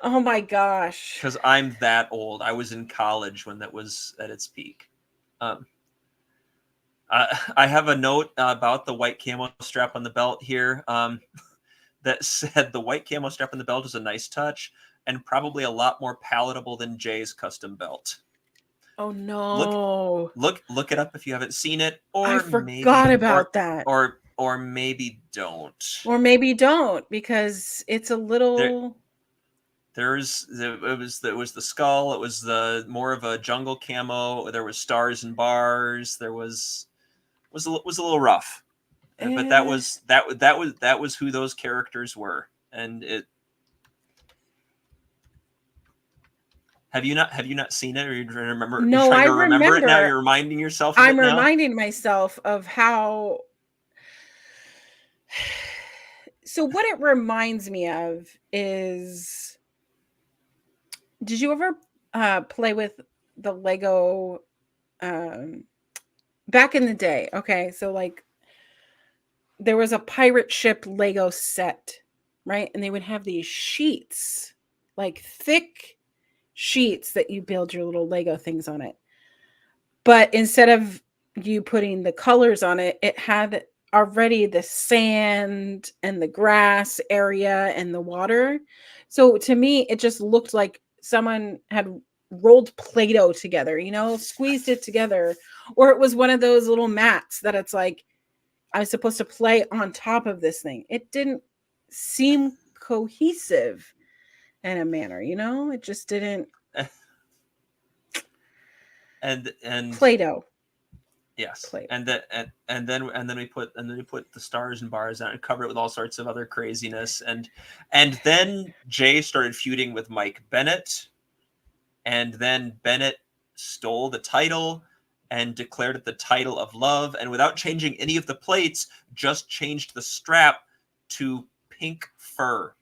Oh my gosh. because I'm that old, I was in college when that was at its peak. I have a note about the white camo strap on the belt here that said the white camo strap on the belt is a nice touch and probably a lot more palatable than Jay's custom belt. Oh no. Look it up if you haven't seen it, or I forgot about that. Or maybe don't. Or maybe don't, because it's a little it was the skull, it was the more of a jungle camo, there was stars and bars, there was a little rough. But that was who those characters were. And it Have you not seen it, or you remember? No, you're trying I to remember it now. remember. You're reminding yourself of I'm it now? reminding myself of how. So what it reminds me of is, did you ever play with the Lego back in the day? Okay, so like there was a pirate ship Lego set, right? And they would have these sheets, like thick sheets that you build your little Lego things on it. But instead of you putting the colors on it, it had already the sand and the grass area and the water. So to me, it just looked like someone had rolled Play-Doh together, squeezed it together. Or it was one of those little mats that it's like, I was supposed to play on top of this thing. It didn't seem cohesive in a manner, it just didn't. And Play-Doh. yes, Play-Doh. and then we put the stars and bars on it and cover it with all sorts of other craziness, and then Jay started feuding with Mike Bennett, and then Bennett stole the title and declared it the title of love, and without changing any of the plates, just changed the strap to pink fur.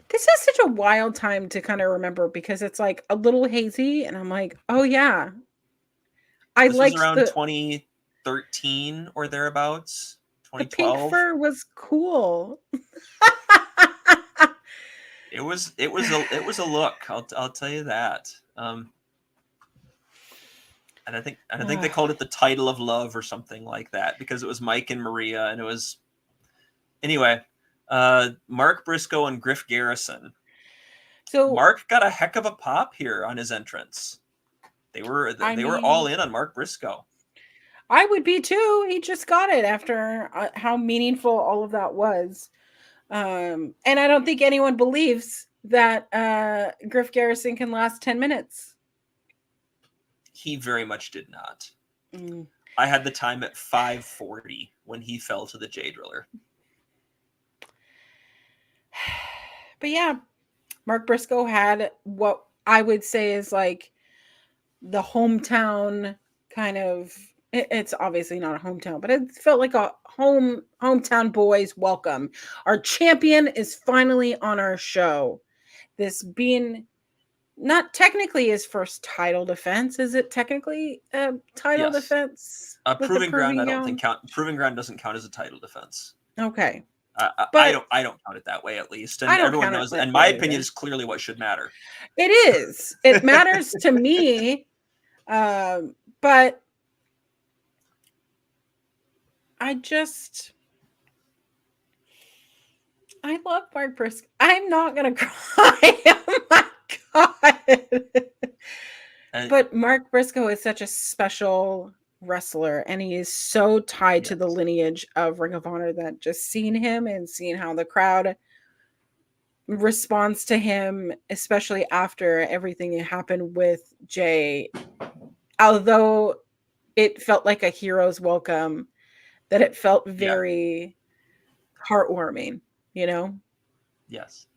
This is such a wild time to kind of remember, because it's like a little hazy, and I'm like, oh yeah. This was around 2013 or thereabouts. 2012. The pink fur was cool. It was a look. I'll tell you that. And I think they called it the title of love or something like that, because it was Mike and Maria, and it was anyway. Mark Briscoe and Griff Garrison. So Mark got a heck of a pop here on his entrance. They were all in on Mark Briscoe. I would be too. He just got it after how meaningful all of that was. And I don't think anyone believes that Griff Garrison can last 10 minutes. He very much did not. I had the time at 5:40 when he fell to the J Driller. But yeah, Mark Briscoe had what I would say is like the hometown kind of. It's obviously not a hometown, but it felt like a hometown boys welcome. Our champion is finally on our show. This being not technically his first title defense. Is it technically a title defense? Proving ground, I don't think count. Proving ground doesn't count as a title defense. Okay. I don't count it that way, at least. And everyone knows, and my opinion is clearly what should matter. It is. It matters to me. But I love Mark Briscoe. I'm not going to cry. Oh my And But Mark Briscoe is such a special wrestler, and he is so tied to the yes, lineage of Ring of Honor that just seeing him and seeing how the crowd responds to him, especially after everything that happened with Jay, although it felt like a hero's welcome, that it felt yeah, very heartwarming, you know? yes.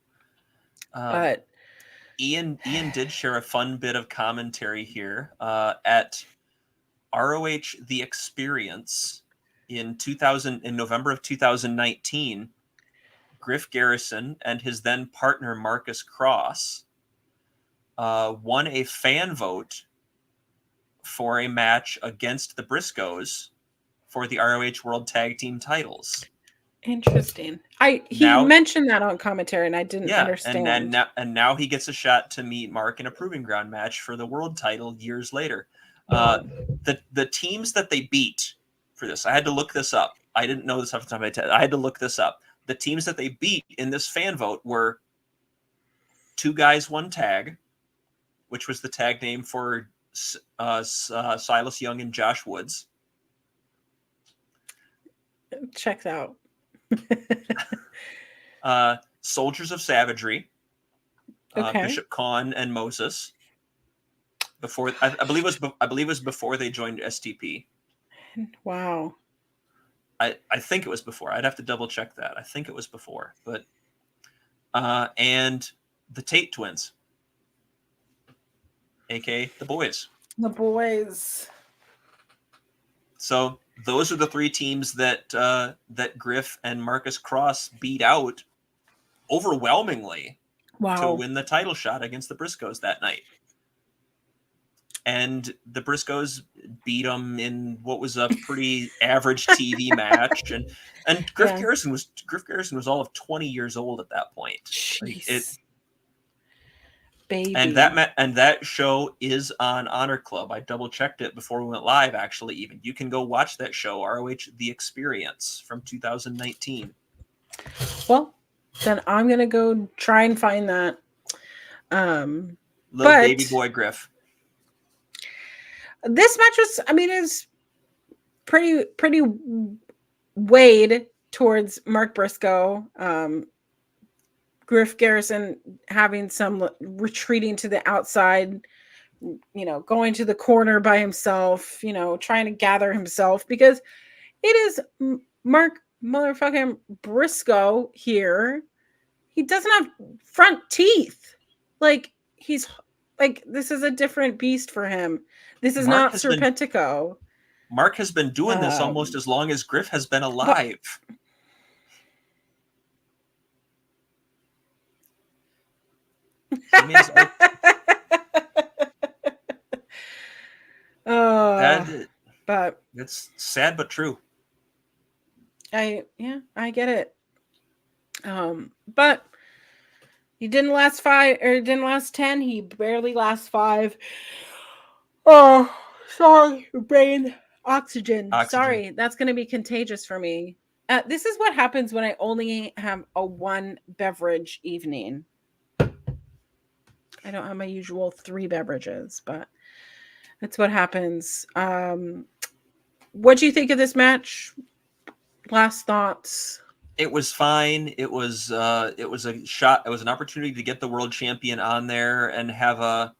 Um, But Ian did share a fun bit of commentary here at ROH The Experience in November of 2019. Griff Garrison and his then partner Marcus Cross won a fan vote for a match against the Briscoes for the ROH World Tag Team titles. interesting. He Now, mentioned that on commentary and I didn't yeah, understand. and now he gets a shot to meet Mark in a proving ground match for the world title years later. The teams that they beat for this, I had to look this up. I didn't know this off the top of my head. I had to look this up. The teams that they beat in this fan vote were Two Guys One Tag, which was the tag name for Silas Young and Josh Woods. Checks out. Soldiers of Savagery, Okay. Bishop Kaun and Moses. Before I believe it was before they joined STP. Wow. I think it was before. I'd have to double check that. I think it was before, but and the Tate twins, aka the Boys. The Boys. So those are the three teams that that Griff and Marcus Cross beat out overwhelmingly to Wow. win the title shot against the Briscoes that night. And the Briscoes beat them in what was a pretty average TV match, and Griff Yeah. Garrison was all of 20 years old at that point. Jeez. Baby. And that show is on Honor Club. I double checked it before we went live. Actually, even you can go watch that show, ROH The Experience from 2019. Well, then I'm gonna go try and find that. Little but baby boy Griff. This match was, I mean, is pretty weighed towards Mark Briscoe. Griff Garrison having some retreating to the outside, going to the corner by himself, trying to gather himself, because it is Mark motherfucking Briscoe here. He doesn't have front teeth. This is a different beast for him. This is not Serpentico. Mark has been doing this almost as long as Griff has been alive. But it's sad but true. I get it. But he didn't last 5 or didn't last 10. He barely lasts 5. Oh, sorry, brain oxygen. Sorry, that's going to be contagious for me. This is what happens when I only have a 1 beverage evening. I don't have my usual 3 beverages, but that's what happens. What do you think of this match? Last thoughts? It was fine. It was a shot. It was an opportunity to get the world champion on there and have a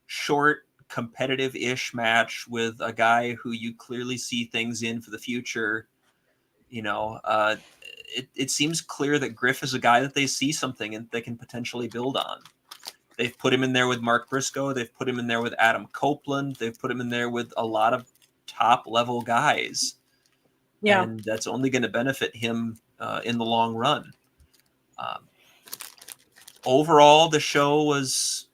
short, competitive-ish match with a guy who you clearly see things in for the future. It seems clear that Griff is a guy that they see something and they can potentially build on. They've put him in there with Mark Briscoe. They've put him in there with Adam Copeland. They've put him in there with a lot of top-level guys. Yeah. And that's only going to benefit him in the long run. Overall, the show was...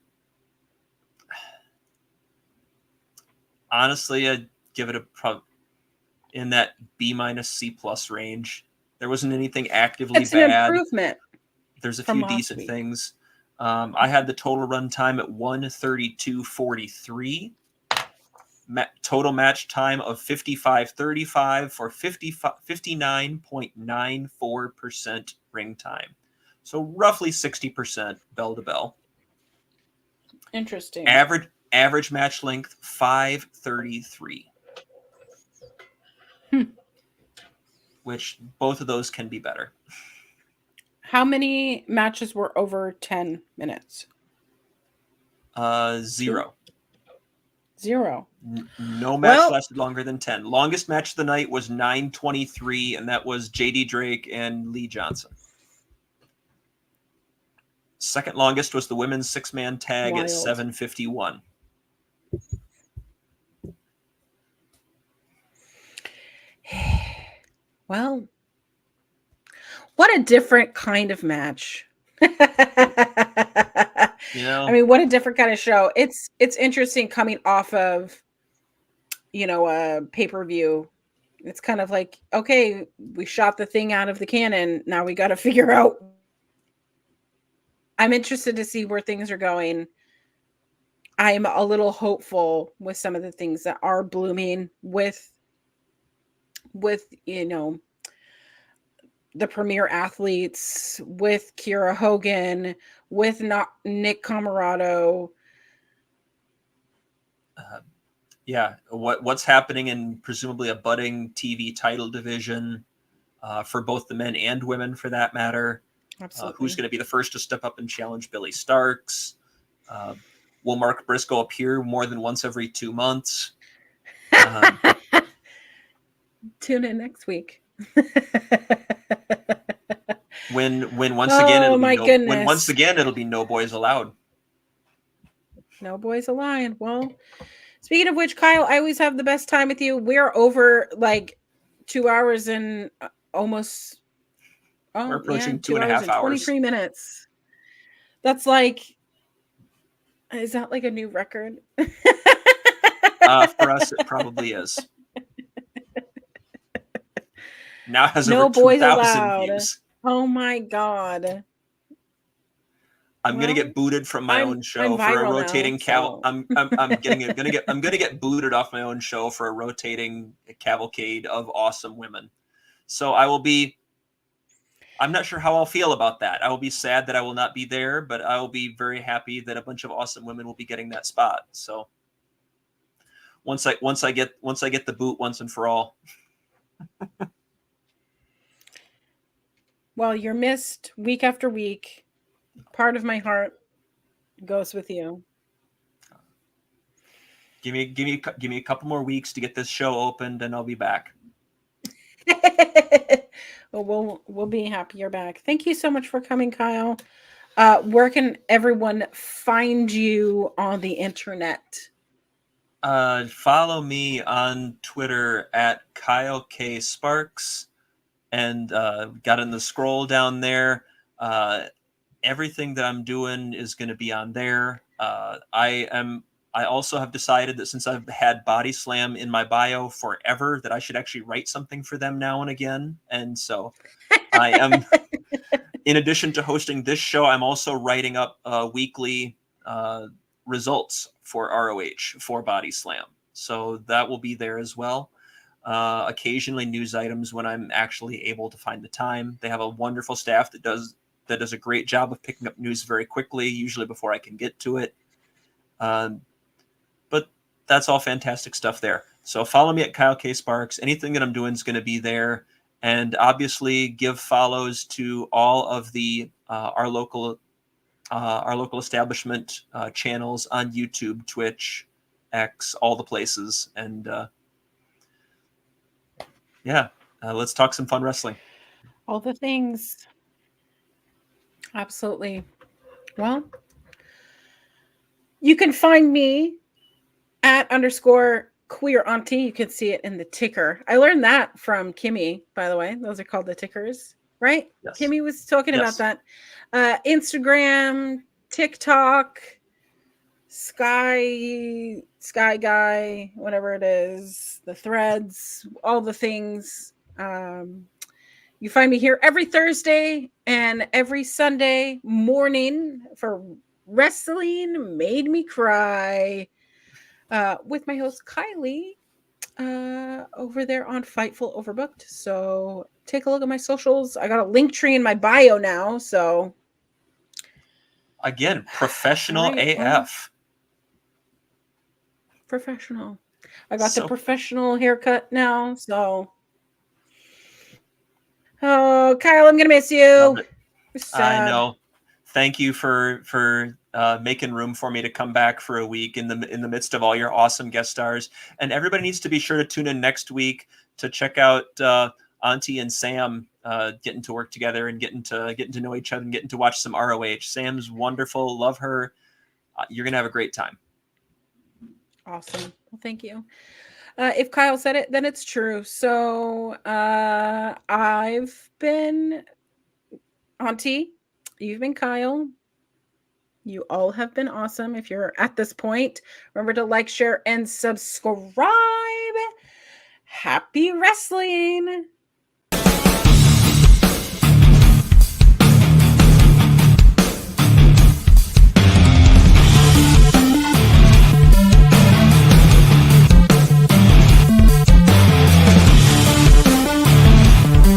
Honestly, I'd give it in that B- C+ range. There wasn't anything actively bad. It's an improvement. There's a few decent things. I had the total run time at 1:32:43. Total match time of 55:35 for 59.94% ring time. So roughly 60% bell to bell. Interesting. Average match length 5:33. Which both of those can be better. How many matches were over 10 minutes? 0. 0. No match lasted longer than 10. Longest match of the night was 9:23, and that was JD Drake and Lee Johnson. Second longest was the women's 6-man tag at 7:51. Well, what a different kind of match. I mean, what a different kind of show. It's interesting coming off of, a pay-per-view. It's kind of like, okay, we shot the thing out of the cannon. Now we got to figure out. I'm interested to see where things are going. I'm a little hopeful with some of the things that are blooming with the premier athletes, with Kiera Hogan, with Nick Camarado. What's happening in presumably a budding TV title division for both the men and women, for that matter. Absolutely. Who's going to be the first to step up and challenge Billy Starks? Will Mark Briscoe appear more than once every 2 months? Tune in next week. when once again it'll be no boys allowed. No boys allowed. Well, speaking of which, Kyle, I always have the best time with you. We're over like 2 hours and almost. We're approaching 2.5 hours. 23 minutes. That's like, is that like a new record? For us, it probably is. Now has no over boys 2,000 allowed. views. Oh my God. I'm gonna get booted from my own show for a rotating I'm gonna get booted off my own show for a rotating cavalcade of awesome women. So I'm not sure how I'll feel about that. I will be sad that I will not be there, but I will be very happy that a bunch of awesome women will be getting that spot. So once I get the boot once and for all. Well, you're missed week after week. Part of my heart goes with you. Give me a couple more weeks to get this show opened, and I'll be back. Well, we'll be happy you're back. Thank you so much for coming, Kyle. Where can everyone find you on the internet? Follow me on Twitter at Kyle K Sparks, and got in the scroll down there. Everything that I'm doing is going to be on there. I also have decided that since I've had Body Slam in my bio forever, that I should actually write something for them now and again. And so I am, in addition to hosting this show, I'm also writing up weekly results for ROH for Body Slam. So that will be there as well. Occasionally news items when I'm actually able to find the time. They have a wonderful staff that does a great job of picking up news very quickly, usually before I can get to it. But that's all fantastic stuff there. So follow me at Kyle K Sparks. Anything that I'm doing is going to be there. And obviously give follows to all of the our local establishment channels on YouTube, Twitch, X, all the places. And let's talk some fun wrestling. All the things. Absolutely. Well, you can find me at _queer auntie. You can see it in the ticker. I learned that from Kimmy, by the way. Those are called the tickers, right? Yes. Kimmy was talking about that. Instagram, TikTok, Sky Guy, whatever it is, the threads, all the things. You find me here every Thursday and every Sunday morning for Wrestling Made Me Cry with my host Kylie over there on Fightful Overbooked. So take a look at my socials. I got a link tree in my bio now. So again, professional AF. professional. I got the So professional haircut now, so. Oh, Kyle, I'm gonna miss you. love it. It's I sad. know. Thank you for making room for me to come back for a week in the midst of all your awesome guest stars. And everybody needs to be sure to tune in next week to check out Auntie and Sam getting to work together and getting to know each other and getting to watch some ROH. Sam's wonderful. Love her. You're gonna have a great time. Awesome. Well, thank you. If Kyle said it, then it's true. So I've been Auntie. You've been Kyle. You all have been awesome. If you're at this point, remember to like, share, and subscribe. Happy wrestling.